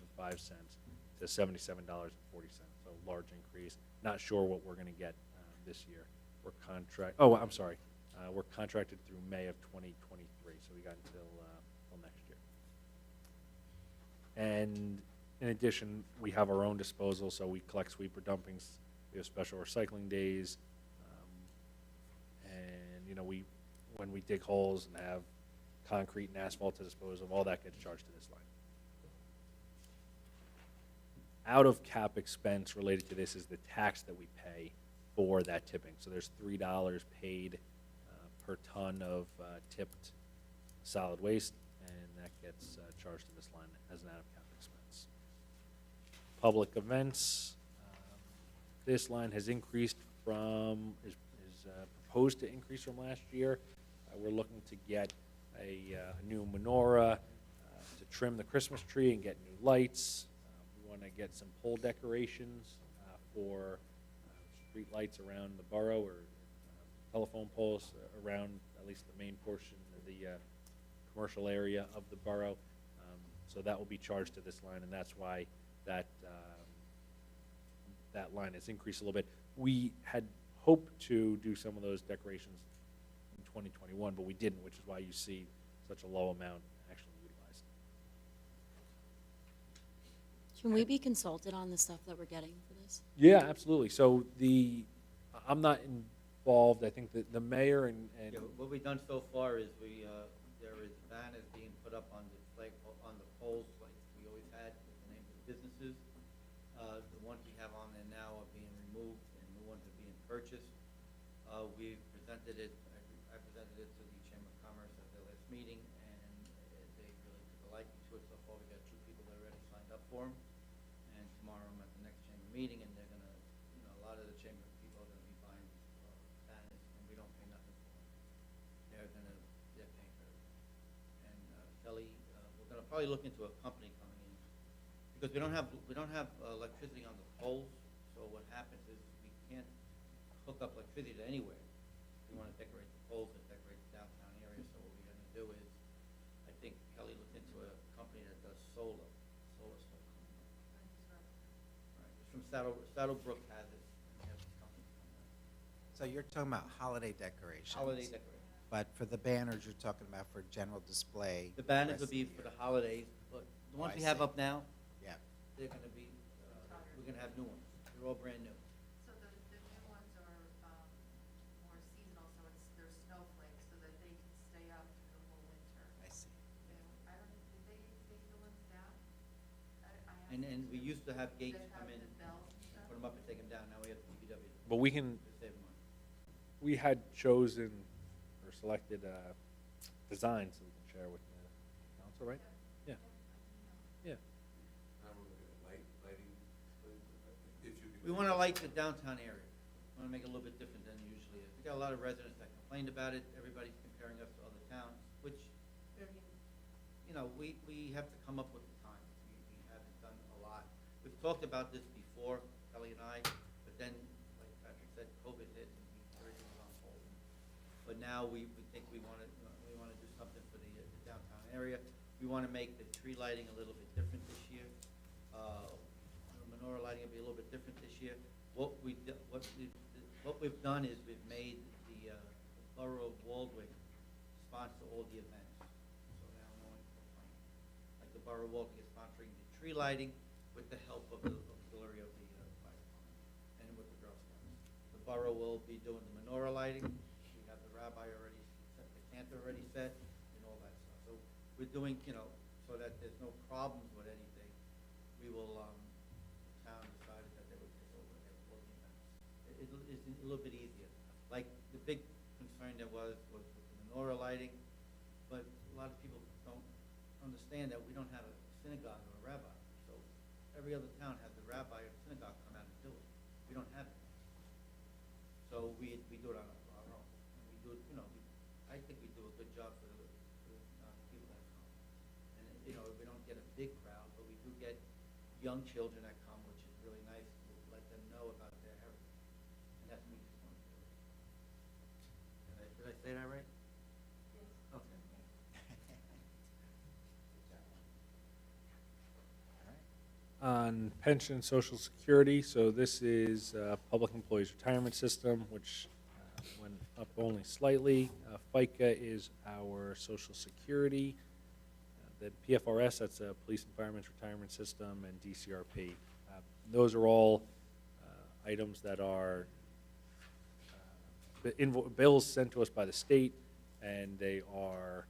S6: to $77.40. So large increase. Not sure what we're going to get this year. We're contracted through May of 2023, so we got until next year. And in addition, we have our own disposal, so we collect sweeper dumpings. We have special recycling days, and when we dig holes and have concrete and asphalt to dispose of, all that gets charged to this line. Out of cap expense related to this is the tax that we pay for that tipping. So there's $3 paid per ton of tipped solid waste, and that gets charged to this line as an out-of-cap expense. Public events, this line has increased is proposed to increase from last year. We're looking to get a new menorah, to trim the Christmas tree and get new lights. We want to get some pole decorations for street lights around the borough, or telephone poles around at least the main portion of the commercial area of the borough. So that will be charged to this line, and that's why that, that line has increased a little bit. We had hoped to do some of those decorations in 2021, but we didn't, which is why you see such a low amount actually utilized.
S8: Can we be consulted on the stuff that we're getting for this?
S6: Yeah, absolutely. So I'm not involved. I think that the mayor and
S3: Yeah, what we've done so far is there is banners being put up on the flag, on the poles like we always had with the names of businesses. The ones we have on there now are being removed and new ones are being purchased. We've presented it, I presented it to the Chamber of Commerce at their last meeting, and they really took a liking to it. So far, we got 2 people that already signed up for them. And tomorrow I'm at the next chamber meeting, and they're gonna, a lot of the chamber people are gonna be buying banners, and we don't pay nothing for them. They're paying for it. And Kelly, we're gonna probably look into a company coming in, because we don't have electricity on the poles. So what happens is we can't hook up electricity to anywhere. We wanna decorate the poles and decorate the downtown area. So what we're gonna do is, I think Kelly looked into a company that does solar stuff coming up. Right, it's from Saddlebrook has it, and they have this company coming up.
S5: So you're talking about holiday decorations?
S3: Holiday decoration.
S5: But for the banners, you're talking about for general display?
S3: The banners
S5: rest
S3: will be
S5: of
S3: for
S5: year.
S3: the holidays, but the ones
S5: I
S3: we have
S5: see.
S3: up now,
S5: Yeah.
S3: they're gonna be, we're gonna have new ones. They're all brand new.
S10: So the new ones are, more seasonal, so they're snowflakes, so that they can stay up through the whole winter.
S5: I see.
S10: I don't, did they take the ones down?
S3: And we used to have gates
S10: That
S3: come
S10: have
S3: in,
S10: the bells and
S3: and
S10: stuff?
S3: put them up and take them down. Now we have DPW
S6: but we can,
S3: to save money.
S6: we had chosen or selected designs that we can share with the council, right? Yeah. Yeah.
S9: Now we're looking at lighting displays, if you could.
S3: We wanna light the downtown area. We wanna make it a little bit different than it usually is. We got a lot of residents that complained about it. Everybody's comparing us to other towns, which, we have to come up with the time. We haven't done a lot. We've talked about this before, Kelly and I, but then, like Patrick said, COVID hit and everything was on hold. But now we think we wanna do something for the downtown area. We wanna make the tree lighting a little bit different this year. The menorah lighting will be a little bit different this year. What we've done is we've made the Borough of Waldwick sponsor all the events. So now no one can complain. Like the Borough of Waldwick is sponsoring the tree lighting with the help of the auxiliary of the fire department and with the Girl Scouts. The borough will be doing the menorah lighting. We have the rabbi already set, the cantor already set, and all that stuff. So we're doing, so that there's no problems with anything. We will, the town decided that they would take over all the events. It's a little bit easier. Like, the big concern there was with the menorah lighting, but a lot of people don't understand that we don't have a synagogue or a rabbi. So every other town has a rabbi or synagogue come out and do it. We don't have it. So we do it on our own. And we do it, I think we do a good job for the people that come. And, we don't get a big crowd, but we do get young children that come, which is really nice to let them know about their heritage. And that's what we just want to do. Did I say that right?
S10: Yes.
S3: Okay.
S6: On pension and social security, so this is Public Employees Retirement System, which went up only slightly. FICA is our social security. Then PFRS, that's a Police and Firemen's Retirement System, and DCRP. Those are all items that are bills sent to us by the state, and they are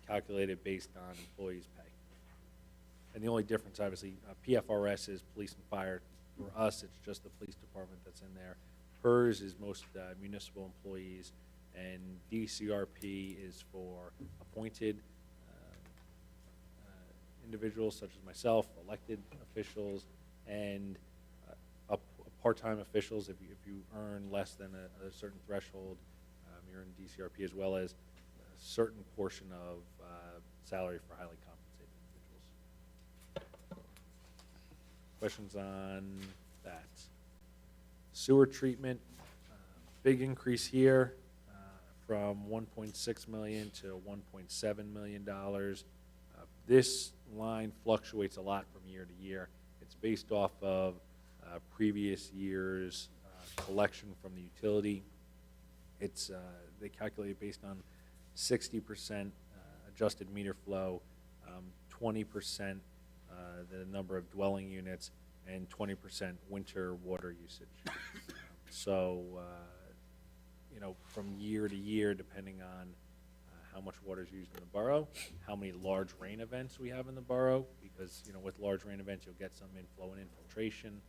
S6: calculated based on employees' pay. And the only difference, obviously, PFRS is police and fire. For us, it's just the police department that's in there. PERS is most municipal employees, and DCRP is for appointed individuals such as myself, elected officials, and part-time officials. If you earn less than a certain threshold, you're in DCRP, as well as a certain portion of salary for highly compensated individuals. Questions on that? Sewer treatment, big increase here, from 1.6 million to 1.7 million dollars. This line fluctuates a lot from year to year. It's based off of previous year's collection from the utility. It's, they calculate it based on 60% adjusted meter flow, 20% the number of dwelling units, and 20% winter water usage. So, you know, from year to year, depending on how much water is used in the borough, how many large rain events we have in the borough, because, you know, with large rain events, you'll get some inflow and infiltration.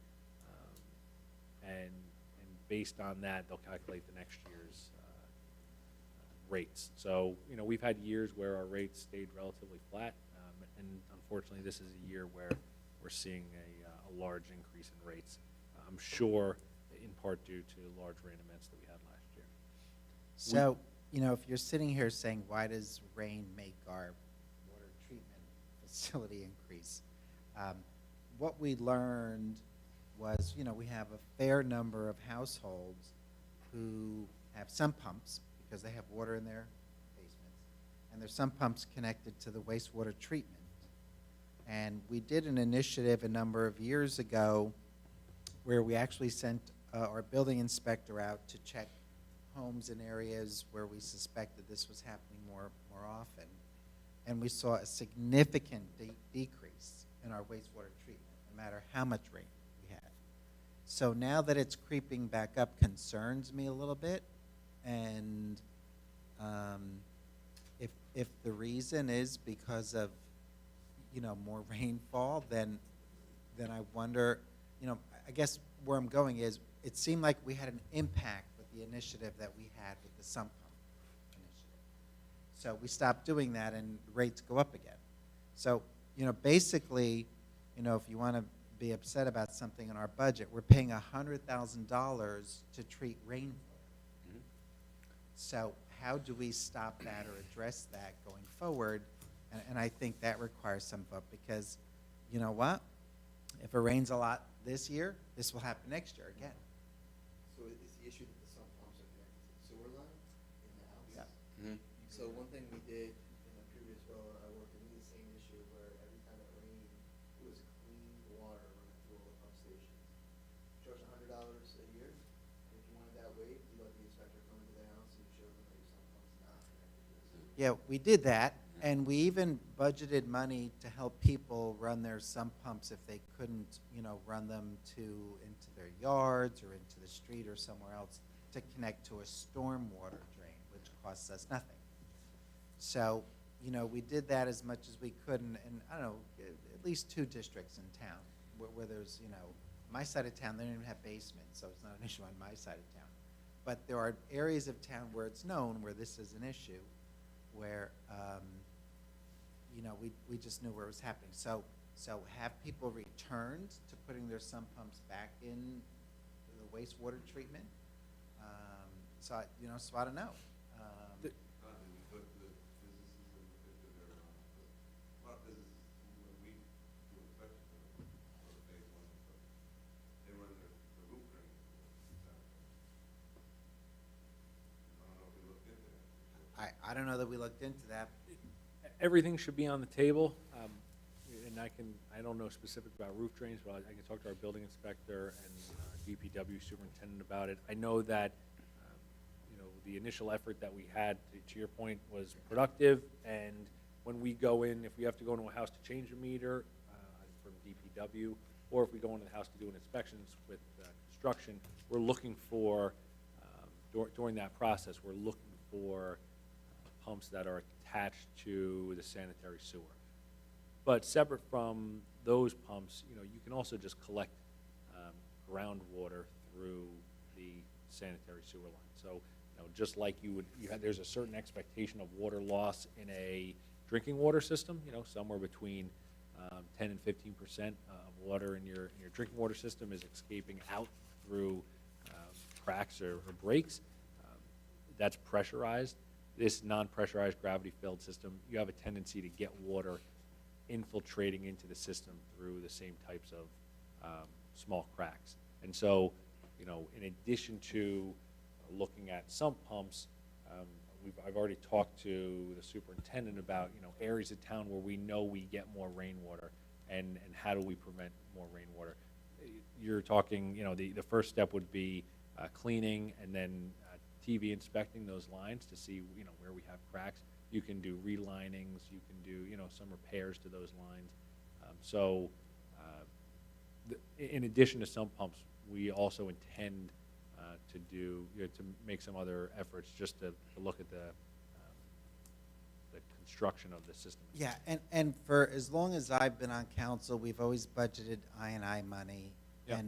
S6: And based on that, they'll calculate the next year's rates. So, you know, we've had years where our rates stayed relatively flat, and unfortunately, this is a year where we're seeing a large increase in rates. I'm sure in part due to large rain events that we had last year.
S5: So, you know, if you're sitting here saying, why does rain make our water treatment facility increase? What we learned was, you know, we have a fair number of households who have sump pumps because they have water in their basements, and there's sump pumps connected to the wastewater treatment. And we did an initiative a number of years ago where we actually sent our building inspector out to check homes in areas where we suspected this was happening more often. And we saw a significant decrease in our wastewater treatment, no matter how much rain we had. So now that it's creeping back up concerns me a little bit. And if the reason is because of, you know, more rainfall, then I wonder, you know, I guess where I'm going is, it seemed like we had an impact with the initiative that we had with the sump pump initiative. So we stopped doing that and rates go up again. So, you know, basically, you know, if you want to be upset about something in our budget, we're paying $100,000 to treat rainfall.
S1: Mhm.
S5: So how do we stop that or address that going forward? And I think that requires some vote, because you know what? If it rains a lot this year, this will happen next year again.
S4: So is the issue that the sump pumps are connected to the sewer line in the house?
S5: Yeah.
S1: Mhm.
S4: So one thing we did in the previous role I worked in, we did the same issue where every time it rained, it was clean water running through all the pump stations. Charge $100 a year, and if you wanted that waived, you let the inspector come into the house and show them that your sump pump's not connected to the sewer.
S5: Yeah, we did that, and we even budgeted money to help people run their sump pumps if they couldn't, you know, run them into their yards or into the street or somewhere else, to connect to a stormwater drain, which costs us nothing. So, you know, we did that as much as we could, and I don't know, at least 2 districts in town where there's, you know, my side of town, they don't even have basements, so it's not an issue on my side of town. But there are areas of town where it's known where this is an issue, where, you know, we just knew where it was happening. So have people returned to putting their sump pumps back in the wastewater treatment? So I don't know.
S9: We put the businesses in the picture there, a lot of businesses, when we do inspections, for the phase 1 and stuff, they run the roof drain. I don't know if we looked into that.
S5: I don't know that we looked into that.
S6: Everything should be on the table, and I don't know specific about roof drains, but I can talk to our building inspector and DPW superintendent about it. I know that, you know, the initial effort that we had, to your point, was productive, and when we go in, if we have to go into a house to change a meter from DPW, or if we go into the house to do an inspections with construction, we're looking for, during that process, we're looking for pumps that are attached to the sanitary sewer. But separate from those pumps, you know, you can also just collect groundwater through the sanitary sewer line. So, you know, just like there's a certain expectation of water loss in a drinking water system, you know, somewhere between 10 and 15% of water in your drinking water system is escaping out through cracks or breaks. That's pressurized. This non-pressurized gravity-filled system, you have a tendency to get water infiltrating into the system through the same types of small cracks. And so, you know, in addition to looking at sump pumps, I've already talked to the superintendent about, areas of town where we know we get more rainwater, and how do we prevent more rainwater? You're talking, the first step would be cleaning, and then TV inspecting those lines to see, where we have cracks. You can do relinings, you can do, some repairs to those lines. In addition to sump pumps, we also intend to do, to make some other efforts just to look at the construction of the system.
S5: Yeah, and for as long as I've been on council, we've always budgeted I&I money.
S6: Yeah.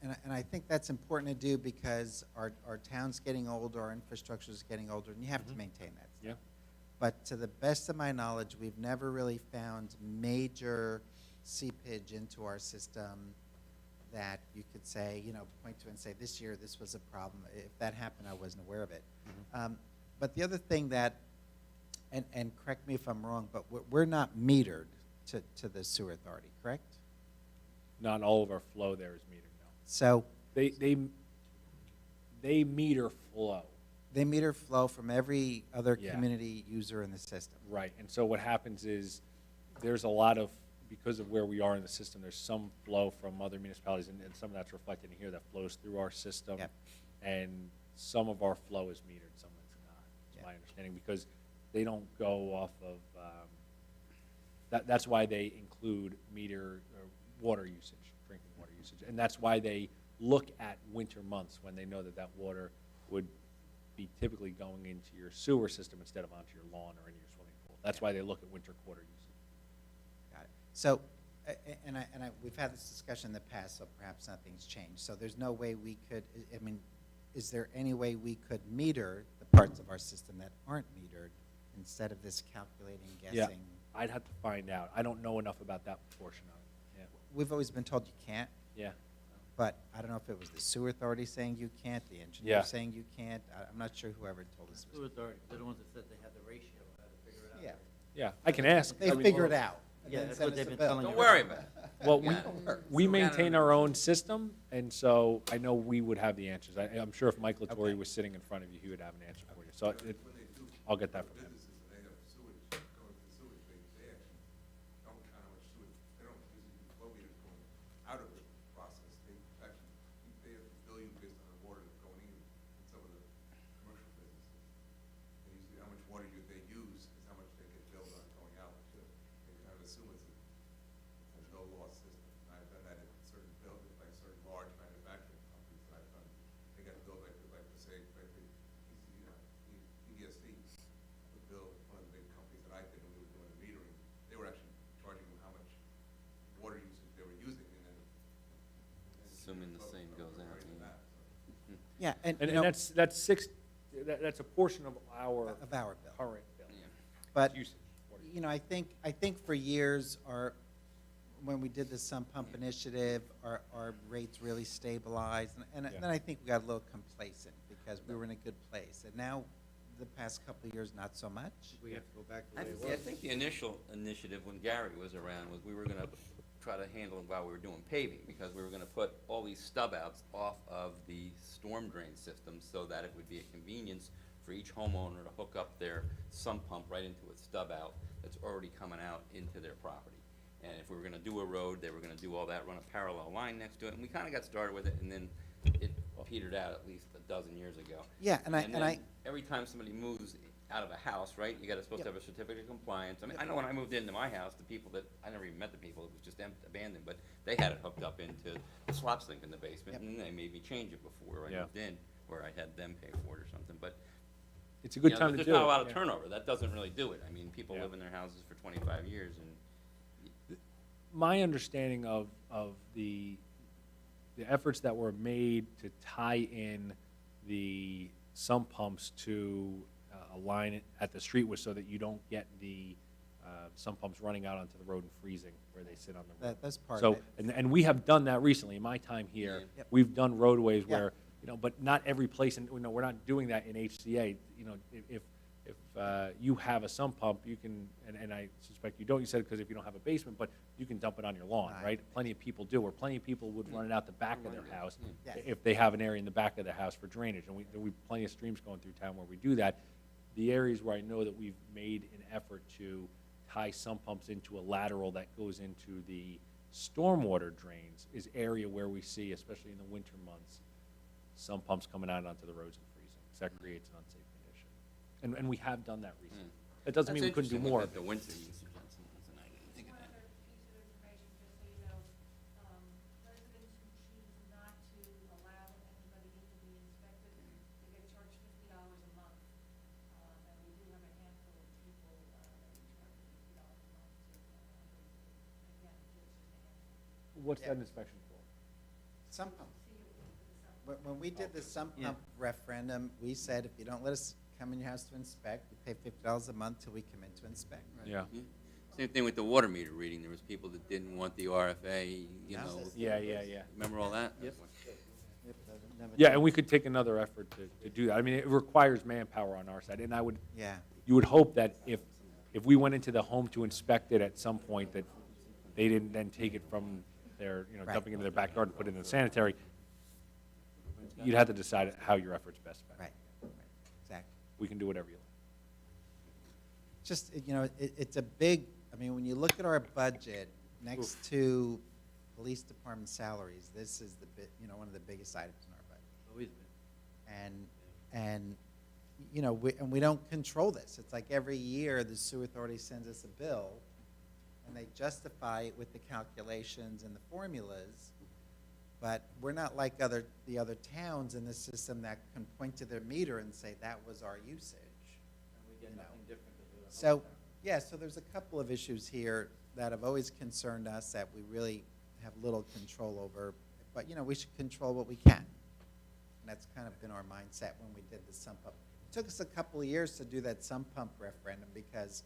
S5: And I think that's important to do because our town's getting older, our infrastructure is getting older, and you have to maintain that stuff.
S6: Yeah.
S5: But to the best of my knowledge, we've never really found major seepage into our system that you could say, point to and say, this year this was a problem. If that happened, I wasn't aware of it. But the other thing that, and correct me if I'm wrong, but we're not metered to the sewer authority, correct?
S6: Not all of our flow there is metered, no.
S5: So
S6: They meter flow.
S5: they meter flow from every other
S6: Yeah.
S5: community user in the system.
S6: Right, and so what happens is, there's a lot of, because of where we are in the system, there's some flow from other municipalities, and some of that's reflected in here that flows through our system.
S5: Yep.
S6: And some of our flow is metered, some of it's not, is
S5: Yep.
S6: my understanding, because they don't go off of, that's why they include water usage, drinking water usage. And that's why they look at winter months, when they know that water would be typically going into your sewer system instead of onto your lawn or into your swimming pool. That's why they look at winter quarter usage.
S5: Got it. So, we've had this discussion in the past, so perhaps nothing's changed. So there's no way we could, is there any way we could meter the parts of our system that aren't metered instead of this calculating,
S6: Yeah,
S5: guessing?
S6: I'd have to find out. I don't know enough about that portion of it.
S5: We've always been told you can't,
S6: Yeah.
S5: but I don't know if it was the sewer authority saying you can't, the
S6: Yeah.
S5: engineer saying you can't. I'm not sure whoever told us.
S3: Sewer authority, they're the ones that said they had the ratio, how to figure it out.
S5: Yeah,
S6: Yeah, I can ask.
S5: they
S6: I mean,
S5: figure it out. and
S3: Yeah,
S5: then
S3: that's
S5: send
S3: what
S5: us
S3: they've
S5: a
S3: been
S5: bill.
S3: telling you.
S1: Don't worry about it.
S6: Well,
S1: Yeah.
S6: we maintain our own system, and so I know we would have the answers. I'm sure if Mike Latore
S5: Okay.
S6: was sitting in front of you, he would have an answer for you. So I'll get that from him.
S9: Businesses, and they have sewage, going to sewage, they actually don't count how much sewage, they don't usually use flow meters going out of the process. They actually, they have to bill you based on the water that's going in some of the commercial businesses. And usually how much water they use is how much they get billed on going out too. They kind of assume it's a no-loss system. I've done that in certain buildings, like certain large manufacturing companies that I've done. They got billed like say, like the ESC would bill one of the big companies that I did when we were doing the metering. They were actually charging them how much water usage they were using, and then.
S1: Assuming the same goes out,
S9: Right to
S1: yeah.
S9: that, so.
S5: Yeah, and,
S6: And
S5: you know,
S6: that's that's a portion of our
S5: of our bill.
S6: current bill.
S1: Yeah.
S5: But,
S6: Usage. water
S5: you know, I think for years, when we did the sump pump initiative, our rates really stabilized. And
S6: Yeah.
S5: then I think we got a little complacent because we were in a good place. And now, the past couple of years, not so much.
S3: We have to go back to
S1: I
S3: the way it
S1: think-
S3: was.
S1: I think the initial initiative when Gary was around was we were gonna try to handle it while we were doing paving, because we were gonna put all these stub outs off of the storm drain system so that it would be a convenience for each homeowner to hook up their sump pump right into a stub out that's already coming out into their property. And if we were gonna do a road, they were gonna do all that, run a parallel line next to it, and we kinda got started with it, and then it petered out at least a dozen years ago.
S5: Yeah, and
S1: then
S5: I,
S1: every time somebody moves out of a house, right, you gotta supposed to have a certificate of compliance. I mean, I know when I moved into my house, the people that, I never even met the people, it was just abandoned, but they had it hooked up into the slop sink in the basement,
S5: Yep.
S1: and then they made me change it before I
S6: Yeah.
S1: moved in, where I had them pay for it or something, but.
S6: It's a good
S1: you know,
S6: time to do it.
S1: There's not a lot of
S6: yeah.
S1: turnover, that doesn't really do it. I mean, people
S6: Yeah.
S1: live in their houses for 25 years, and
S6: My understanding of the efforts that were made to tie in the sump pumps to a line at the street was so that you don't get the sump pumps running out onto the road and freezing where they sit on the road.
S5: that's part of
S6: So,
S5: it.
S6: and we have done that recently, in my time here.
S1: Yeah.
S5: Yep.
S6: We've done roadways
S5: Yeah.
S6: where, but not every place, and, we're not doing that in HCA. If you have a sump pump, you can, and I suspect you don't, you said because if you don't have a basement, but you can dump it on your lawn,
S5: Right.
S6: right? Plenty of people do, or plenty of people would run it out the back of their house
S5: Yes.
S6: if they have an area in the back of their house for drainage, and we plenty of streams going through town where we do that. The areas where I know that we've made an effort to tie sump pumps into a lateral that goes into the stormwater drains is area where we see, especially in the winter months, sump pumps coming out onto the roads and freezing. So that creates an unsafe condition. And we have done that recently. That doesn't mean we couldn't do more.
S1: The winter usage on some, and I didn't think of
S10: One
S1: that.
S10: other piece of information, just so you know, residents who choose not to allow anybody in to be inspected, they get charged $50 a month. And we do have a handful of people that we charge $50 a month to, again, it's just a handful.
S6: What's
S5: Yeah.
S6: that inspection for?
S5: Sump pump.
S10: See you for the summer.
S5: When we did the sump
S3: Yeah.
S5: pump referendum, we said if you don't let us come in your house to inspect, we pay $50 a month till we come in to inspect.
S6: Yeah.
S1: Same thing with the water meter reading, there was people that didn't want the RFA, you
S5: Yeah.
S1: know.
S6: Yeah.
S1: Remember all that?
S3: Yep. Never
S6: Yeah,
S3: done.
S6: and we could take another effort to do that. I mean, it requires manpower on our side, and
S5: Yeah.
S6: you would hope that if we went into the home to inspect it at some point, that they didn't then take it from their,
S5: Right.
S6: dumping into their backyard and put it in the sanitary. You'd have to decide how your effort's best spent.
S5: Right, exactly.
S6: We can do whatever you like.
S5: Just, it's a big, I mean, when you look at our budget, next to police department salaries, this is one of the biggest items in our budget.
S3: Always been.
S5: And we don't control this. It's like every year, the sewer authority sends us a bill, and they justify it with the calculations and the formulas, but we're not like the other towns in the system that can point to their meter and say, that was our usage.
S3: And we get
S5: You know.
S3: nothing different because we're a
S5: So,
S3: hometown.
S5: yeah, so there's a couple of issues here that have always concerned us that we really have little control over, but, we should control what we can. And that's kind of been our mindset when we did the sump pump. It took us a couple of years to do that sump pump referendum because,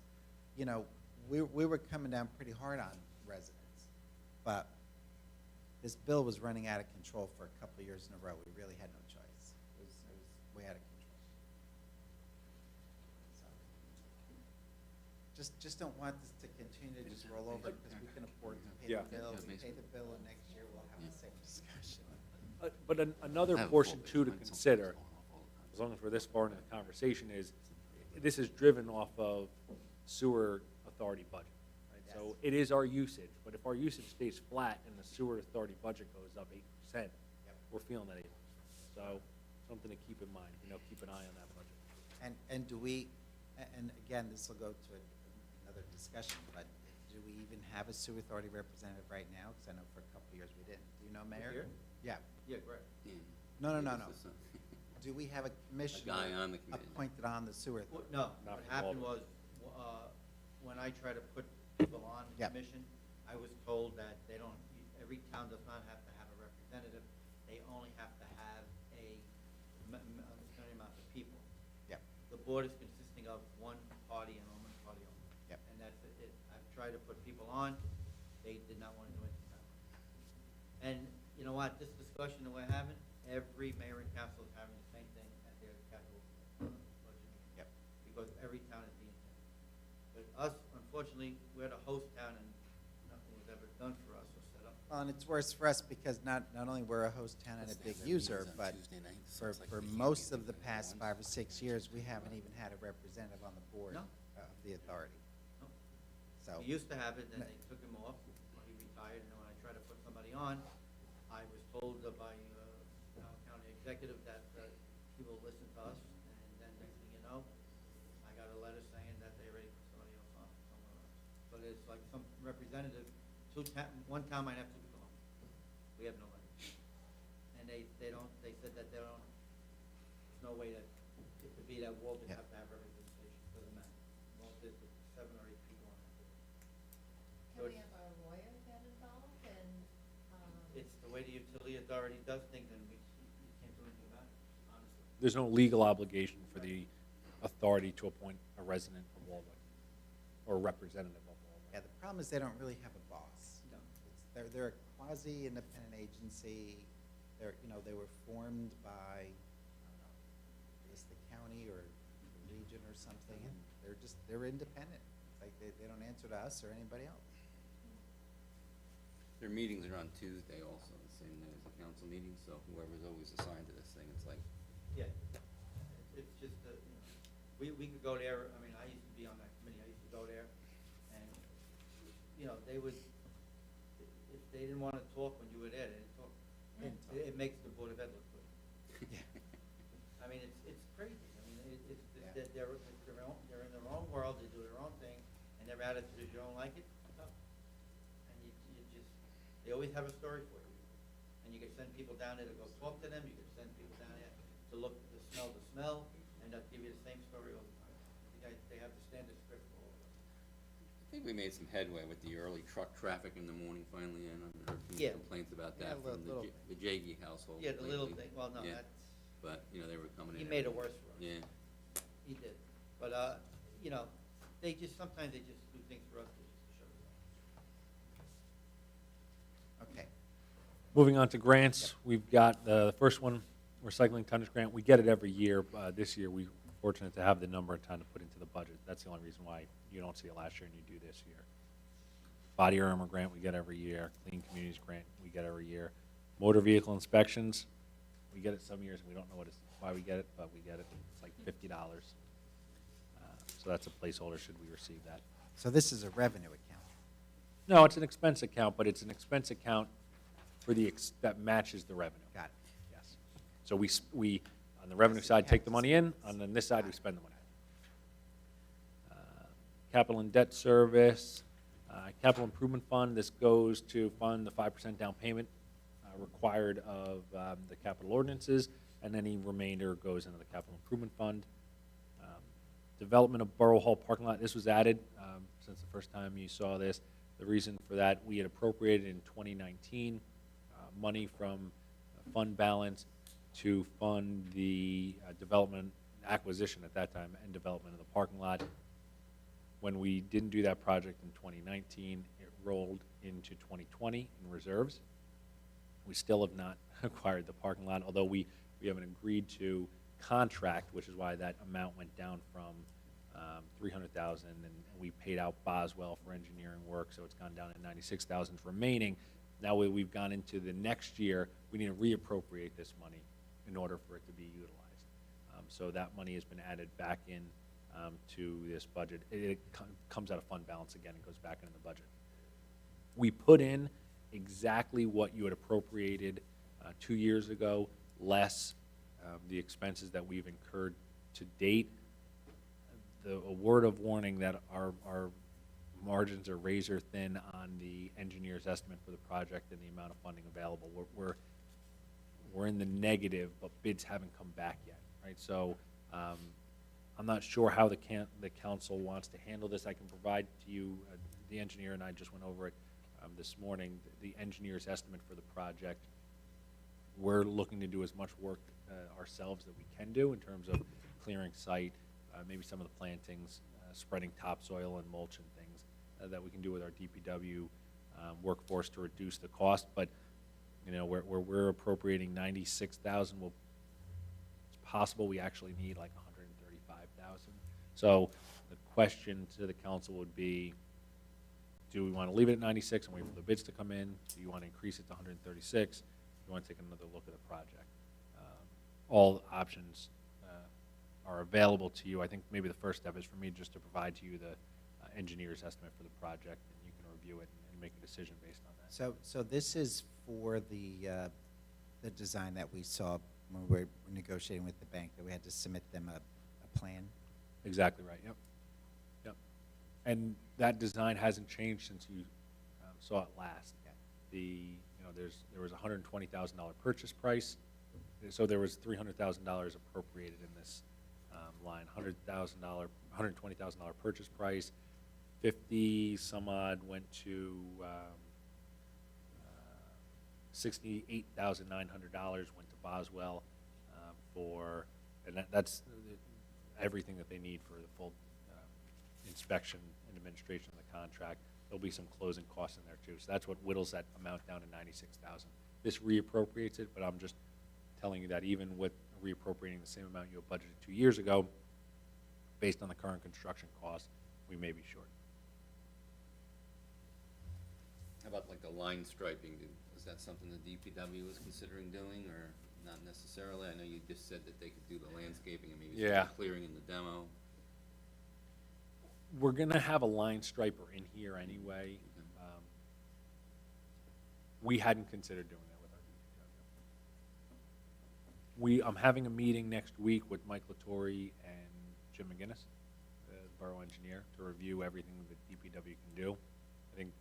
S5: we were coming down pretty hard on residents. But this bill was running out of control for a couple of years in a row. We really had no choice. It was way out of control. So, just don't want this to continue to just roll over because we can afford to pay
S6: Yeah.
S5: the bill. We pay the bill, and next year we'll have the same discussion.
S6: But another
S1: I have a
S6: portion
S1: folder,
S6: too to
S1: mine's
S6: consider,
S1: falling off all the time.
S6: as long as we're this far into the conversation, is this is driven off of sewer authority budget, right? So it is our usage, but if our usage stays flat and the sewer authority budget goes up 8%, we're feeling that 8%. So something to keep in mind, keep an eye on that budget.
S5: And do we, and again, this will go to another discussion, but do we even have a sewer authority representative right now? Because I know for a couple of years we didn't. Do you know, Mayor?
S3: Here?
S5: Yeah.
S3: Yeah, correct.
S1: Yeah.
S5: No.
S1: It's just
S5: Do we have a commissioner
S1: guy on the committee.
S5: appointed on the sewer
S3: Well,
S5: authority?
S3: no,
S6: Not
S3: what happened was,
S6: involved.
S3: when I try to put people on the
S5: Yep.
S3: commission, I was told that they don't, every town does not have to have a representative. They only have to have a certain amount of people.
S5: Yep.
S3: The board is consisting of one party and one party only.
S5: Yep.
S3: And that's it. I've tried to put people on, they did not want to do anything that way. And you know what, this discussion that we're having, every mayor and council is having the same thing at their capital budget meeting.
S5: Yep.
S3: Because every town is being taxed. But us, unfortunately, we're the host town and nothing was ever done for us or set up.
S5: Well, and it's worse for us because not only we're a host town and a big user, but for most of the past 5 or 6 years, we haven't even had a representative on the board
S3: No.
S5: of the authority.
S3: No.
S5: So,
S3: We used to have it, then they took him off, when he retired, and then when I tried to put somebody on, I was told by our county executive that he will listen to us, and then next thing you know, I got a letter saying that they already put somebody else on somewhere else. But it's like some representative, one town might have 2 people on. We have nobody. And they said that they don't, there's no way that it could be that Walden
S5: Yeah.
S3: have to have representation, doesn't matter. Walden is 7 or 8 people on that board.
S7: Can
S3: So
S7: we
S3: it's-
S7: have our lawyer get involved and,
S3: It's the way the utility authority does things, and we can't do anything about it, honestly.
S6: There's no legal obligation for the authority to appoint a resident of Waldwick or a representative of Waldwick.
S5: yeah, the problem is they don't really have a boss.
S3: No.
S5: They're a quasi-independent agency. They were formed by, I don't know, I guess the county or the region or something, and they're independent. It's like they don't answer to us or anybody else.
S1: Their meetings are on Tuesday also, the same day as the council meeting, so whoever's always assigned to this thing, it's like,
S3: Yeah, it's just, we could go there, I mean, I used to be on that committee, I used to go there, and, they would, if they didn't wanna talk when you were there, they didn't talk. It makes the Board of Ed look good. I mean, it's crazy, I mean, they're in their own world, they do their own thing, and their attitude is you don't like it, no. And you just, they always have a story for you. And you can send people down there to go talk to them, you can send people down there to look, to smell the smell, and they'll give you the same story all the time. They have the standard script for all of us.
S1: I think we made some headway with the early truck traffic in the morning finally, and I've heard some
S3: Yeah.
S1: complaints about
S5: Yeah,
S1: that from
S5: little-
S1: the Jaggy household.
S3: Yeah, the little
S1: lately.
S3: thing, well, no,
S1: Yeah.
S3: that's,
S1: But, they were coming in.
S3: he made it
S1: every-
S3: worse for us.
S1: Yeah.
S3: He did. But, sometimes they just do things for us just to show us.
S5: Okay.
S6: Moving on to grants, we've got the first one, recycling tonnage grant. We get it every year. This year, we're fortunate to have the number of time to put into the budget. That's the only reason why you don't see it last year and you do this year. Body armor grant, we get every year. Clean Communities grant, we get every year. Motor vehicle inspections, we get it some years and we don't know why we get it, but we get it. It's like $50. So that's a placeholder should we receive that.
S5: So this is a revenue account.
S6: No, it's an expense account, but it's an expense account for that matches the revenue.
S5: Got it.
S6: Yes. So we, on the revenue side, take the money in, on this side, we spend the money. Capital and debt service, capital improvement fund, this goes to fund the 5% down payment required of the capital ordinances, and any remainder goes into the capital improvement fund. Development of Borough Hall parking lot, this was added since the first time you saw this. The reason for that, we had appropriated in 2019 money from fund balance to fund the development, acquisition at that time, and development of the parking lot. When we didn't do that project in 2019, it rolled into 2020 in reserves. We still have not acquired the parking lot, although we have an agreed to contract, which is why that amount went down from $300,000, and we paid out Boswell for engineering work, so it's gone down to $96,000 remaining. Now we've gone into the next year, we need to reappropriate this money in order for it to be utilized. So that money has been added back in to this budget. It comes out of fund balance again and goes back into the budget. We put in exactly what you had appropriated 2 years ago, less the expenses that we've incurred to date. A word of warning that our margins are razor thin on the engineer's estimate for the project and the amount of funding available. We're in the negative, but bids haven't come back yet, right? So I'm not sure how the council wants to handle this. I can provide to you, the engineer and I just went over it this morning, the engineer's estimate for the project. We're looking to do as much work ourselves that we can do in terms of clearing site, maybe some of the plantings, spreading topsoil and mulch and things that we can do with our DPW workforce to reduce the cost. But where we're appropriating $96,000, it's possible we actually need like $135,000. So the question to the council would be, do we want to leave it at 96 and wait for the bids to come in? Do you want to increase it to 136? Do you want to take another look at the project? All options are available to you. I think maybe the first step is for me just to provide to you the engineer's estimate for the project, and you can review it and make a decision based on that.
S5: So this is for the design that we saw when we were negotiating with the bank, that we had to submit them a plan?
S6: Exactly right, yep. Yep. And that design hasn't changed since you saw it last.
S5: Yeah.
S6: There was a $120,000 purchase price, so there was $300,000 appropriated in this line. $120,000 purchase price, 50 some odd went to $68,900 went to Boswell and that's everything that they need for the full inspection and administration of the contract. There'll be some closing costs in there too, so that's what whittles that amount down to $96,000. This reappropriates it, but I'm just telling you that even with reappropriating the same amount you had budgeted 2 years ago, based on the current construction costs, we may be short.
S1: How about like the line striping? Is that something the DPW was considering doing, or not necessarily? I know you just said that they could do the landscaping and maybe
S6: Yeah.
S1: some clearing in the demo.
S6: We're gonna have a line striper in here anyway. We hadn't considered doing that with our DPW. I'm having a meeting next week with Mike Latore and Jim McGinnis, the borough engineer, to review everything that DPW can do. I think,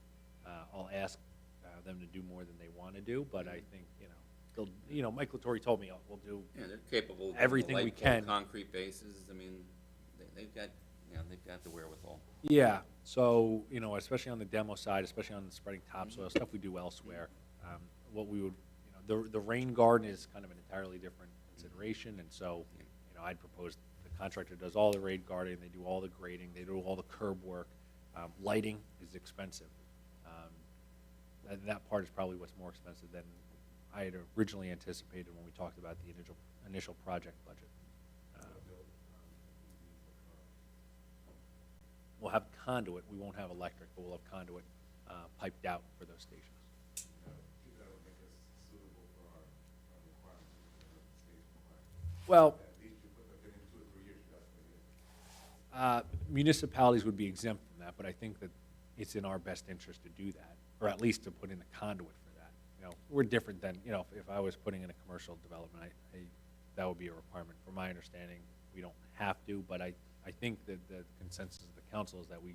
S6: I'll ask, them to do more than they wanna do, but I think, Mike Latore told me, we'll do
S1: Yeah, they're capable of doing the
S6: everything we
S1: light pole,
S6: can.
S1: concrete bases. I mean, they've got, they've got the wherewithal.
S6: Yeah, so, especially on the demo side, especially on the spreading topsoil, stuff we do elsewhere, what we would, the rain garden is kind of an entirely different consideration, and so, I'd propose the contractor does all the rain gardening, they do all the grading, they do all the curb work. Lighting is expensive. That part is probably what's more expensive than I had originally anticipated when we talked about the initial project budget. We'll have conduit, we won't have electric, but we'll have conduit piped out for those stations.
S9: That would make us suitable for our requirements, state requirements.
S6: Well,
S9: At least you put that in 2 or 3 years, you got to put it in.
S6: municipalities would be exempt from that, but I think that it's in our best interest to do that, or at least to put in the conduit for that. We're different than, if I was putting in a commercial development, that would be a requirement. From my understanding, we don't have to, but I think that the consensus of the council is that we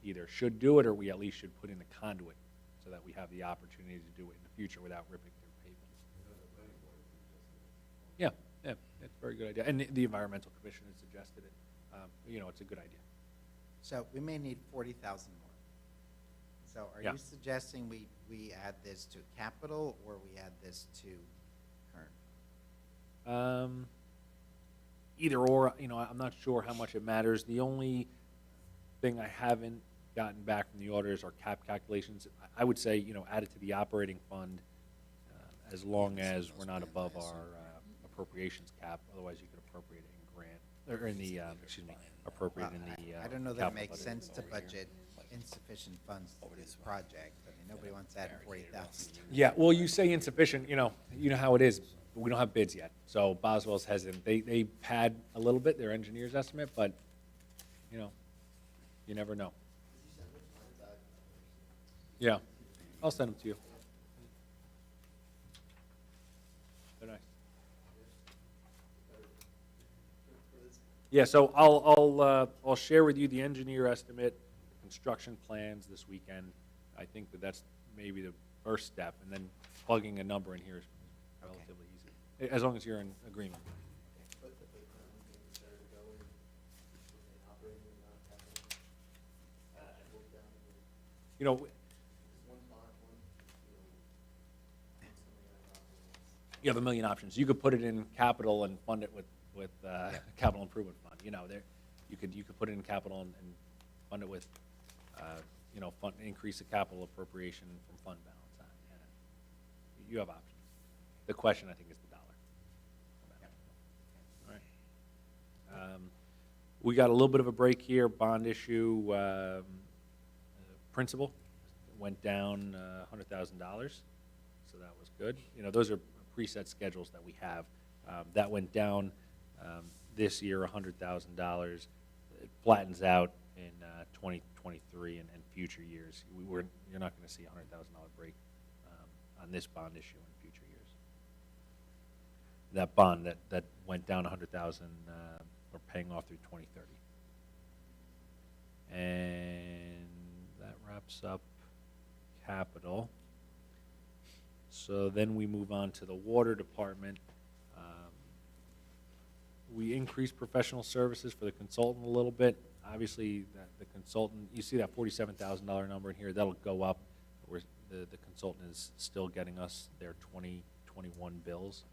S6: either should do it, or we at least should put in the conduit so that we have the opportunity to do it in the future without ripping through pavement. Yeah, that's a very good idea. And the environmental commission has suggested it. It's a good idea.
S5: So we may need 40,000 more. So are
S6: Yeah.
S5: you suggesting we add this to capital, or we add this to current?
S6: Either or, I'm not sure how much it matters. The only thing I haven't gotten back from the auditors are cap calculations. I would say, add it to the operating fund, as long as we're not above our appropriations cap. Otherwise, you could appropriate it in grant, or in the, appropriate in the
S5: I don't know that it
S6: capital
S5: makes
S6: budget.
S5: sense to budget insufficient funds to this project. I mean, nobody wants to add 40,000.
S6: Yeah, well, you say insufficient, you know how it is. We don't have bids yet, so Boswell's hesitant. They pad a little bit, their engineer's estimate, but, you never know. Yeah, I'll send them to you. They're nice. Yeah, so I'll share with you the engineer estimate, construction plans this weekend. I think that's maybe the first step, and then plugging a number in here is relatively easy, as long as you're in agreement. You have a million options. You could put it in capital and fund it with capital improvement fund. You could put it in capital and fund it with, increase the capital appropriation from fund balance. You have options. The question, I think, is the dollar. All right. We got a little bit of a break here. Bond issue principal went down $100,000, so that was good. Those are preset schedules that we have. That went down this year $100,000. It flattens out in 2023 and future years. You're not going to see a $100,000 break on this bond issue in future years. That bond that went down $100,000, we're paying off through 2030. And that wraps up capital. So then we move on to the water department. We increased professional services for the consultant a little bit. Obviously, the consultant, you see that $47,000 number in here, that'll go up. The consultant is still getting us their 2021 bills.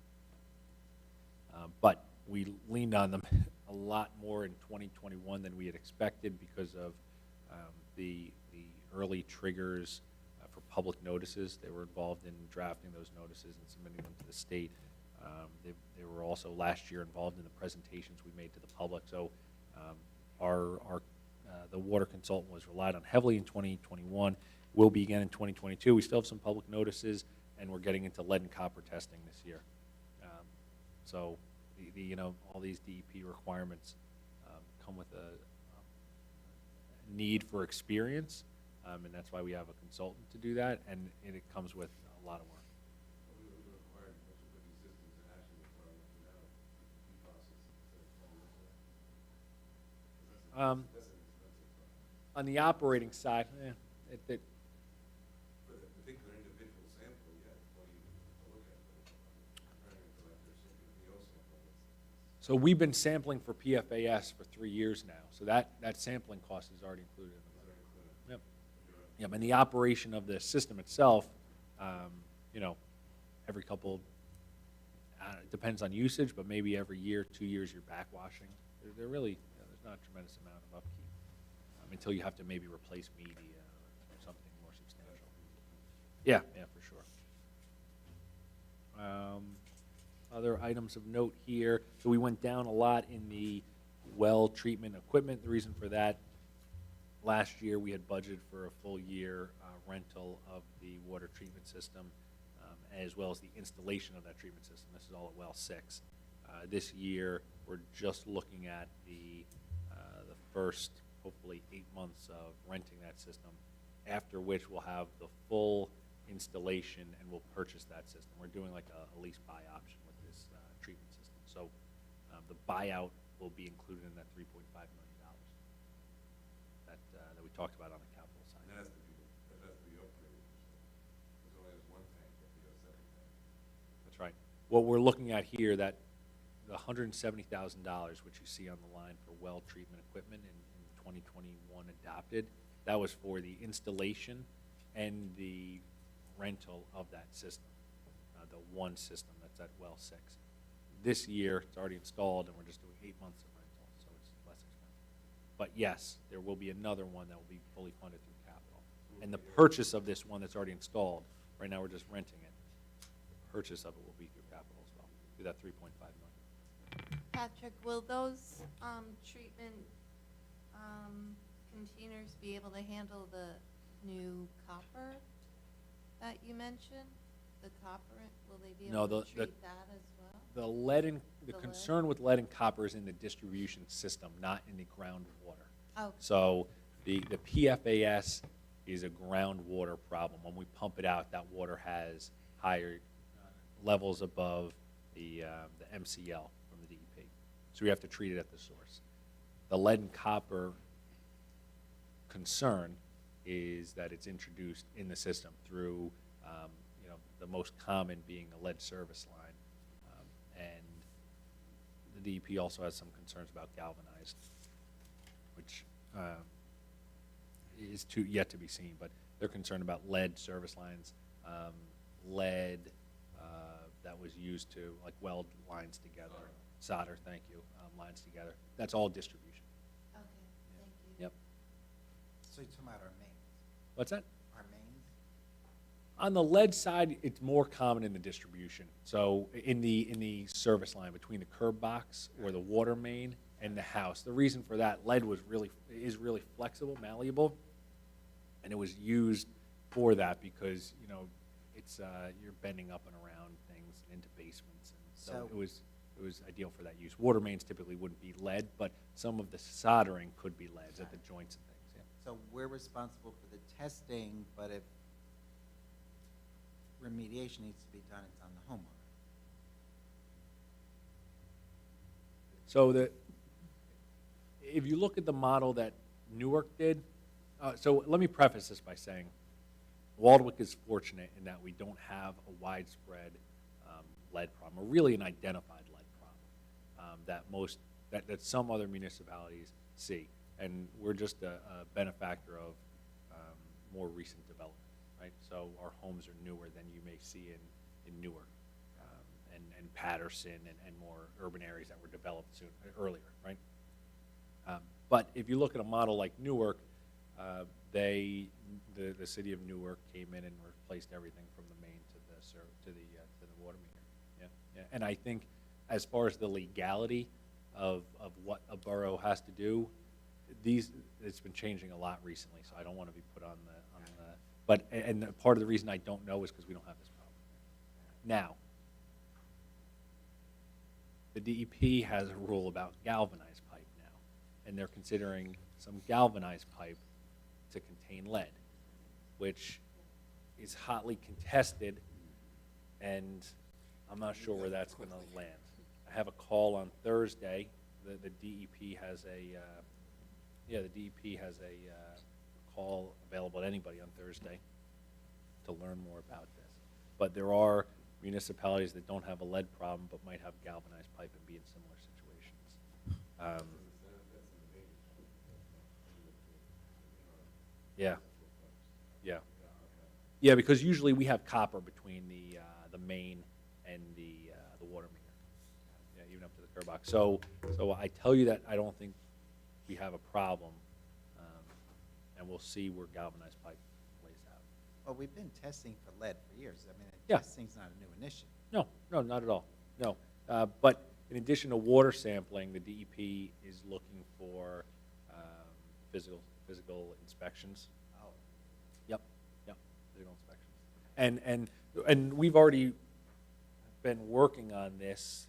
S6: But we leaned on them a lot more in 2021 than we had expected because of the early triggers for public notices. They were involved in drafting those notices and submitting them to the state. They were also last year involved in the presentations we made to the public. So The water consultant was relied on heavily in 2021, will be again in 2022. We still have some public notices, and we're getting into lead and copper testing this year. So, all these DEP requirements come with a need for experience, and that's why we have a consultant to do that, and it comes with a lot of work.
S9: We required to put these systems in action before I went through that process instead of calling it that. 'Cause that's an expensive process.
S6: On the operating side,
S9: For the particular individual sample, yeah, it's what you look at, but comparing it to like their PO sample, it's.
S6: so we've been sampling for PFAS for 3 years now, so that sampling cost is already included in the budget. Yep. Yep, and the operation of the system itself, every couple, it depends on usage, but maybe every year, 2 years, you're backwashing. They're really, there's not a tremendous amount of upkeep until you have to maybe replace media or something more substantial. Yeah, for sure. Other items of note here, so we went down a lot in the well treatment equipment. The reason for that, last year we had budgeted for a full year rental of the water treatment system, as well as the installation of that treatment system. This is all at well 6. This year, we're just looking at the first, hopefully, 8 months of renting that system, after which we'll have the full installation and we'll purchase that system. We're doing like a lease buy option with this treatment system. So the buyout will be included in that $3.5 million that we talked about on the capital side.
S9: And that has to be upgraded. There's only one tank, you have to go second tank.
S6: That's right. What we're looking at here, that the $170,000, which you see on the line for well treatment equipment in 2021 adopted, that was for the installation and the rental of that system, the one system that's at well 6. This year, it's already installed, and we're just doing 8 months of rental, so it's less expensive. But yes, there will be another one that will be fully funded through capital. And the purchase of this one that's already installed, right now we're just renting it. The purchase of it will be through capital as well, through that $3.5 million.
S7: Patrick, will those treatment containers be able to handle the new copper that you mentioned? The copper, will they be
S6: No,
S7: able
S6: the-
S7: to treat that as well?
S6: The lead and, the
S7: The lead?
S6: concern with lead and copper is in the distribution system, not in the groundwater.
S7: Oh,
S6: So the PFAS is a groundwater problem. When we pump it out, that water has higher levels above the MCL from the DEP. So we have to treat it at the source. The lead and copper concern is that it's introduced in the system through, the most common being a lead service line. And the DEP also has some concerns about galvanized, which is yet to be seen, but they're concerned about lead service lines, lead that was used to like weld lines together, solder, thank you, lines together. That's all distribution.
S7: okay, thank you.
S6: Yep.
S5: So you're talking about our mains?
S6: What's that?
S5: Our mains?
S6: On the lead side, it's more common in the distribution. So in the service line between the curb box or the water main and the house. The reason for that, lead is really flexible, malleable, and it was used for that because it's you're bending up and around things and into basements, and so
S5: So-
S6: it was ideal for that use. Water mains typically wouldn't be lead, but some of the soldering could be leads at the joints and things. Yeah.
S5: So we're responsible for the testing, but if remediation needs to be done, it's on the homeowner.
S6: So if you look at the model that Newark did, so let me preface this by saying Waldwick is fortunate in that we don't have a widespread lead problem, or really an identified lead problem that some other municipalities see, and we're just a benefactor of more recent development, right? So our homes are newer than you may see in Newark and Patterson and more urban areas that were developed earlier, right? But if you look at a model like Newark, the city of Newark came in and replaced everything from the main to the water meter. Yeah. And I think as far as the legality of what a borough has to do, it's been changing a lot recently, so I don't want to be put on the, but, and part of the reason I don't know is because we don't have this problem. Now, the DEP has a rule about galvanized pipe now, and they're considering some galvanized pipe to contain lead, which is hotly contested, and I'm not sure where that's gonna land. I have a call on Thursday, the DEP has a, the DEP has a call available to anybody on Thursday to learn more about this. But there are municipalities that don't have a lead problem, but might have galvanized pipe and be in similar situations. Yeah, yeah. Yeah, because usually we have copper between the main and the water meter. Yeah, even up to the curb box. So I tell you that I don't think we have a problem, and we'll see where galvanized pipe plays out.
S5: Well, we've been testing for lead for years. I mean,
S6: Yeah.
S5: testing's not a new initiative.
S6: No, not at all, no. But in addition to water sampling, the DEP is looking for physical inspections.
S5: Oh.
S6: Yep, physical inspections. And we've already been working on this.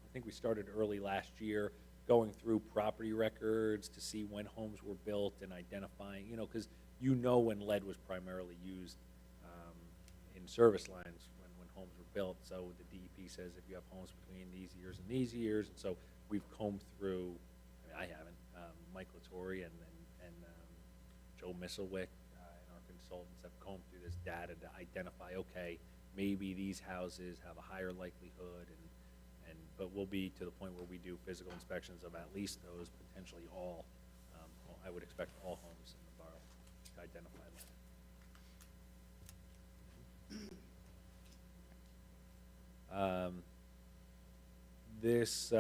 S6: I think we started early last year, going through property records to see when homes were built and identifying, because when lead was primarily used in service lines when homes were built. So the DEP says if you have homes between these years and these years, and so we've combed through, I haven't, Mike Latore and Joe Misselwick and our consultants have combed through this data to identify, okay, maybe these houses have a higher likelihood, but we'll be to the point where we do physical inspections of at least those, potentially all. I would expect all homes in the borough to identify that. This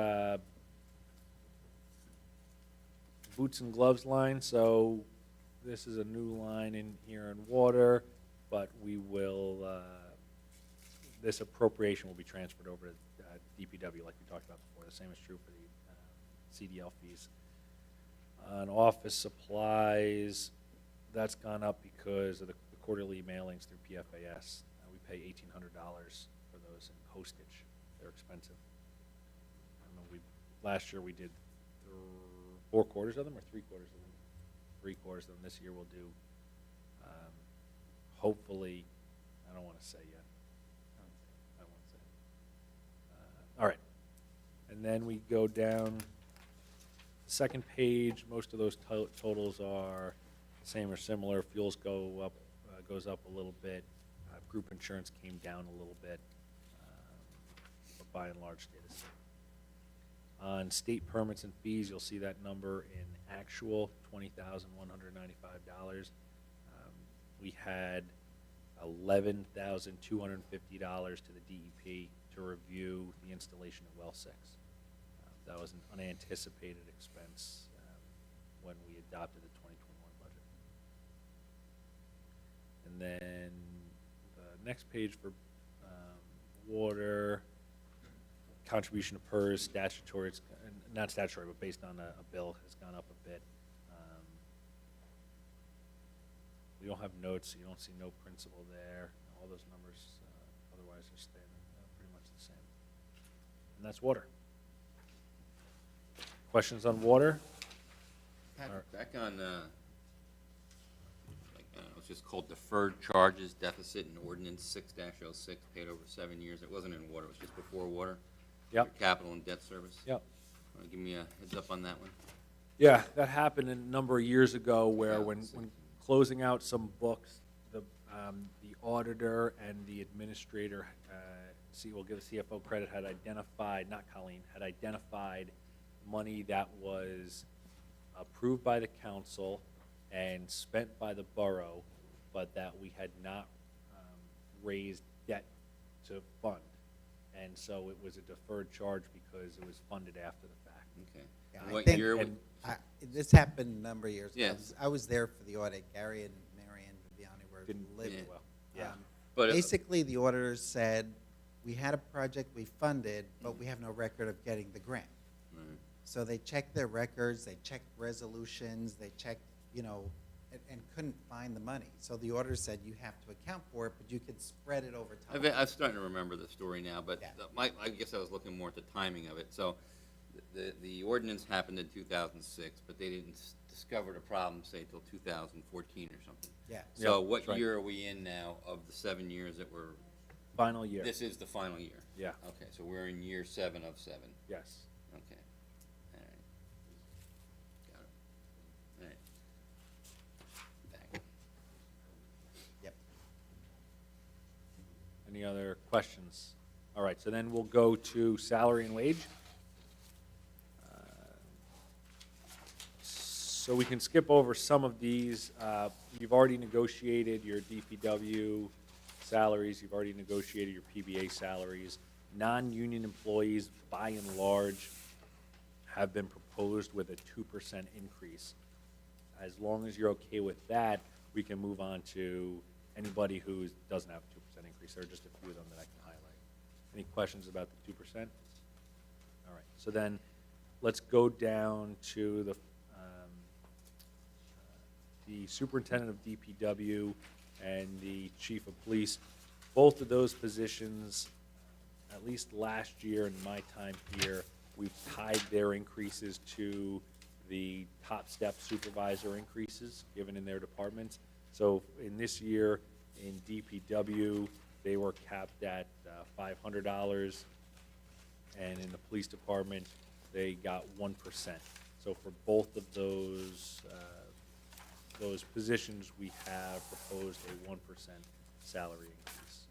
S6: boots and gloves line, so this is a new line in here in water, but we will, this appropriation will be transferred over to DPW like we talked about before. The same is true for the CDL fees. On office supplies, that's gone up because of the quarterly mailings through PFAS. We pay $1,800 for those in postage. They're expensive. I don't know, last year we did 4 quarters of them or 3 quarters of them? 3 quarters of them. This year we'll do, hopefully, I don't want to say yet. I won't say. All right. And then we go down the second page. Most of those totals are the same or similar. Fuels goes up a little bit. Group insurance came down a little bit, but by and large stayed the same. On state permits and fees, you'll see that number in actual, $20,195. We had $11,250 to the DEP to review the installation of well 6. That was an unanticipated expense when we adopted the 2021 budget. And then the next page for water, contribution to PERS, statutory, it's not statutory, but based on a bill, has gone up a bit. We don't have notes, so you don't see no principal there. All those numbers otherwise are staying pretty much the same. And that's water. Questions on water?
S1: Patrick, back on, it's just called deferred charges deficit in ordinance 6-06, paid over 7 years. It wasn't in water, it was just before water.
S6: Yep.
S1: For capital and debt service.
S6: Yep.
S1: Want to give me a heads up on that one?
S6: Yeah, that happened a number of years ago where when
S1: 2016.
S6: closing out some books, the auditor and the administrator, we'll give the CFO credit, had identified, not Colleen, had identified money that was approved by the council and spent by the borough, but that we had not raised debt to fund. And so it was a deferred charge because it was funded after the fact.
S1: Okay.
S5: Yeah,
S1: And
S5: I
S1: what
S5: think-
S1: year?
S6: and-
S5: This happened a number of years ago.
S1: Yes.
S5: I was there for the audit. Gary and Marianne Viviani were
S6: Didn't
S5: living.
S6: do well. Yeah.
S1: But
S5: Basically, the auditors said, we had a project we funded, but we have no record of getting the grant.
S1: Right.
S5: So they checked their records, they checked resolutions, they checked, and couldn't find the money. So the auditor said, you have to account for it, but you could spread it over time.
S1: I'm starting to remember the story now, but
S5: Yeah.
S1: I guess I was looking more at the timing of it. So the ordinance happened in 2006, but they didn't discover the problem, say, till 2014 or something.
S5: Yeah.
S1: So
S6: Yep,
S1: what
S6: that's right.
S1: year are we in now of the 7 years that we're,
S6: Final year.
S1: this is the final year?
S6: Yeah.
S1: Okay, so we're in year 7 of 7.
S6: Yes.
S1: Okay. All right. Got it. All right. Back.
S5: Yep.
S6: Any other questions? All right, so then we'll go to salary and wage. So we can skip over some of these. You've already negotiated your DPW salaries, you've already negotiated your PBA salaries. Non-union employees, by and large, have been proposed with a 2% increase. As long as you're okay with that, we can move on to anybody who doesn't have a 2% increase. There are just a few of them that I can highlight. Any questions about the 2%? All right, so then let's go down to the superintendent of DPW and the chief of police. Both of those positions, at least last year in my time here, we've tied their increases to the top step supervisor increases given in their departments. So in this year, in DPW, they were capped at $500, and in the police department, they got 1%. So for both of those positions, we have proposed a 1% salary increase.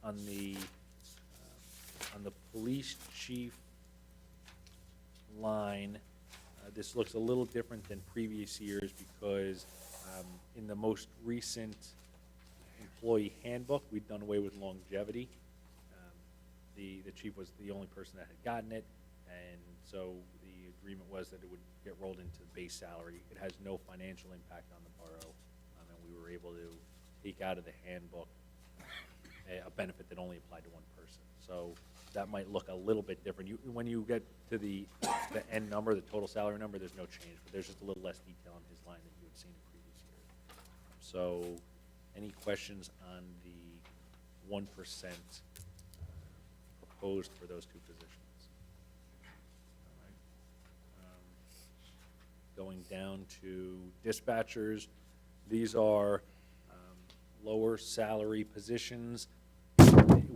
S6: On the police chief line, this looks a little different than previous years because in the most recent employee handbook, we'd done away with longevity. The chief was the only person that had gotten it, and so the agreement was that it would get rolled into the base salary. It has no financial impact on the borough, and we were able to take out of the handbook a benefit that only applied to one person. So that might look a little bit different. When you get to the end number, the total salary number, there's no change, but there's just a little less detail on his line than you had seen in previous years. So any questions on the 1% proposed for those two positions? All right. Going down to dispatchers, these are lower salary positions.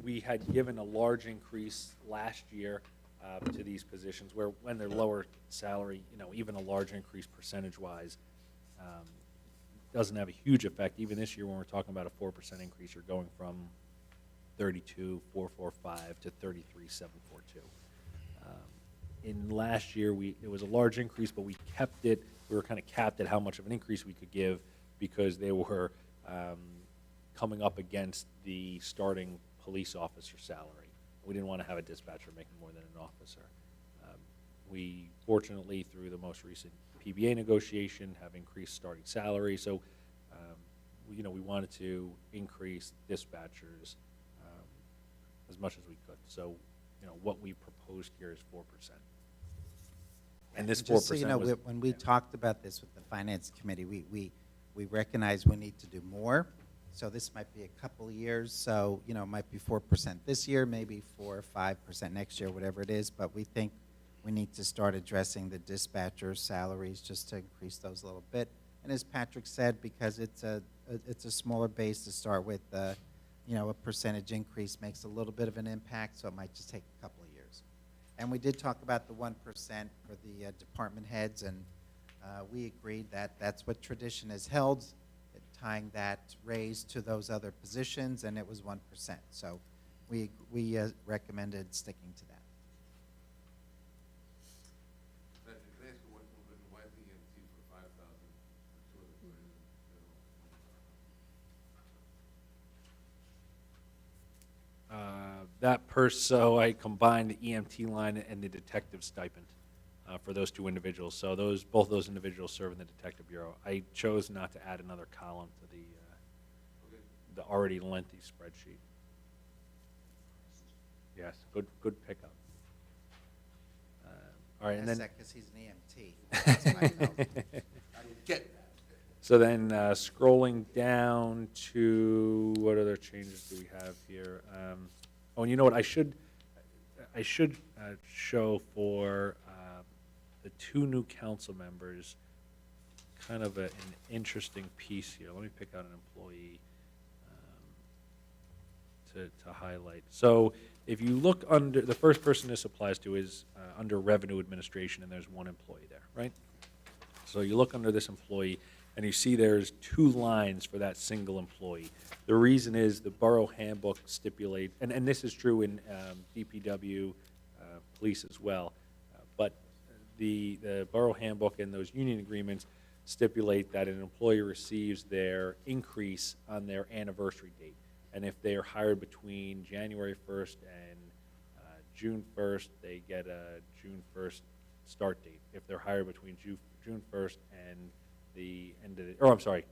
S6: We had given a large increase last year to these positions, where when they're lower salary, even a large increase percentage-wise doesn't have a huge effect. Even this year, when we're talking about a 4% increase, you're going from 32,445 to 33,742. In last year, it was a large increase, but we kept it. We were kind of capped at how much of an increase we could give because they were coming up against the starting police officer salary. We didn't want to have a dispatcher making more than an officer. We fortunately, through the most recent PBA negotiation, have increased starting salary. So, we wanted to increase dispatchers as much as we could. So, what we proposed here is 4%. And this 4%
S5: Just so you know,
S6: was,
S5: when we talked about this with the finance committee, we recognize we need to do more. So this might be a couple of years. So, it might be 4% this year, maybe 4 or 5% next year, whatever it is. But we think we need to start addressing the dispatcher salaries just to increase those a little bit. And as Patrick said, because it's a smaller base to start with, a percentage increase makes a little bit of an impact. So it might just take a couple of years. And we did talk about the 1% for the department heads, and we agreed that that's what tradition has held, tying that raise to those other positions, and it was 1%. So we recommended sticking to that.
S9: Patrick, can I ask you one more question? Why the EMT for 5,000 for two of the positions?
S6: so I combined the EMT line and the detective stipend for those two individuals. So both those individuals serve in the detective bureau. I chose not to add another column to the already lengthy spreadsheet. Yes, good pickup. All right, and
S5: That's
S6: then.
S5: that 'cause he's an EMT. That's what I know.
S9: I get that.
S6: So then, scrolling down to, what other changes do we have here? Oh, and you know what, I should show for the two new council members, kind of an interesting piece here. Let me pick out an employee to highlight. So if you look under, the first person this applies to is under Revenue Administration, and there's one employee there, right? So you look under this employee, and you see there's two lines for that single employee. The reason is the borough handbook stipulate, and this is true in DPW, police as well, but the borough handbook and those union agreements stipulate that an employee receives their increase on their anniversary date. And if they are hired between January 1st and June 1st, they get a June 1st start date. If they're hired between June 1st and the end of the, or I'm sorry,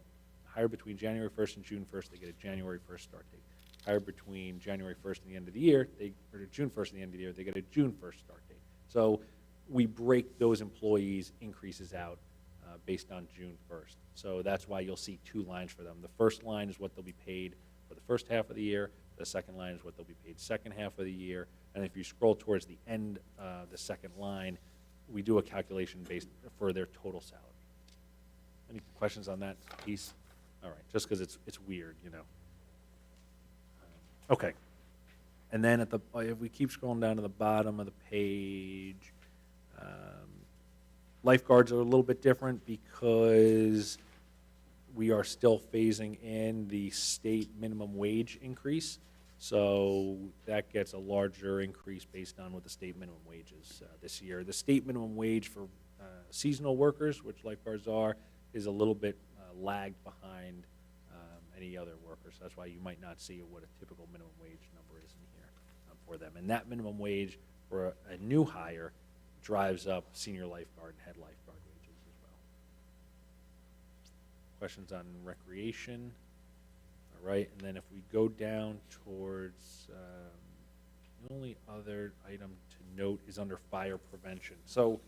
S6: hired between January 1st and June 1st, they get a January 1st start date. Hired between January 1st and the end of the year, or June 1st and the end of the year, they get a June 1st start date. So we break those employees' increases out based on June 1st. So that's why you'll see two lines for them. The first line is what they'll be paid for the first half of the year. The second line is what they'll be paid second half of the year. And if you scroll towards the end, the second line, we do a calculation based for their total salary. Any questions on that piece? All right, just because it's weird, you know. Okay. And then at the, if we keep scrolling down to the bottom of the page, lifeguards are a little bit different because we are still phasing in the state minimum wage increase. So that gets a larger increase based on what the state minimum wage is this year. The state minimum wage for seasonal workers, which lifeguards are, is a little bit lagged behind any other workers. That's why you might not see what a typical minimum wage number is in here for them. And that minimum wage for a new hire drives up senior lifeguard and head lifeguard wages as well. Questions on recreation? All right, and then if we go down towards, the only other item to note is under fire prevention. So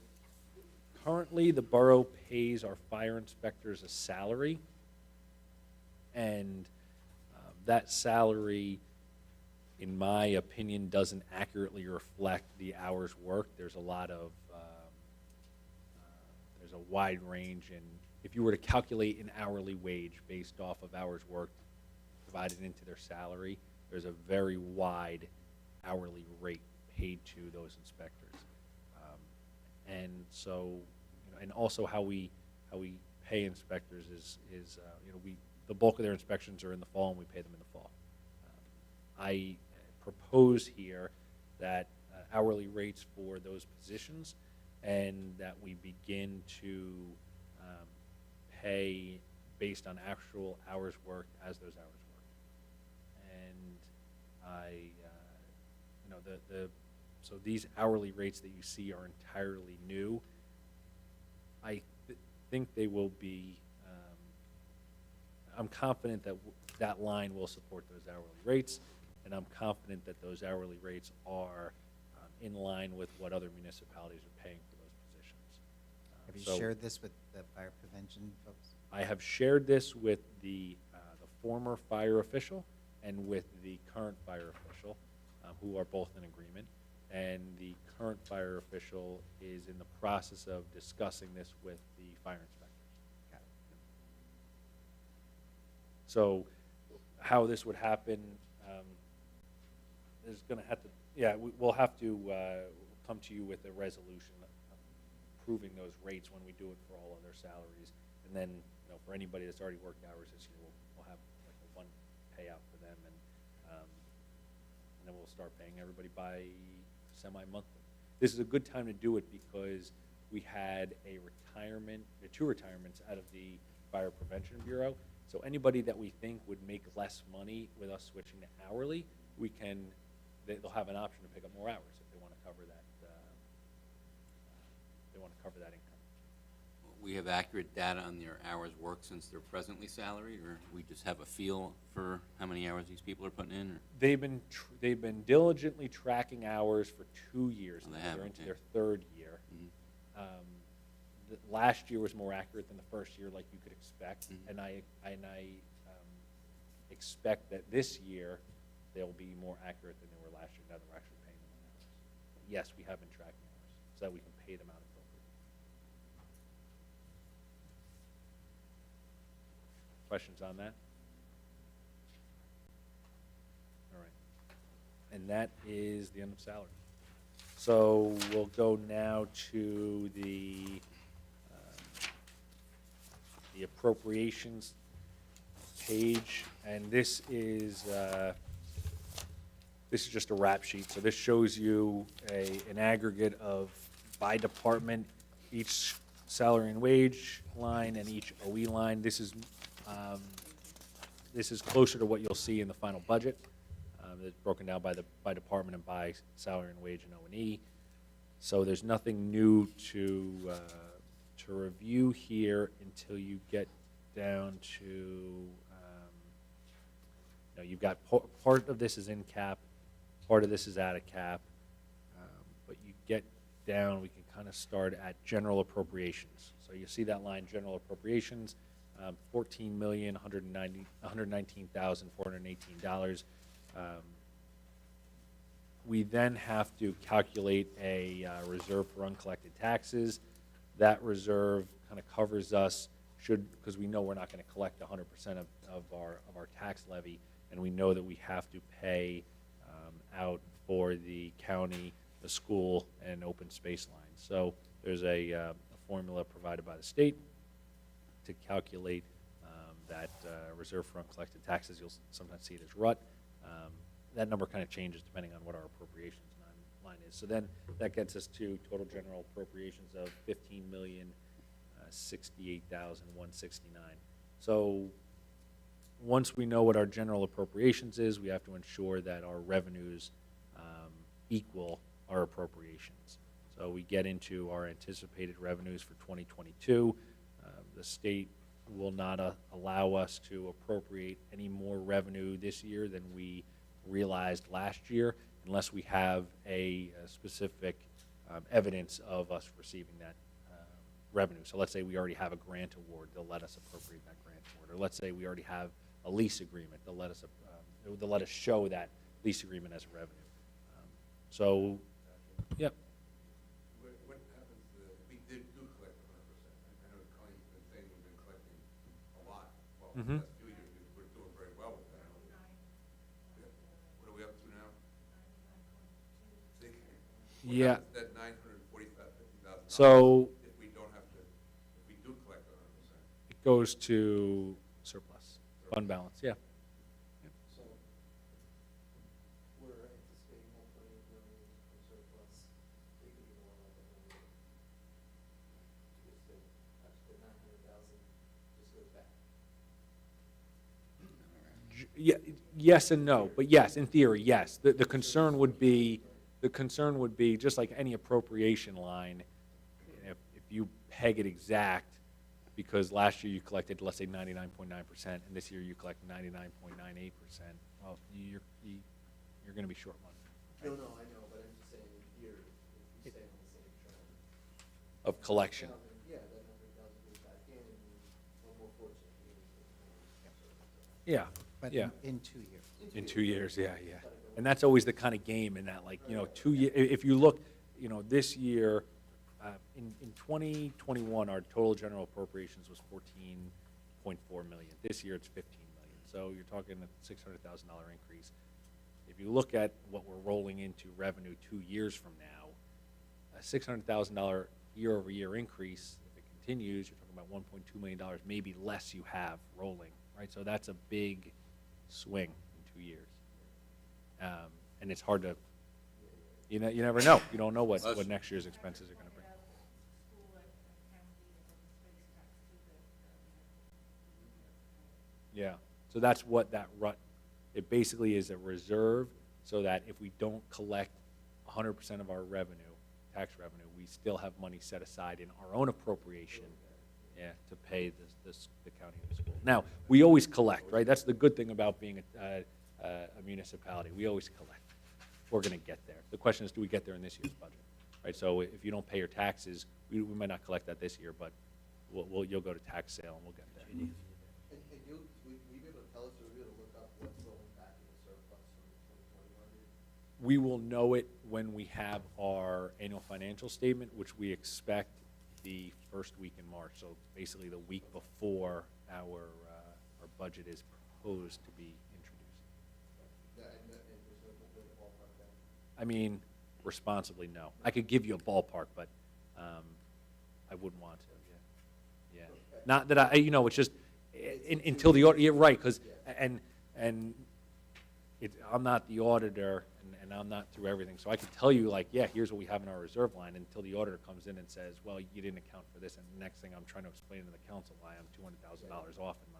S6: currently, the borough pays our fire inspectors a salary, and that salary, in my opinion, doesn't accurately reflect the hours worked. There's a lot of, there's a wide range, and if you were to calculate an hourly wage based off of hours worked divided into their salary, there's a very wide hourly rate paid to those inspectors. And so, you know, and also how we pay inspectors is you know, the bulk of their inspections are in the fall, and we pay them in the fall. I propose here that hourly rates for those positions, and that we begin to pay based on actual hours worked as those hours worked. And you know, so these hourly rates that you see are entirely new. I think they will be, I'm confident that that line will support those hourly rates, and I'm confident that those hourly rates are in line with what other municipalities are paying for those positions.
S5: Have you
S6: So
S5: shared this with the fire prevention folks?
S6: I have shared this with the former fire official and with the current fire official, who are both in agreement. And the current fire official is in the process of discussing this with the fire inspectors.
S5: Got it.
S6: So how this would happen, is gonna have to, yeah, we'll have to come to you with a resolution approving those rates when we do it for all other salaries. And then, you know, for anybody that's already worked hours this year, we'll have like a one payout for them, and then we'll start paying everybody by semi-monthly. This is a good time to do it because we had two retirements out of the Fire Prevention Bureau. So anybody that we think would make less money with us switching to hourly, they'll have an option to pick up more hours if they want to cover that. They want to cover that income.
S1: we have accurate data on their hours worked since they're presently salaried, or we just have a feel for how many hours these people are putting in? Or?
S6: They've been diligently tracking hours for 2 years
S1: Oh,
S6: now.
S1: they have,
S6: They're into
S1: okay.
S6: their third year. Last year was more accurate than the first year, like you could expect,
S1: Mhm.
S6: and I expect that this year they'll be more accurate than they were last year. Now that we're actually paying them on hours. Yes, we have been tracking hours so that we can pay them out appropriately. Questions on that? All right. And that is the end of salary. So we'll go now to the appropriations page, and this is just a wrap sheet. So this shows you an aggregate of by department, each salary and wage line and each OE line. This is closer to what you'll see in the final budget. It's broken down by department and by salary and wage and O&E. So there's nothing new to review here until you get down to, you've got part of this is in cap, part of this is out of cap, but you get down, we can kind of start at general appropriations. So you see that line, general appropriations, $14,119,418. We then have to calculate a reserve for uncollected taxes. That reserve kind of covers us because we know we're not going to collect 100% of our tax levy, and we know that we have to pay out for the county, the school, and open space lines. So there's a formula provided by the state to calculate that reserve for uncollected taxes. You'll sometimes see it as RUT. That number kind of changes depending on what our appropriations line is. So then that gets us to total general appropriations of $15,068,169. So once we know what our general appropriations is, we have to ensure that our revenues equal our appropriations. So we get into our anticipated revenues for 2022. The state will not allow us to appropriate any more revenue this year than we realized last year unless we have a specific evidence of us receiving that revenue. So let's say we already have a grant award, they'll let us appropriate that grant award. Or let's say we already have a lease agreement, they'll let us show that lease agreement as revenue. Yep.
S9: What happens if we do collect 100%? I know Colleen's been saying we've been collecting a lot. Well, the
S6: Mhm.
S9: last few years, we're doing very well with that. Yeah. What are we up to now?
S6: Yeah.
S9: That $940,000.
S6: So
S9: If we don't have to, if we do collect 100%.
S6: it goes to surplus, fund balance, yeah.
S12: So, we're anticipating 1.8 million in surplus, it could be more like a million. Just the 900,000 just goes back.
S6: Yes and no, but yes, in theory, yes. The concern would be, just like any appropriation line, if you peg it exact, because last year you collected, let's say 99.9%, and this year you collect 99.98%, well, you're going to be short money.
S12: No, I know, but I'm just saying in theory, if we stay on the same trend.
S6: Of collection.
S12: Yeah, that 100,000 goes back in, and we're more fortunate.
S6: Yeah,
S5: But
S6: yeah.
S5: in 2 years.
S6: In 2 years, yeah. And that's always the kind of game in that, like, 2 year, if you look, this year, in 2021, our total general appropriations was $14.4 million. This year, it's $15 million. So you're talking a $600,000 increase. If you look at what we're rolling into revenue 2 years from now, a $600,000 year-over-year increase, if it continues, you're talking about $1.2 million, maybe less you have rolling, right? So that's a big swing in 2 years. And it's hard to, you never know. You don't know what next year's expenses are going to bring. Yeah, so that's what that RUT, it basically is a reserve so that if we don't collect 100% of our revenue, tax revenue, we still have money set aside in our own appropriation Yeah, to pay the county and the school. Now, we always collect, right? That's the good thing about being a municipality. We always collect. We're gonna get there. The question is, do we get there in this year's budget, right? So if you don't pay your taxes, we might not collect that this year, but you'll go to tax sale and we'll get there.
S4: And will you be able to tell us, or will you be able to look up what's going back in the surplus from 2020 budget?
S6: We will know it when we have our annual financial statement, which we expect the first week in March. So basically the week before our budget is proposed to be introduced.
S4: Yeah, and there's no complete ballpark then?
S6: I mean, responsibly, no. I could give you a ballpark, but I wouldn't want to, yeah. Not that it's just, until the audit, you're right, because, and I'm not the auditor, and I'm not through everything, so I can tell you, like, yeah, here's what we have in our reserve line, until the auditor comes in and says, well, you didn't account for this, and the next thing I'm trying to explain to the council why I'm $200,000 off in my,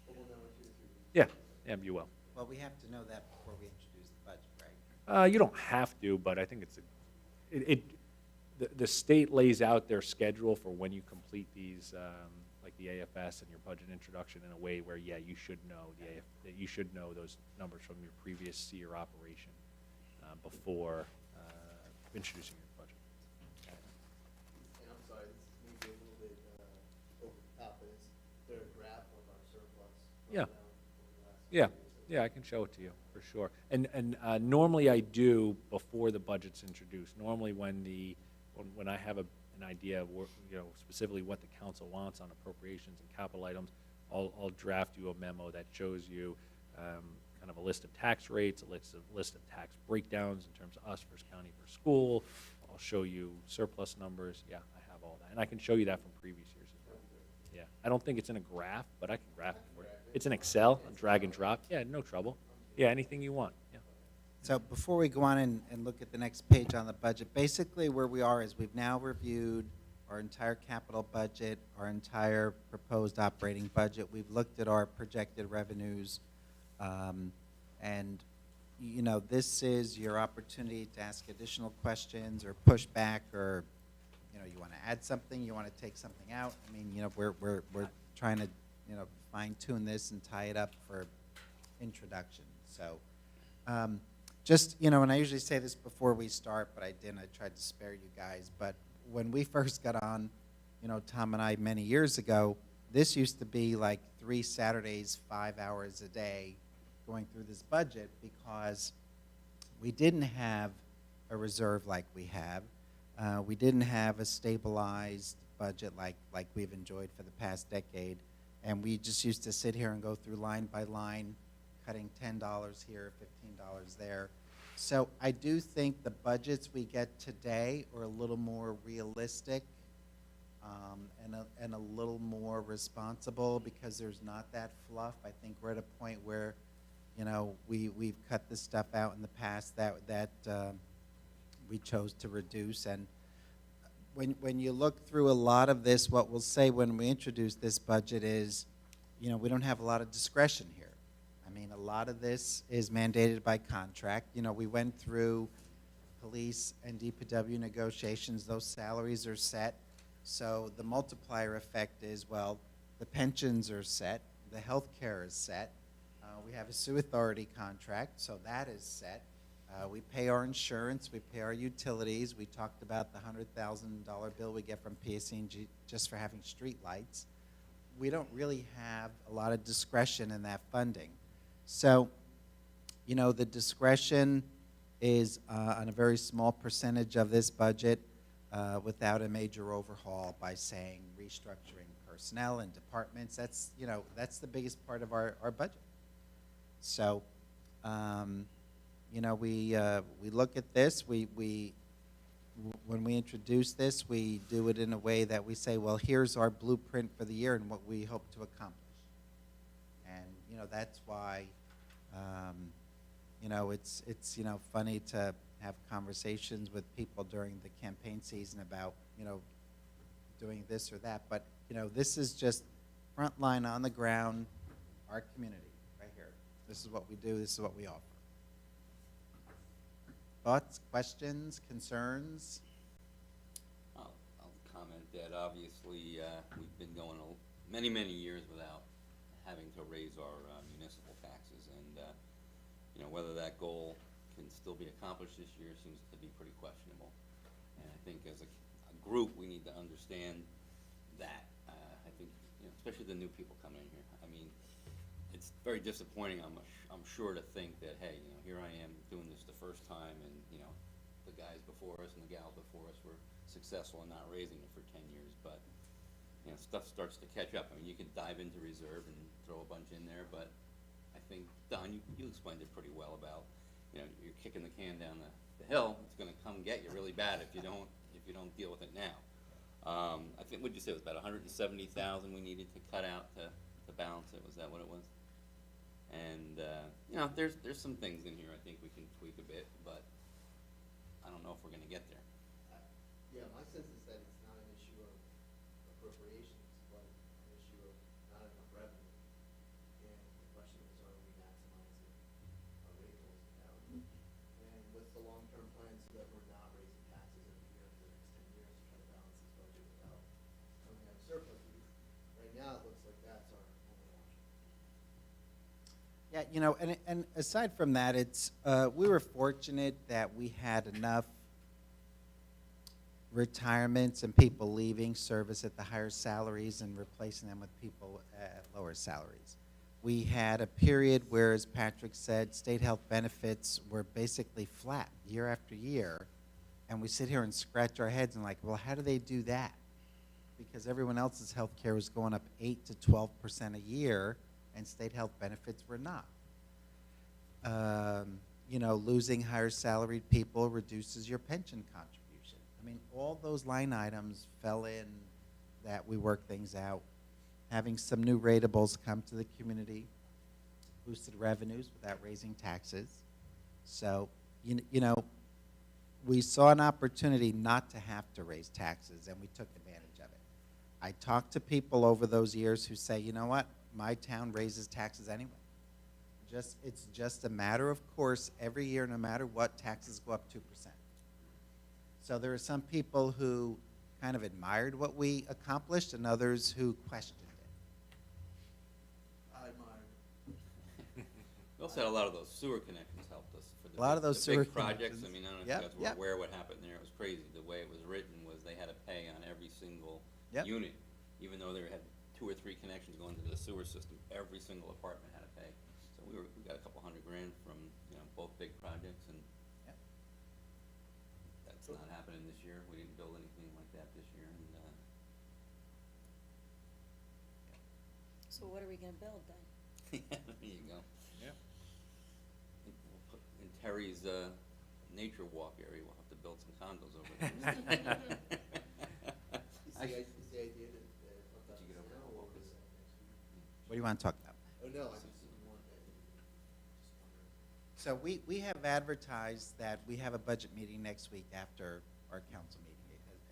S4: But we'll know in 2 to 3 weeks.
S6: yeah, you will.
S5: Well, we have to know that before we introduce the budget, right?
S6: You don't have to, but I think the state lays out their schedule for when you complete these, like the AFS and your budget introduction in a way where, yeah, you should know that you should know those numbers from your previous year operation before introducing your budget.
S4: And I'm sorry, this is maybe a little bit over the top, but is there a graph of our surplus?
S6: Yeah.
S4: breakdown over the last
S6: Yeah,
S4: few years?
S6: yeah, I can show it to you, for sure. And normally I do before the budget's introduced. Normally when I have an idea of, specifically what the council wants on appropriations and capital items, I'll draft you a memo that shows you kind of a list of tax rates, a list of tax breakdowns in terms of us versus county versus school. I'll show you surplus numbers. Yeah, I have all that. And I can show you that from previous years as well. Yeah, I don't think it's in a graph, but I can graph it for you. It's in Excel, drag and drop. Yeah, no trouble. Yeah, anything you want, yeah.
S5: So before we go on and look at the next page on the budget, basically where we are is we've now reviewed our entire capital budget, our entire proposed operating budget. We've looked at our projected revenues. And, this is your opportunity to ask additional questions or push back, or, you want to add something, you want to take something out. I mean, we're trying to, fine tune this and tie it up for introduction. So, just, and I usually say this before we start, but I didn't. I tried to spare you guys. But when we first got on, Tom and I many years ago, this used to be like 3 Saturdays, 5 hours a day going through this budget, because we didn't have a reserve like we have. We didn't have a stabilized budget like we've enjoyed for the past decade. And we just used to sit here and go through line by line, cutting $10 here, $15 there. So I do think the budgets we get today are a little more realistic and a little more responsible, because there's not that fluff. I think we're at a point where, we've cut this stuff out in the past that we chose to reduce. And when you look through a lot of this, what we'll say when we introduce this budget is, we don't have a lot of discretion here. I mean, a lot of this is mandated by contract. We went through police and DPW negotiations. Those salaries are set. So the multiplier effect is, well, the pensions are set, the health care is set. We have a sewer authority contract, so that is set. We pay our insurance, we pay our utilities. We talked about the $100,000 bill we get from PSE&G just for having street lights. We don't really have a lot of discretion in that funding. So, the discretion is on a very small percentage of this budget without a major overhaul by saying restructuring personnel and departments. That's, that's the biggest part of our budget. So, we look at this, when we introduce this, we do it in a way that we say, well, here's our blueprint for the year and what we hope to accomplish. And, that's why, it's funny to have conversations with people during the campaign season about, doing this or that. But, this is just front line on the ground, our community right here. This is what we do, this is what we offer. Thoughts, questions, concerns?
S1: I'll comment. that obviously, we've been going many, many years without having to raise our municipal taxes. And, whether that goal can still be accomplished this year seems to be pretty questionable. And I think as a group, we need to understand that. I think, especially the new people coming in here. I mean, it's very disappointing, I'm sure, to think that, hey, here I am doing this the first time, and, the guys before us and the gals before us were successful in not raising it for 10 years, but, stuff starts to catch up. I mean, you can dive into reserve and throw a bunch in there, but I think, Don, you explained it pretty well about, you're kicking the can down the hill, it's gonna come get you really bad if you don't deal with it now. I think, what'd you say, it was about 170,000 we needed to cut out to balance it, was that what it was? And, there's some things in here I think we can tweak a bit, but I don't know if we're gonna get there.
S4: Yeah, my sense is that it's not an issue of appropriations, but an issue of not enough revenue. And the question is, are we maximizing our rate goals now? And what's the long-term plan so that we're not raising taxes every year for the next 10 years to try to balance this budget without coming out of surplus? Right now, it looks like that's our only option.
S5: Yeah, and aside from that, we were fortunate that we had enough retirements and people leaving service at the higher salaries and replacing them with people at lower salaries. We had a period where, as Patrick said, state health benefits were basically flat year after year, and we sit here and scratch our heads and like, well, how do they do that? Because everyone else's health care was going up 8 to 12% a year, and state health benefits were not. Losing higher salaried people reduces your pension contribution. I mean, all those line items fell in that we worked things out. Having some new ratables come to the community boosted revenues without raising taxes. So, we saw an opportunity not to have to raise taxes, and we took advantage of it. I talked to people over those years who say, you know what, my town raises taxes anyway. It's just a matter of course, every year, no matter what, taxes go up 2%. So there are some people who kind of admired what we accomplished and others who questioned it.
S4: I admire.
S1: We also had a lot of those sewer connections helped us for the
S5: A lot of those
S1: the big
S5: sewer
S1: projects.
S5: connections.
S1: I mean, I don't know if
S5: Yep,
S1: you guys were
S5: yep.
S1: aware what happened there. It was crazy. The way it was written was they had to pay on every single
S5: Yep.
S1: unit, even though they had 2 or 3 connections going to the sewer system. Every single apartment had to pay. So we got a couple $100,000 from both big projects, and
S5: Yep.
S1: that's not happening this year. We didn't build anything like that this year, and
S8: So what are we gonna build then?
S1: there you go.
S6: Yeah.
S1: We'll put in Terry's nature walk area, we'll have to build some condos over there.
S4: Is the idea to talk about
S1: Did you get
S4: this
S1: over
S4: now
S1: that
S4: or
S1: walk?
S4: was that next week?
S5: What do you want to talk about?
S4: Oh, no, I just didn't want that. Just wondering.
S5: So we have advertised that we have a budget meeting next week after our council meeting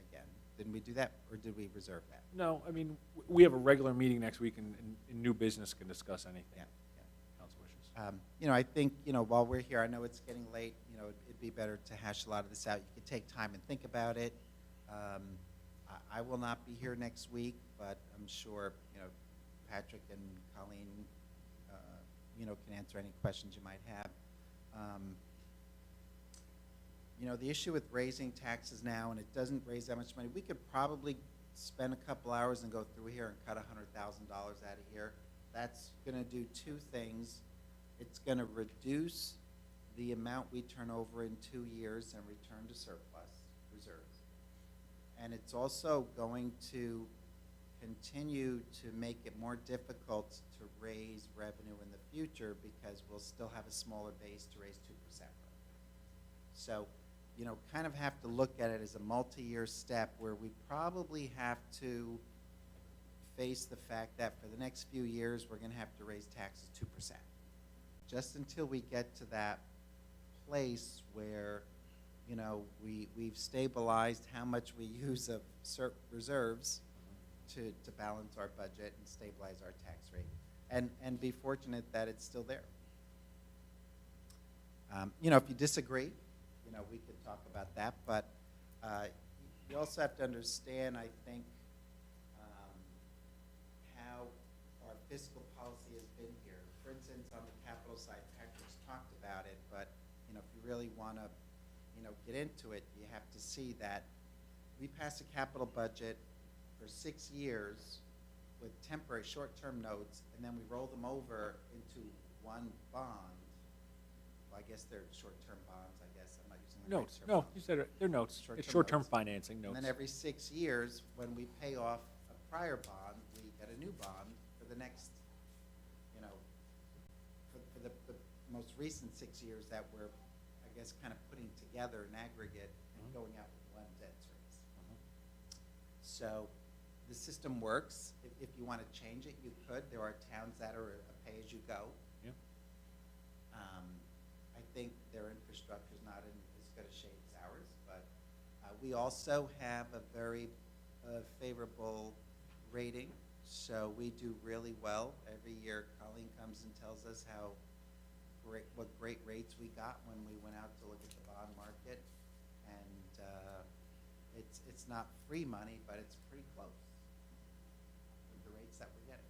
S5: again. Didn't we do that, or did we reserve that?
S6: No, I mean, we have a regular meeting next week, and new business can discuss anything.
S5: Yeah,
S6: Council wishes.
S5: I think, while we're here, I know it's getting late, it'd be better to hash a lot of this out. You could take time and think about it. I will not be here next week, but I'm sure, Patrick and Colleen, can answer any questions you might have. The issue with raising taxes now, and it doesn't raise that much money, we could probably spend a couple hours and go through here and cut $100,000 out of here. That's gonna do 2 things. It's gonna reduce the amount we turn over in 2 years and return to surplus reserves. And it's also going to continue to make it more difficult to raise revenue in the future because we'll still have a smaller base to raise 2% from. So, kind of have to look at it as a multi-year step where we probably have to face the fact that for the next few years, we're gonna have to raise taxes 2%. Just until we get to that place where, we've stabilized how much we use of reserves to balance our budget and stabilize our tax rate, and be fortunate that it's still there. If you disagree, we could talk about that, but you also have to understand, I think, how our fiscal policy has been here. For instance, on the capital side, Patrick's talked about it, but, you know, if you really want to, you know, get into it, you have to see that we pass a capital budget for 6 years with temporary short-term notes, and then we roll them over into one bond. Well, I guess they're short-term bonds, I guess. I'm not using the right
S6: Notes,
S5: term.
S6: no, you said it, they're notes. It's
S5: Short-term
S6: short-term
S5: notes.
S6: financing notes.
S5: And then every 6 years, when we pay off a prior bond, we get a new bond for the next, you know, for the most recent 6 years that we're, I guess, kind of putting together in aggregate and
S6: Mhm.
S5: going out with one debt service. So the system works. If you want to change it, you could. There are towns that are a pay-as-you-go.
S6: Yep.
S5: I think their infrastructure is not in as good a shape as ours, but we also have a very favorable rating, so we do really well. Every year, Colleen comes and tells us what great rates we got when we went out to look at the bond market, and it's not free money, but it's pretty close with the rates that we're getting.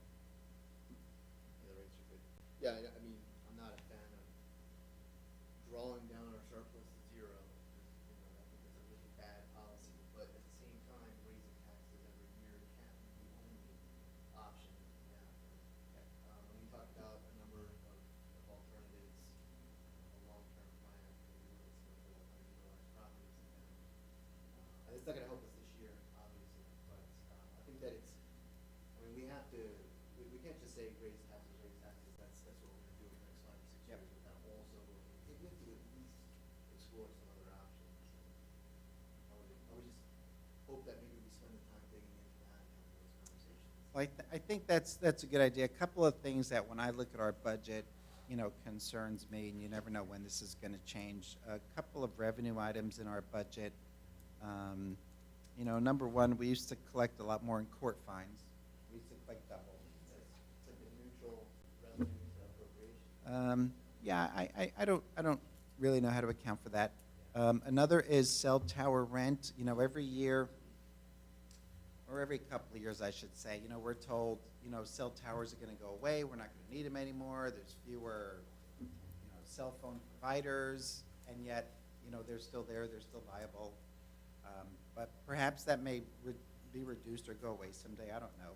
S4: Yeah, the rates are good. Yeah, I mean, I'm not a fan of drawing down our surplus to zero. You know, I think it's a really bad policy, but at the same time, raising taxes every year can't be the only option. Yeah. When we talk about a number of alternatives, a long-term plan, maybe look at some of the underutilized properties in town. It's not gonna help us this year, obviously, but I think that it's, I mean, we have to, we can't just say raise taxes, that's what we're gonna do in the next 5 or 6
S5: Yep.
S4: years, without also, we have to at least explore some other options. And I would just hope that maybe we spend the time digging into that and having those conversations.
S5: Well, I think that's a good idea. A couple of things that when I look at our budget, you know, concerns me, and you never know when this is going to change. A couple of revenue items in our budget. You know, number one, we used to collect a lot more in court fines. We used to collect double.
S4: It's like a neutral revenue appropriation.
S5: Yeah, I don't really know how to account for that. Another is cell tower rent. You know, every year, or every couple of years, I should say, you know, we're told, you know, cell towers are going to go away. We're not going to need them anymore. There's fewer, you know, cell phone providers, and yet, you know, they're still there. They're still viable. But perhaps that may be reduced or go away someday. I don't know.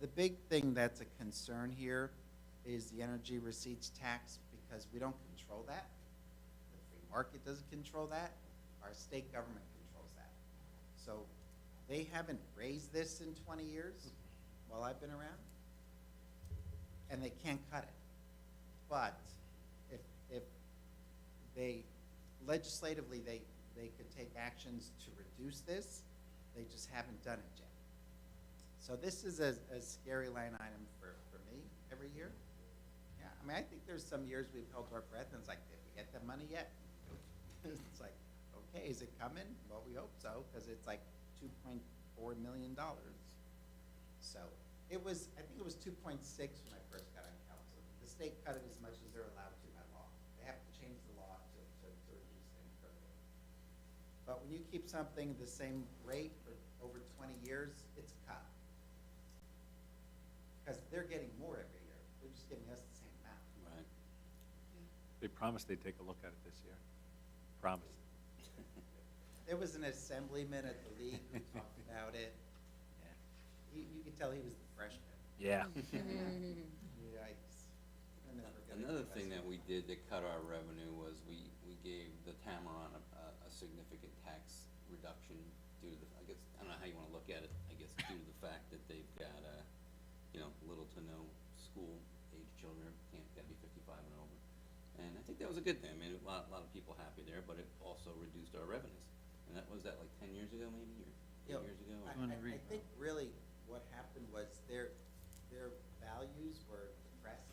S5: The big thing that's a concern here is the energy receipts tax, because we don't control that. The free market doesn't control that. Our state government controls that. So they haven't raised this in 20 years while I've been around, and they can't cut it. But if they legislatively they could take actions to reduce this, they just haven't done it yet. So this is a scary line item for me every year. Yeah, I mean, I think there's some years we've held our breath and it's like, did we get the money yet? It's like, okay, is it coming? Well, we hope so, because it's like $2.4 million. So I think it was 2.6 when I first got on council. The state cut it as much as they're allowed to by law. They have to change the law to reduce things further. But when you keep something the same rate for over 20 years, it's cut. Because they're getting more every year. They're just giving us the same amount.
S1: Right.
S6: They promised they'd take a look at it this year. Promised.
S5: There was an assemblyman at the league who talked about it. You could tell he was the freshman.
S6: Yeah.
S5: Yikes. I'm never gonna
S1: Another
S5: do
S1: thing
S5: that.
S1: that we did to cut our revenue was we gave the Tamaron a significant tax reduction due to the, I guess, I don't know how you wanna look at it, I guess due to the fact that they've got, little to no school-age children, gotta be 55 and over. And I think that was a good thing. I mean, a lot of people happy there, but it also reduced our revenues. And that was like 10 years ago, maybe, or
S5: You
S1: 8
S5: know,
S1: years ago?
S5: I think really what happened was their values were depressed,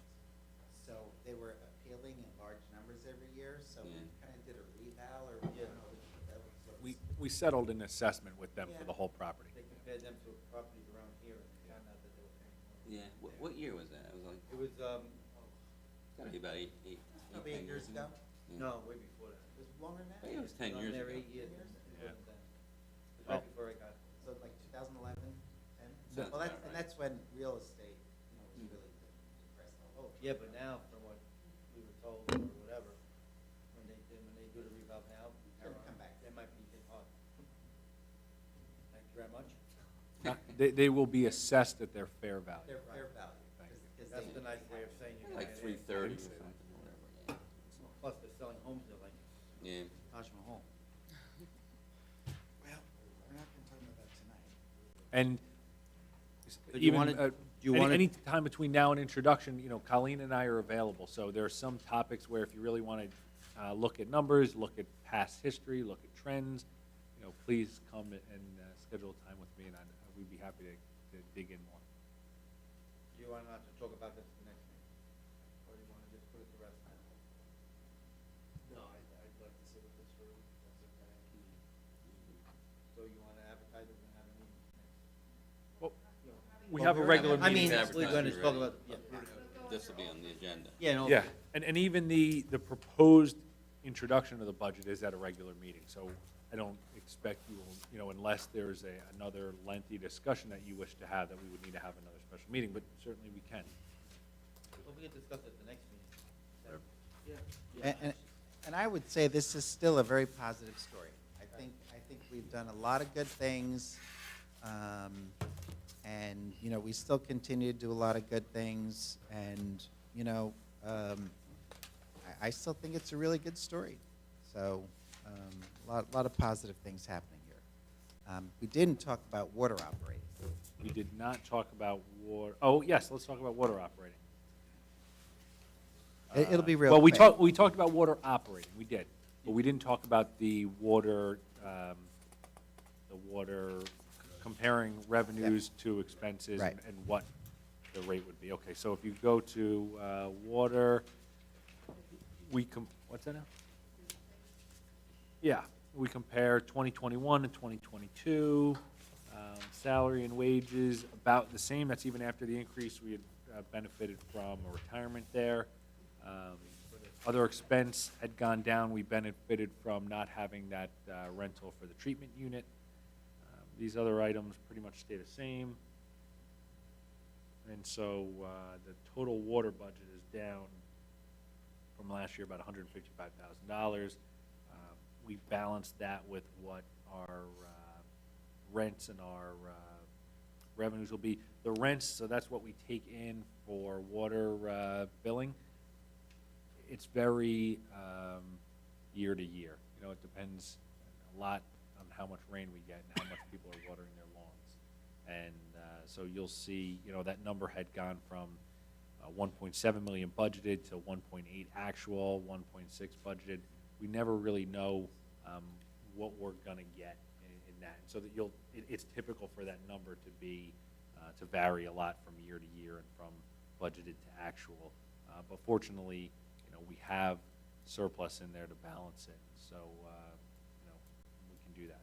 S5: so they were appealing in large numbers every year, so we
S1: Yeah.
S5: kind of did a reval, or I don't know that was what it was.
S6: We settled an assessment with them for the whole property.
S3: They compared them to properties around here and found out that they were paying more.
S1: Yeah, what year was that? It was like,
S3: It was,
S1: it's gotta be about eight,
S5: Probably
S1: 10
S5: 8 years ago.
S1: Yeah.
S3: no, way before that.
S5: It was longer than that?
S1: I think it was 10
S3: Around
S1: years
S3: there,
S1: ago.
S3: 8 years.
S6: Yeah.
S5: Right before I got, so like 2011, 10?
S6: That-
S5: Well, that's when real estate, was really depressed. Oh,
S3: Yeah, but now, from what we were told or whatever, when they do the reval now,
S5: They'll come back.
S3: they might be hit hard. Thank you very much.
S6: They will be assessed at their fair value.
S5: Their fair value.
S6: Thank you.
S5: 'cause
S3: That's
S5: they-
S3: the nice way of saying you're
S1: Like
S3: gonna.
S1: 330 or something, or whatever, yeah.
S3: Plus, they're selling homes there like
S1: Yeah.
S3: Taj Mahal.
S5: Well, we're not gonna talk about that tonight.
S6: And
S3: Do you
S6: even,
S3: wanna- do you wanna-
S6: any time between now and introduction, Colleen and I are available. So there are some topics where if you really want to look at numbers, look at past history, look at trends, please come and schedule a time with me, and we'd be happy to dig in more.
S3: Do you want not to talk about this at the next meeting? Or do you wanna just put it to rest now?
S12: No, I'd like to sit with this for, that's okay.
S3: So you wanna advertise it and have a meeting next?
S6: Well, we have a regular
S3: I mean,
S6: meeting.
S3: we're gonna talk about, yeah.
S1: This will be on the agenda.
S3: Yeah, no.
S6: Yeah, and even the proposed introduction of the budget is at a regular meeting, so I don't expect you will, unless there's another lengthy discussion that you wish to have, that we would need to have another special meeting, but certainly we can.
S3: Well, we can discuss it at the next meeting. Yeah.
S5: And I would say this is still a very positive story. I think we've done a lot of good things, and, we still continue to do a lot of good things, and, I still think it's a really good story. So, a lot of positive things happening here. We didn't talk about water operating.
S6: We did not talk about water, oh, yes, let's talk about water operating.
S5: It'll be real
S6: Well,
S5: quick.
S6: we talked about water operating, we did, but we didn't talk about the water comparing revenues to expenses
S5: Right.
S6: and what the rate would be. Okay, so if you go to water, what's that now? Yeah, we compare 2021 and 2022, salary and wages about the same. That's even after the increase we had benefited from a retirement there. Other expense had gone down. We benefited from not having that rental for the treatment unit. These other items pretty much stay the same. And so the total water budget is down from last year about $155,000. We balanced that with what our rents and our revenues will be. The rents, so that's what we take in for water billing. It's very year to year. It depends a lot on how much rain we get and how much people are watering their lawns. And so you'll see, that number had gone from 1.7 million budgeted to 1.8 actual, 1.6 budgeted. We never really know what we're gonna get in that. So that it's typical for that number to be, to vary a lot from year to year and from budgeted to actual. But fortunately, we have surplus in there to balance it, so, we can do that.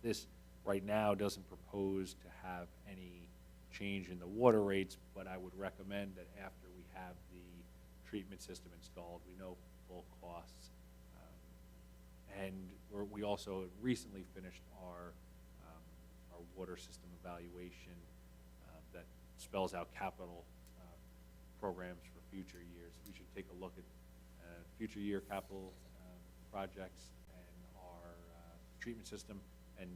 S6: This, right now, doesn't propose to have any change in the water rates, but I would recommend that after we have the treatment system installed, we know full costs. And we also recently finished our water system evaluation that spells out capital programs for future years. We should take a look at future year capital projects and our treatment system and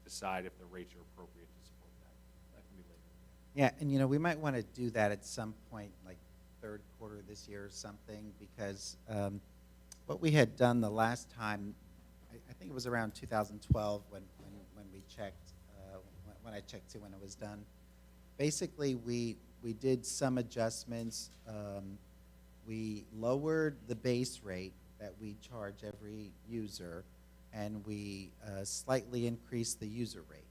S6: decide if the rates are appropriate to support that. That can be later.
S5: Yeah, and we might want to do that at some point, like third quarter this year or something, because what we had done the last time, I think it was around 2012 when we checked, when I checked to when it was done. Basically, we did some adjustments. We lowered the base rate that we charge every user, and we slightly increased the user rate.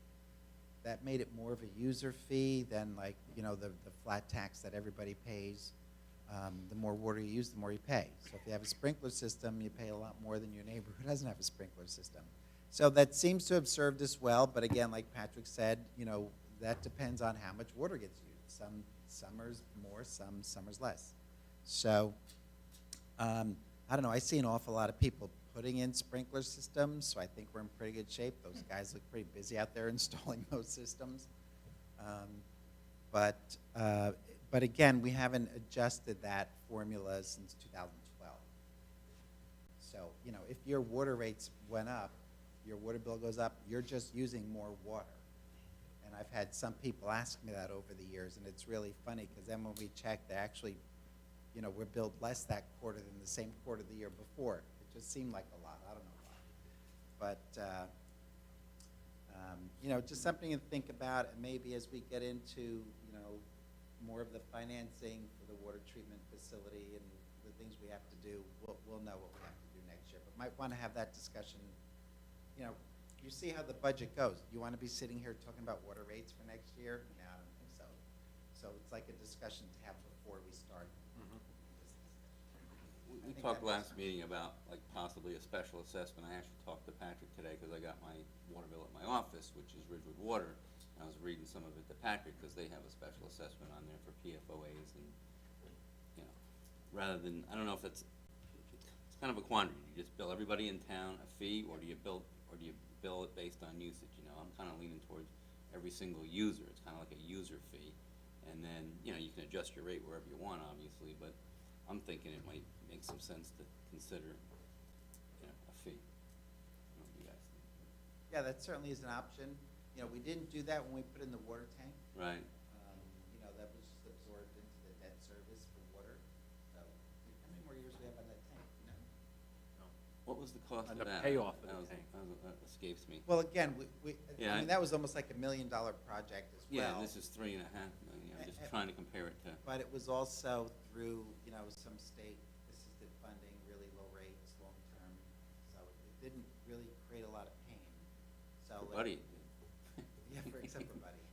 S5: That made it more of a user fee than like, the flat tax that everybody pays. The more water you use, the more you pay. So if you have a sprinkler system, you pay a lot more than your neighbor who doesn't have a sprinkler system. So that seems to have served us well, but again, like Patrick said, that depends on how much water gets used. Some summers more, some summers less. So, I don't know, I see an awful lot of people putting in sprinkler systems, so I think we're in pretty good shape. Those guys look pretty busy out there installing those systems. But again, we haven't adjusted that formula since 2012. So, you know, if your water rates went up, your water bill goes up, you're just using more water. And I've had some people ask me that over the years, and it's really funny, because then when we check, they actually, you know, we're billed less that quarter than the same quarter the year before. It just seemed like a lot, I don't know why. But, you know, just something to think about, and maybe as we get into, you know, more of the financing for the water treatment facility and the things we have to do, we'll know what we have to do next year. But might want to have that discussion, you know, you see how the budget goes. You want to be sitting here talking about water rates for next year? No, I don't think so. So it's like a discussion to have before we start.
S1: We talked last meeting about like possibly a special assessment. I actually talked to Patrick today because I got my water bill at my office, which is Ridgewood Water. And I was reading some of it to Patrick because they have a special assessment on there for PFOAs and, you know, rather than, I don't know if it's kind of a quandary. Do you just bill everybody in town a fee, or do you bill it based on usage? You know, I'm kind of leaning towards every single user. It's kind of like a user fee. And then, you know, you can adjust your rate wherever you want, obviously, but I'm thinking it might make some sense to consider, you know, a fee. I don't know what you guys think.
S5: Yeah, that certainly is an option. You know, we didn't do that when we put in the water tank.
S1: Right.
S5: You know, that was just absorbed into the debt service for water. So, how many more years do we have on that tank, you know?
S1: What was the cost
S6: And
S1: of
S6: the
S1: that?
S6: payoff of the
S1: That
S6: tank.
S1: That escapes me.
S5: Well, again,
S1: Yeah,
S5: I mean, that was almost like $1 million project as well.
S1: Yeah, this is $3.5 million. I'm just trying to compare it to,
S5: But it was also through, you know, some state assisted funding, really low rates, long term. So it didn't really create a lot of pain. So
S1: for Buddy.
S5: Yeah, except for Buddy.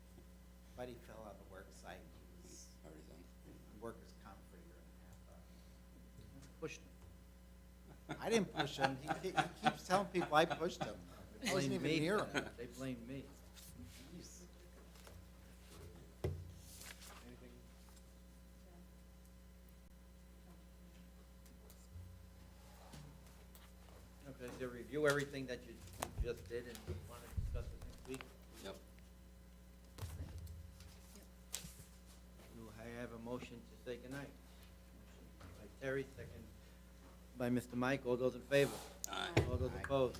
S5: Buddy fell on the work site. He was
S1: Everything.
S5: on workers' comp for a year and a half. Pushed me. I didn't push him. He keeps telling people I pushed him. I wasn't even near him.
S3: They blame me.
S5: Jeez.
S3: Okay, to review everything that you just did and want to discuss it next week.
S1: Yep.
S3: Do I have a motion to say goodnight? Motion by Terry, second by Mr. Mike. All those in favor?
S1: Aye.
S3: All those opposed?